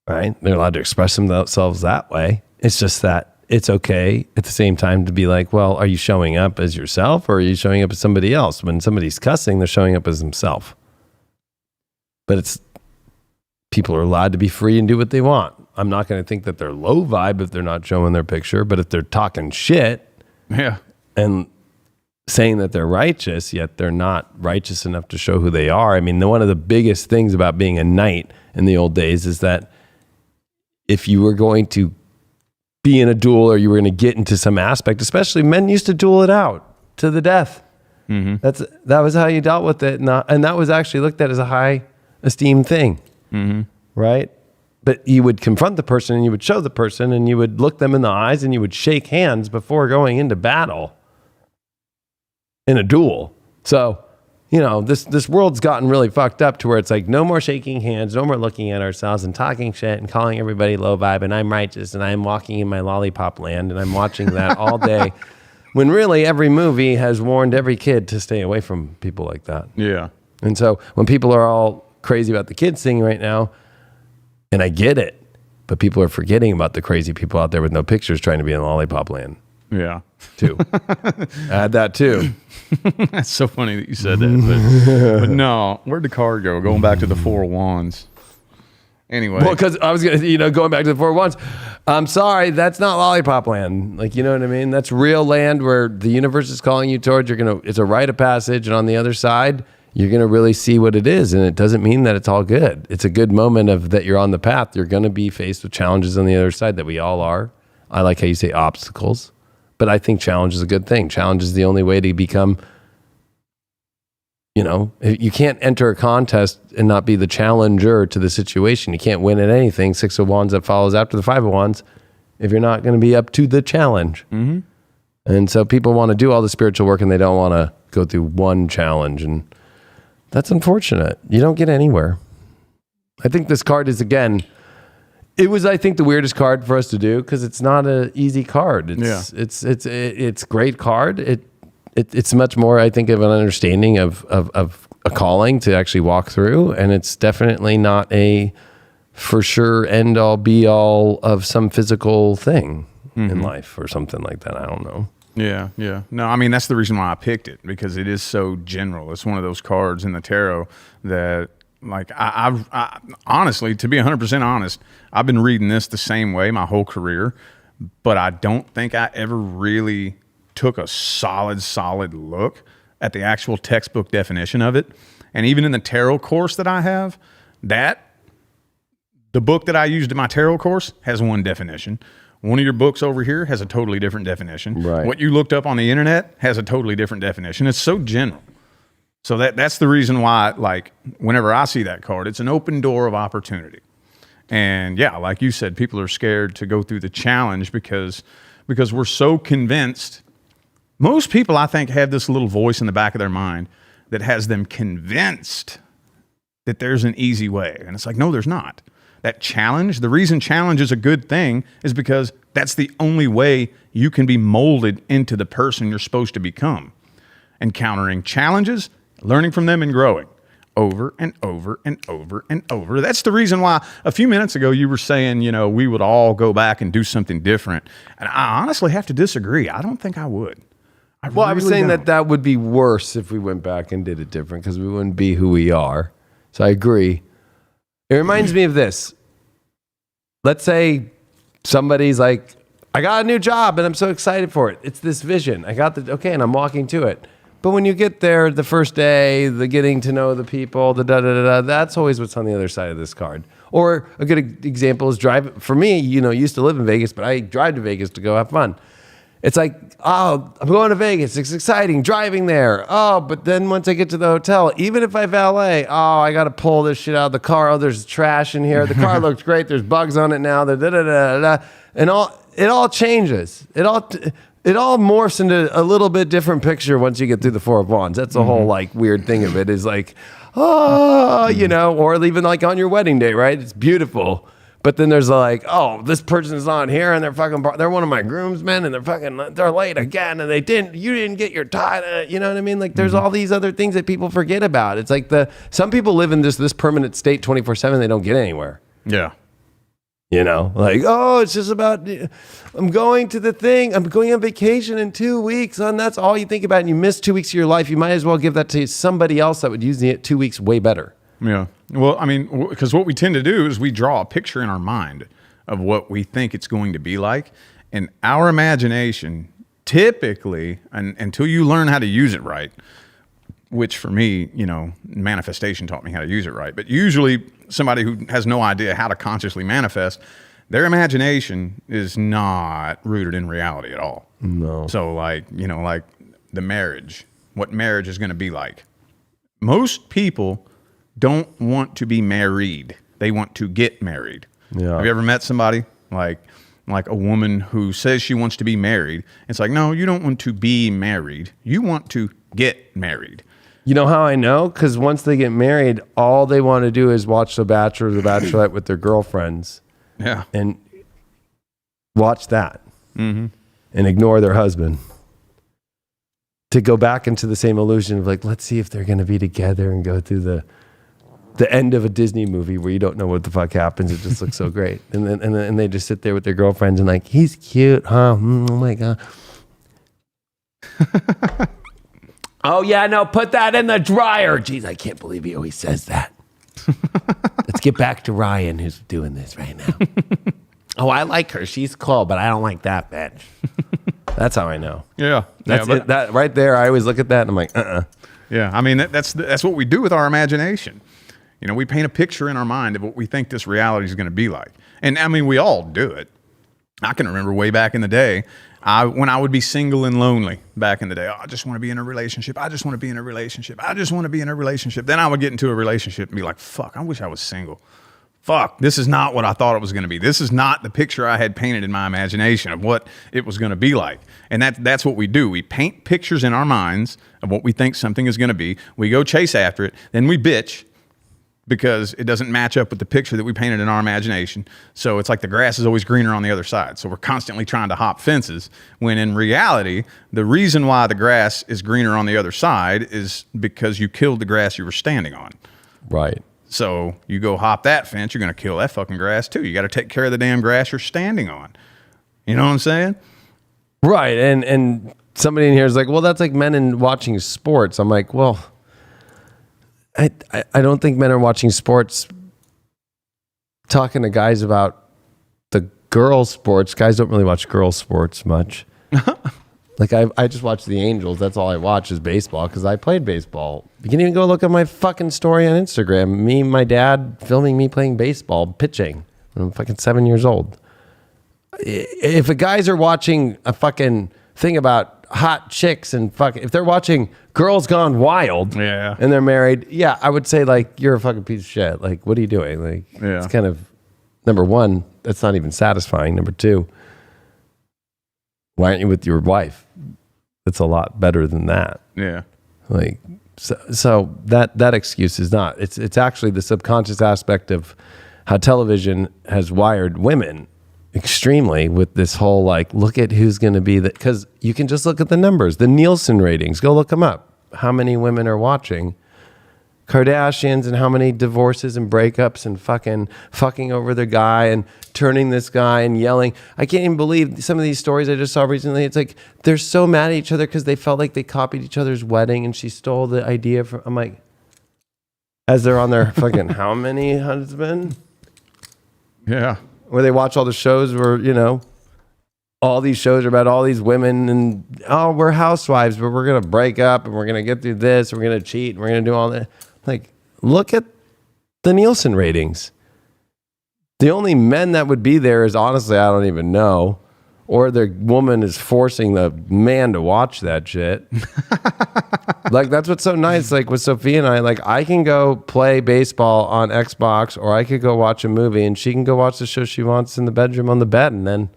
right? They're allowed to express themselves that way. It's just that it's okay at the same time to be like, well, are you showing up as yourself or are you showing up as somebody else? When somebody's cussing, they're showing up as themselves. But it's, people are allowed to be free and do what they want. I'm not going to think that they're low vibe if they're not showing their picture, but if they're talking shit and saying that they're righteous, yet they're not righteous enough to show who they are. I mean, one of the biggest things about being a knight in the old days is that if you were going to be in a duel or you were going to get into some aspect, especially men used to duel it out to the death. That was how you dealt with it. And that was actually looked at as a high esteemed thing, right? But you would confront the person and you would show the person and you would look them in the eyes and you would shake hands before going into battle in a duel. So, you know, this world's gotten really fucked up to where it's like no more shaking hands, no more looking at ourselves and talking shit and calling everybody low vibe and I'm righteous and I'm walking in my lollipop land and I'm watching that all day. When really every movie has warned every kid to stay away from people like that. Yeah. And so when people are all crazy about the kids thing right now, and I get it, but people are forgetting about the crazy people out there with no pictures trying to be in lollipop land. Yeah. Two. Add that too. That's so funny that you said that. But no, where'd the card go? Going back to the Four of Wands. Anyway. Well, because I was going to, going back to the Four of Wands. I'm sorry, that's not lollipop land. Like, you know what I mean? That's real land where the universe is calling you towards. It's a rite of passage. And on the other side, you're going to really see what it is. And it doesn't mean that it's all good. It's a good moment of that you're on the path. You're going to be faced with challenges on the other side that we all are. I like how you say obstacles. But I think challenge is a good thing. Challenge is the only way to become, you can't enter a contest and not be the challenger to the situation. You can't win at anything. Six of Wands that follows after the Five of Wands if you're not going to be up to the challenge. Mm-hmm. And so people want to do all the spiritual work and they don't want to go through one challenge. And that's unfortunate. You don't get anywhere. I think this card is, again... It was, I think, the weirdest card for us to do because it's not an easy card. It's a great card. It's much more, I think, of an understanding of a calling to actually walk through, and it's definitely not a for sure end all be all of some physical thing in life or something like that. I don't know. Yeah. No, I mean, that's the reason why I picked it, because it is so general. It's one of those cards in the tarot that, like, I honestly, to be 100% honest, I've been reading this the same way my whole career, but I don't think I ever really took a solid look at the actual textbook definition of it. And even in the tarot course that I have, the book that I used in my tarot course has one definition. One of your books over here has a totally different definition. Right. What you looked up on the internet has a totally different definition. It's so general. So that's the reason why, like, whenever I see that card, it's an open door of opportunity. And yeah, like you said, people are scared to go through the challenge because we're so convinced. Most people, I think, have this little voice in the back of their mind that has them convinced that there's an easy way. And it's like, no, there's not. That challenge, the reason challenge is a good thing is because that's the only way you can be molded into the person you're supposed to become. Encountering challenges, learning from them and growing over and over and over and over. That's the reason why a few minutes ago you were saying, we would all go back and do something different. And I honestly have to disagree. I don't think I would. I was saying that would be worse if we went back and did it different because we wouldn't be who we are. So I agree. It reminds me of this. Let's say somebody's like, I got a new job and I'm so excited for it. It's this vision. And I'm walking to it. But when you get there, the first day, the getting to know the people, the da-da-da-da, that's always what's on the other side of this card. Or a good example is driving. For me, used to live in Vegas, but I drive to Vegas to go have fun. It's like, oh, I'm going to Vegas. It's exciting driving there. Oh, but then once I get to the hotel, even if I valet, I got to pull this shit out of the car. Oh, there's trash in here. The car looks great. There's bugs on it now. And it all changes. It all morphs into a little bit different picture once you get through the Four of Wands. That's the whole like weird thing of it is like, or even like on your wedding day, right? It's beautiful. But then there's like, oh, this person's not here and they're one of my groomsmen and they're late again and you didn't get your tie. You know what I mean? Like there's all these other things that people forget about. It's like some people live in this permanent state 24/7. They don't get anywhere. Yeah. Like, oh, it's just about, I'm going to the thing. I'm going on vacation in 2 weeks. And that's all you think about. And you miss 2 weeks of your life. You might as well give that to somebody else that would use it 2 weeks way better. Yeah. Well, I mean, because what we tend to do is we draw a picture in our mind of what we think it's going to be like. And our imagination typically, until you learn how to use it right, which for me, manifestation taught me how to use it right. But usually somebody who has no idea how to consciously manifest, their imagination is not rooted in reality at all. No. So like the marriage, what marriage is going to be like. Most people don't want to be married. They want to get married. Yeah. Have you ever met somebody like a woman who says she wants to be married? It's like, no, you don't want to be married. You want to get married. You know how I know? Because once they get married, all they want to do is watch The Bachelor or The Bachelorette with their girlfriends. Yeah. And watch that. Mm-hmm. And ignore their husband. To go back into the same illusion of like, let's see if they're going to be together and go through the end of a Disney movie where you don't know what the fuck happens. It just looks so great. And then they just sit there with their girlfriends and like, he's cute, huh? Oh my God. Oh, yeah, no, put that in the dryer. Jeez, I can't believe he always says that. Let's get back to Ryan, who's doing this right now. Oh, I like her. She's cool, but I don't like that bitch. That's how I know. Yeah. That's it. That right there, I always look at that and I'm like, Yeah, I mean, that's what we do with our imagination. You know, we paint a picture in our mind of what we think this reality is going to be like. And I mean, we all do it. I can remember way back in the day, when I would be single and lonely back in the day. Oh, I just want to be in a relationship. I just want to be in a relationship. I just want to be in a relationship. Then I would get into a relationship and be like, fuck, I wish I was single. Fuck, this is not what I thought it was going to be. This is not the picture I had painted in my imagination of what it was going to be like. And that's what we do. We paint pictures in our minds of what we think something is going to be. We go chase after it. Then we bitch because it doesn't match up with the picture that we painted in our imagination. So it's like the grass is always greener on the other side. So we're constantly trying to hop fences, when in reality, the reason why the grass is greener on the other side is because you killed the grass you were standing on. right. So you go hop that fence, you're going to kill that fucking grass too. You got to take care of the damn grass you're standing on. You know what I'm saying? Right. And somebody in here is like, well, that's like men in watching sports. I'm like, well, I don't think men are watching sports talking to guys about the girls' sports. Guys don't really watch girls' sports much. Like I just watch the Angels. That's all I watch is baseball because I played baseball. You can even go look at my fucking story on Instagram. Me and my dad filming me playing baseball, pitching. I'm fucking 7 years old. If the guys are watching a fucking thing about hot chicks and fucking, if they're watching Girls Gone Wild, Yeah. and they're married, yeah, I would say like you're a fucking piece of shit. Like, what are you doing? Like, Yeah. it's kind of, number one, that's not even satisfying. Number two, why aren't you with your wife? It's a lot better than that. Yeah. Like, so that excuse is not. It's actually the subconscious aspect of how television has wired women extremely with this whole like, look at who's going to be the, because you can just look at the numbers, the Nielsen ratings. Go look them up. How many women are watching Kardashians and how many divorces and breakups and fucking over the guy and turning this guy and yelling. I can't even believe some of these stories I just saw recently. It's like they're so mad at each other because they felt like they copied each other's wedding and she stole the idea from. I'm like, as they're on their fucking how many husband? Yeah. Where they watch all the shows where, you know, all these shows are about all these women and, oh, we're housewives, but we're going to break up and we're going to get through this. And we're going to cheat and we're going to do all that. Like, look at the Nielsen ratings. The only men that would be there is honestly, I don't even know. Or the woman is forcing the man to watch that shit. Like, that's what's so nice. Like with Sophia and I, like I can go play baseball on Xbox or I could go watch a movie and she can go watch the show she wants in the bedroom on the bed. And then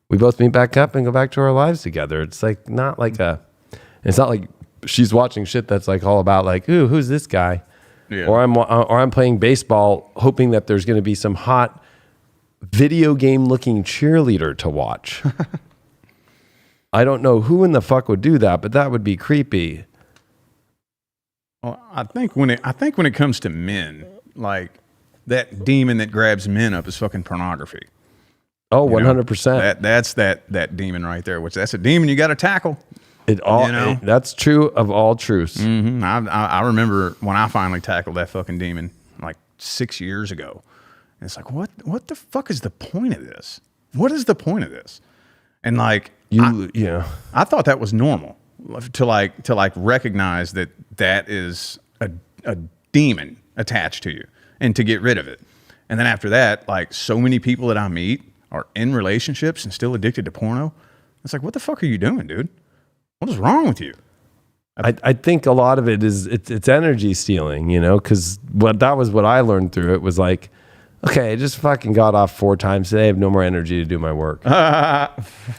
we both meet back up and go back to our lives together. It's like it's not like she's watching shit that's like all about like, ooh, who's this guy? Yeah. Or I'm playing baseball hoping that there's going to be some hot video game looking cheerleader to watch. I don't know who in the fuck would do that, but that would be creepy. Well, I think when it comes to men, like that demon that grabs men up is fucking pornography. Oh, You know? 100%. That's that demon right there, which that's a demon you got to tackle. That's true of all truths. Mm-hmm. I remember when I finally tackled that fucking demon like 6 years ago. And it's like, what the fuck is the point of this? What is the point of this? And like, I thought that was normal to recognize that is a demon attached to you and to get rid of it. And then after that, like so many people that I meet are in relationships and still addicted to porno. It's like, what the fuck are you doing, dude? What is wrong with you? I think a lot of it is it's energy stealing, you know, because that was what I learned through it was like, okay, I just fucking got off 4 times today. I have no more energy to do my work. Right?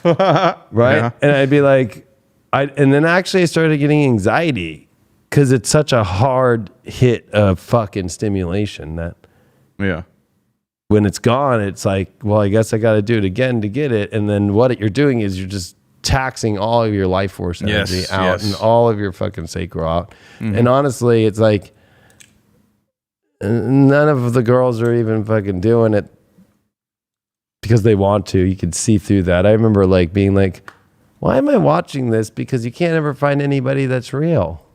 Yeah. And I'd be like, and then actually I started getting anxiety because it's such a hard hit of fucking stimulation that when it's gone, it's like, well, I guess I got to do it again to get it. And then what you're doing is you're just taxing all of your life force energy out and all of your fucking sacral out. Mm-hmm. And honestly, it's like none of the girls are even fucking doing it because they want to. You can see through that. I remember like being like, why am I watching this? Because you can't ever find anybody that's real.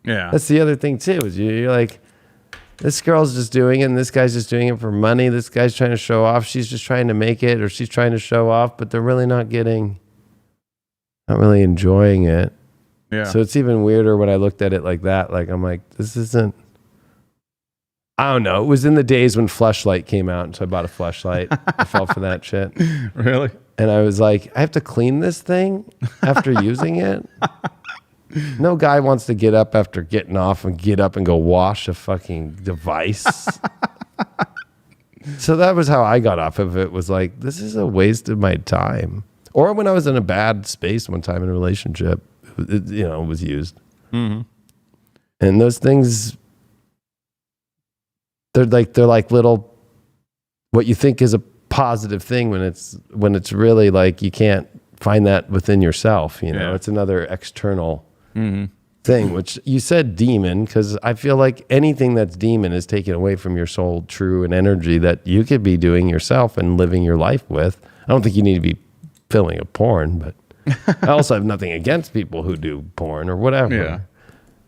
Yeah. That's the other thing too, is you're like, this girl's just doing it and this guy's just doing it for money. This guy's trying to show off. She's just trying to make it, or she's trying to show off, but they're really not really enjoying it. Yeah. So it's even weirder when I looked at it like that. Like, I'm like, this isn't, I don't know. It was in the days when Fleshlight came out, and so I bought a Fleshlight. I fell for that shit. Really? And I was like, I have to clean this thing after using it? No guy wants to get up after getting off and get up and go wash a fucking device. So that was how I got off of it, was like, this is a waste of my time. Or when I was in a bad space one time in a relationship, it was used. Mm-hmm. And those things, they're like little, what you think is a positive thing when it's really like you can't find that within yourself. Yeah. It's another external thing, which you said demon, because I feel like anything that's demon is taken away from your soul, true, and energy that you could be doing yourself and living your life with. I don't think you need to be filming a porn, but I also have nothing against people who do porn or whatever. Yeah.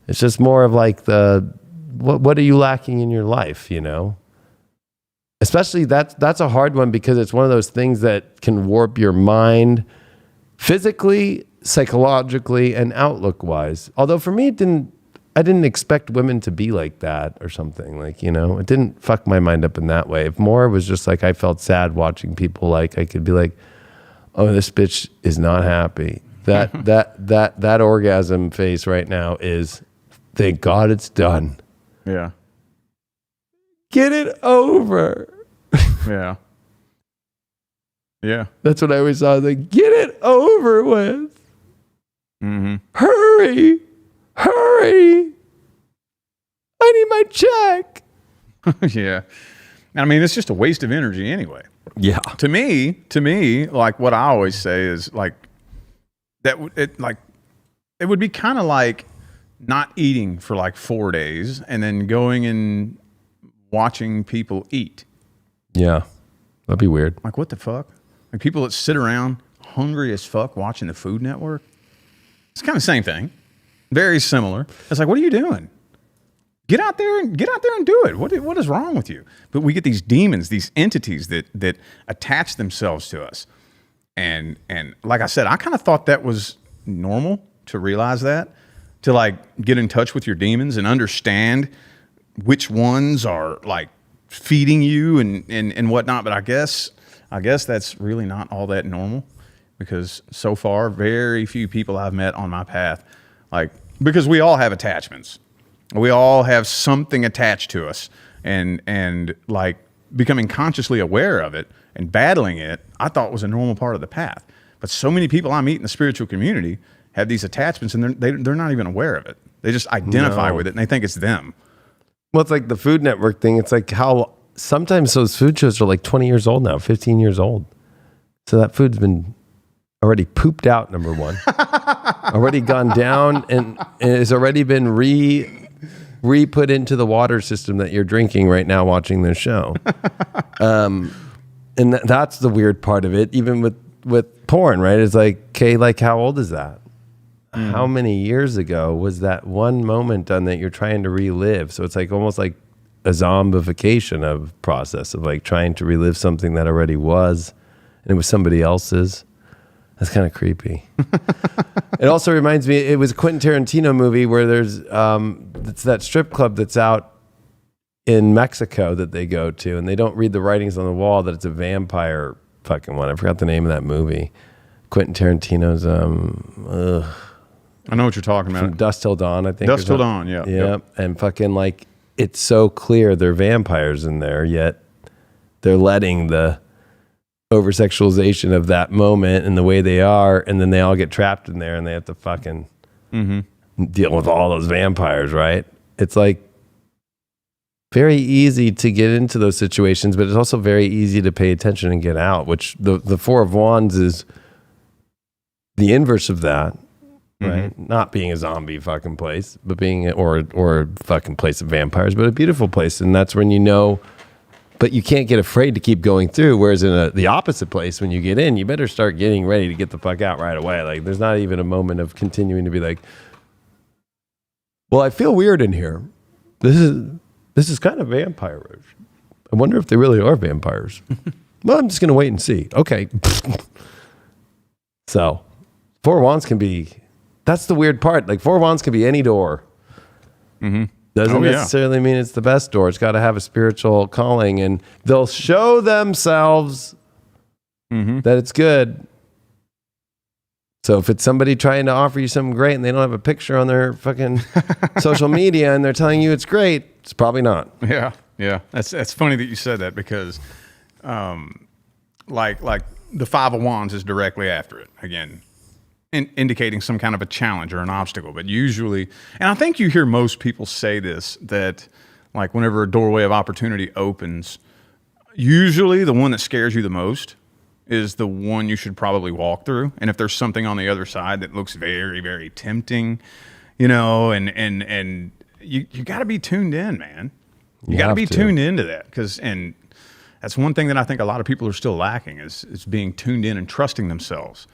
It's just more of like what are you lacking in your life, Especially that's a hard one, because it's one of those things that can warp your mind physically, psychologically, and outlook wise. Although for me, I didn't expect women to be like that or something, like, it didn't fuck my mind up in that way. If more, it was just like I felt sad watching people, like I could be like, oh, this bitch is not happy. That orgasm face right now is, thank God it's done. Yeah. Get it over. Yeah. Yeah. That's what I always saw. Like, get it over with. Mm-hmm. Hurry. I need my check. Yeah. I mean, it's just a waste of energy anyway. Yeah. To me, like what I always say is like it would be kind of like not eating for like 4 days and then going and watching people eat. Yeah. That'd be weird. Like, what the fuck? Like people that sit around hungry as fuck watching the Food Network. It's kind of the same thing. Very similar. It's like, what are you doing? Get out there and do it. What is wrong with you? But we get these demons, these entities that attach themselves to us. And like I said, I kind of thought that was normal to realize that, to like get in touch with your demons and understand which ones are like feeding you and whatnot. But I guess that's really not all that normal, because so far very few people I've met on my path, like, because we all have attachments. We all have something attached to us, and like becoming consciously aware of it and battling it, I thought was a normal part of the path. But so many people I meet in the spiritual community have these attachments, and they're not even aware of it. They just identify with it, and they think it's them. Well, it's like the Food Network thing. It's like how sometimes those food shows are like 20 years old now, 15 years old. So that food's been already pooped out, number one. Already gone down and has already been re-put into the water system that you're drinking right now watching this show. And that's the weird part of it, even with porn, right? It's like, okay, like how old is that? How many years ago was that one moment done that you're trying to relive? So it's like almost like a zombification of process of like trying to relive something that already was, and it was somebody else's. That's kind of creepy. It also reminds me, it was a Quentin Tarantino movie where there's it's that strip club that's out in Mexico that they go to, and they don't read the writings on the wall that it's a vampire fucking one. I forgot the name of that movie. Quentin Tarantino's I know what you're talking about. From Dusk Till Dawn, I think. Dusk Till Dawn, yeah. Yep. And fucking like, it's so clear they're vampires in there, yet they're letting the over-sexualization of that moment and the way they are, and then they all get trapped in there and they have to fucking deal with all those vampires, right? It's like very easy to get into those situations, but it's also very easy to pay attention and get out, which the Four of Wands is the inverse of that. Right, not being a zombie fucking place, but being or a fucking place of vampires, but a beautiful place, and that's when you know but you can't get afraid to keep going through. Whereas in the opposite place, when you get in, you better start getting ready to get the fuck out right away. Like there's not even a moment of continuing to be like, well, I feel weird in here. This is kind of vampire-ish. I wonder if they really are vampires. Well, I'm just going to wait and see. Okay. So, Four of Wands can be, that's the weird part. Like Four of Wands can be any door. Mm-hmm. Doesn't necessarily mean it's the best door. It's got to have a spiritual calling, and they'll show themselves that it's good. So if it's somebody trying to offer you something great and they don't have a picture on their fucking social media and they're telling you it's great, it's probably not. Yeah, yeah. That's funny that you said that because, like the Five of Wands is directly after it again, indicating some kind of a challenge or an obstacle. But usually, and I think you hear most people say this, that like whenever a doorway of opportunity opens, usually the one that scares you the most is the one you should probably walk through. And if there's something on the other side that looks very, very tempting, you know, and you got to be tuned in, man. You got to be tuned into that and that's one thing that I think a lot of people are still lacking is being tuned in and trusting themselves.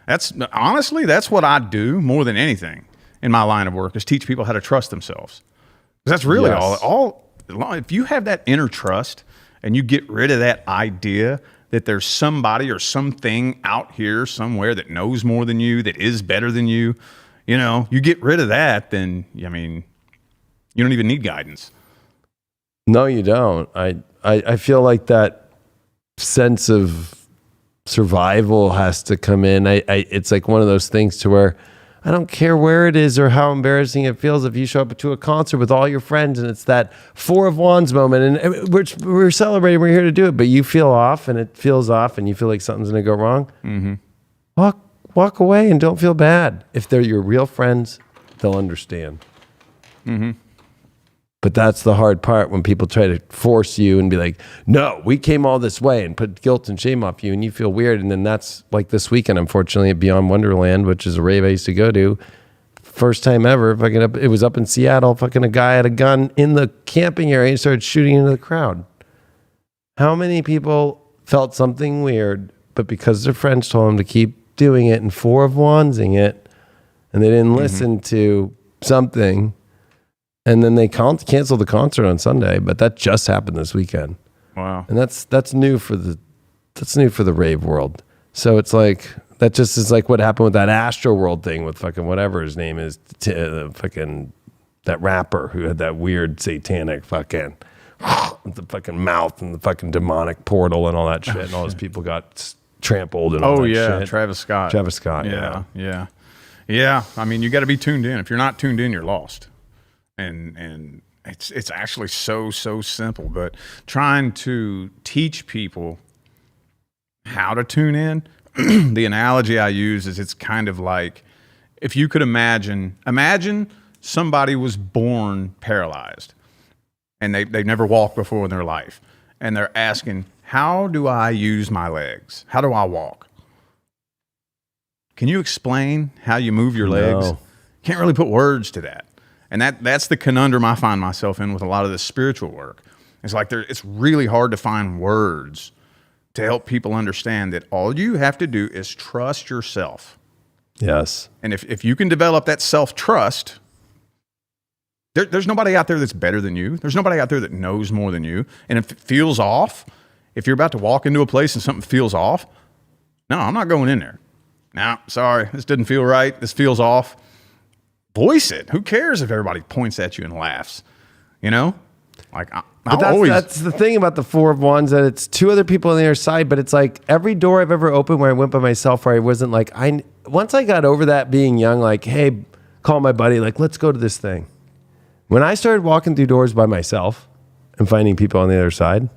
That's what I do more than anything in my line of work is teach people how to trust themselves. Because that's really all. If you have that inner trust and you get rid of that idea that there's somebody or something out here somewhere that knows more than you, that is better than you, you know, you get rid of that, then, I mean, you don't even need guidance. No, you don't. I feel like that sense of survival has to come in. It's like one of those things to where I don't care where it is or how embarrassing it feels if you show up to a concert with all your friends and it's that Four of Wands moment and we're celebrating, we're here to do it, but you feel off and it feels off and you feel like something's going to go wrong. Mm-hmm. Walk away and don't feel bad. If they're your real friends, they'll understand. Mm-hmm. But that's the hard part when people try to force you and be like, no, we came all this way and put guilt and shame off you and you feel weird. And then that's like this weekend, unfortunately, at Beyond Wonderland, which is a rave I used to go to. First time ever, it was up in Seattle, a guy had a gun in the camping area and started shooting into the crowd. How many people felt something weird, but because their friends told them to keep doing it and Four of Wandsing it, and they didn't listen to something, and then they canceled the concert on Sunday, but that just happened this weekend. Wow. And that's new for the rave world. So it's like that just is like what happened with that Astro World thing with fucking whatever his name is, fucking that rapper who had that weird satanic fucking with the fucking mouth and the fucking demonic portal and all that shit, and all those people got trampled and all that shit. Travis Scott. Yeah. I mean, you got to be tuned in. If you're not tuned in, you're lost. And it's actually so simple, but trying to teach people how to tune in, the analogy I use is it's kind of like if you could imagine somebody was born paralyzed and they've never walked before in their life and they're asking, how do I use my legs? How do I walk? Can you explain how you move your legs? No. Can't really put words to that. And that's the conundrum I find myself in with a lot of this spiritual work. It's like it's really hard to find words to help people understand that all you have to do is trust yourself. Yes. And if you can develop that self-trust, there's nobody out there that's better than you. There's nobody out there that knows more than you. And if it feels off, if you're about to walk into a place and something feels off, no, I'm not going in there. No, sorry, this didn't feel right. This feels off. Voice it. Who cares if everybody points at you and laughs? You know? Like, that's the thing about the Four of Wands, that it's two other people on the other side, but it's like every door I've ever opened where I went by myself, where I wasn't like, once I got over that being young, like, hey, call my buddy, like, let's go to this thing. When I started walking through doors by myself and finding people on the other side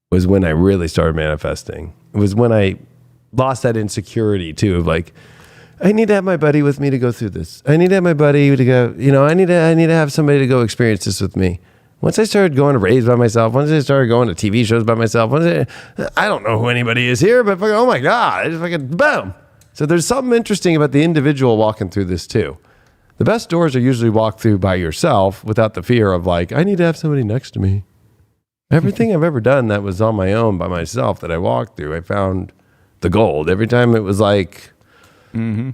was when I really started manifesting. It was when I lost that insecurity too, of like, I need to have my buddy with me to go through this. I need to have my buddy to go, I need to have somebody to go experience this with me. Once I started going to raves by myself, once I started going to TV shows by myself, I don't know who anybody is here, but oh my God, it's fucking boom. So there's something interesting about the individual walking through this too. The best doors are usually walked through by yourself without the fear of like, I need to have somebody next to me. Everything I've ever done that was on my own by myself that I walked through, I found the gold. Every time it was like, not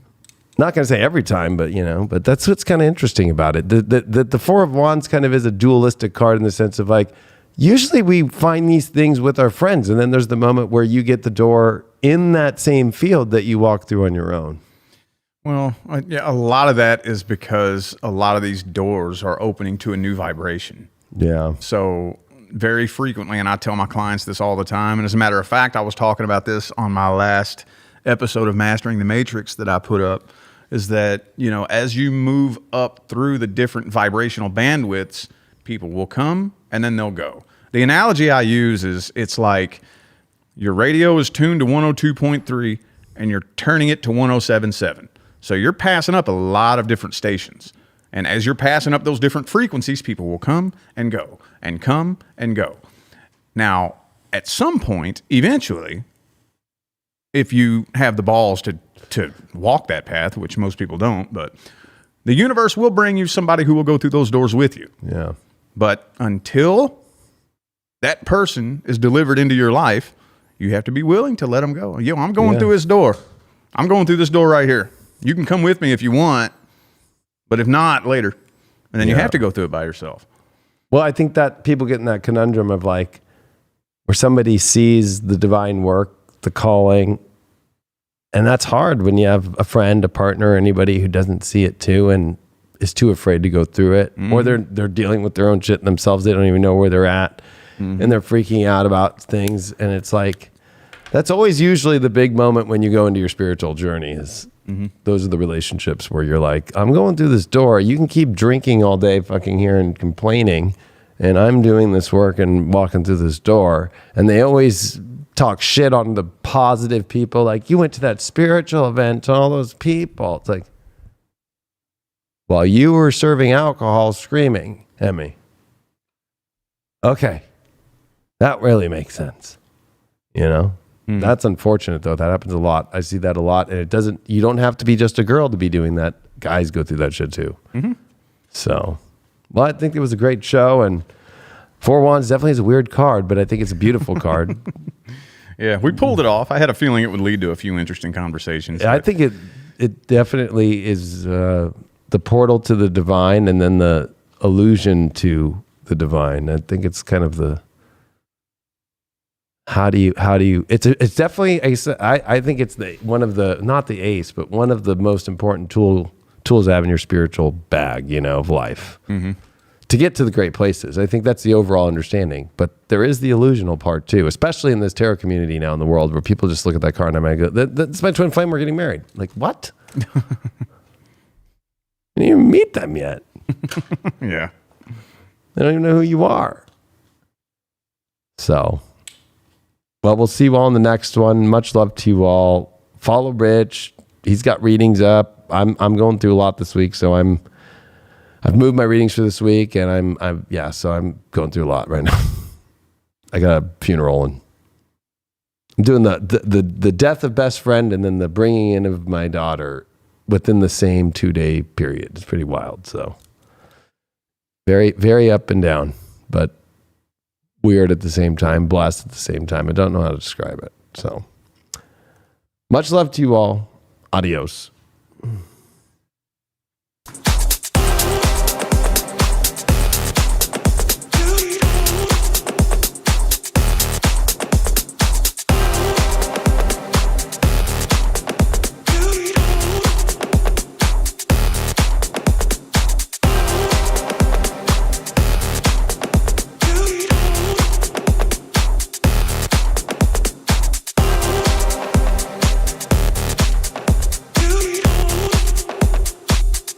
going to say every time, but but that's what's kind of interesting about it. The Four of Wands kind of is a dualistic card in the sense of like, usually we find these things with our friends, and then there's the moment where you get the door in that same field that you walk through on your own. Well, yeah, a lot of that is because a lot of these doors are opening to a new vibration. Yeah. So very frequently, and I tell my clients this all the time, and as a matter of fact, I was talking about this on my last episode of Mastering the Matrix that I put up, is that, as you move up through the different vibrational bandwidths, people will come and then they'll go. The analogy I use is it's like your radio is tuned to 102.3 and you're turning it to 107.7. So you're passing up a lot of different stations. And as you're passing up those different frequencies, people will come and go and come and go. Now, at some point, eventually, if you have the balls to walk that path, which most people don't, but the universe will bring you somebody who will go through those doors with you. Yeah. But until that person is delivered into your life, you have to be willing to let them go. I'm going through this door. I'm going through this door right here. You can come with me if you want, but if not, later. And then you have to go through it by yourself. Well, I think that people get in that conundrum of like, where somebody sees the divine work, the calling, and that's hard when you have a friend, a partner, anybody who doesn't see it too and is too afraid to go through it, or they're dealing with their own shit themselves. They don't even know where they're at, and they're freaking out about things. And it's like, that's always usually the big moment when you go into your spiritual journey is those are the relationships where you're like, I'm going through this door. You can keep drinking all day fucking here and complaining, and I'm doing this work and walking through this door. And they always talk shit on the positive people. Like, you went to that spiritual event and all those people. It's like, while you were serving alcohol, screaming at me. Okay. That really makes sense. That's unfortunate though. That happens a lot. I see that a lot. And you don't have to be just a girl to be doing that. Guys go through that shit too. So, well, I think it was a great show, and Four Wands definitely is a weird card, but I think it's a beautiful card. Yeah, we pulled it off. I had a feeling it would lead to a few interesting conversations. I think it definitely is the portal to the divine, and then the allusion to the divine. I think it's kind of the how do you it's definitely I think it's one of the, not the ace, but one of the most important tools to have in your spiritual bag, of life. To get to the great places. I think that's the overall understanding. But there is the illusional part too, especially in this tarot community now in the world, where people just look at that card and I go, that's my twin flame, we're getting married. Like, what? I didn't even meet them yet. Yeah. They don't even know who you are. So, well, we'll see you all in the next one. Much love to you all. Follow Rich. He's got readings up. I'm going through a lot this week, so I've moved my readings for this week, and so I'm going through a lot right now. I got a funeral, and I'm doing the death of best friend and then the bringing in of my daughter within the same 2-day period. It's pretty wild. So very, very up and down, but weird at the same time, blessed at the same time. I don't know how to describe it. So much love to you all. Adios.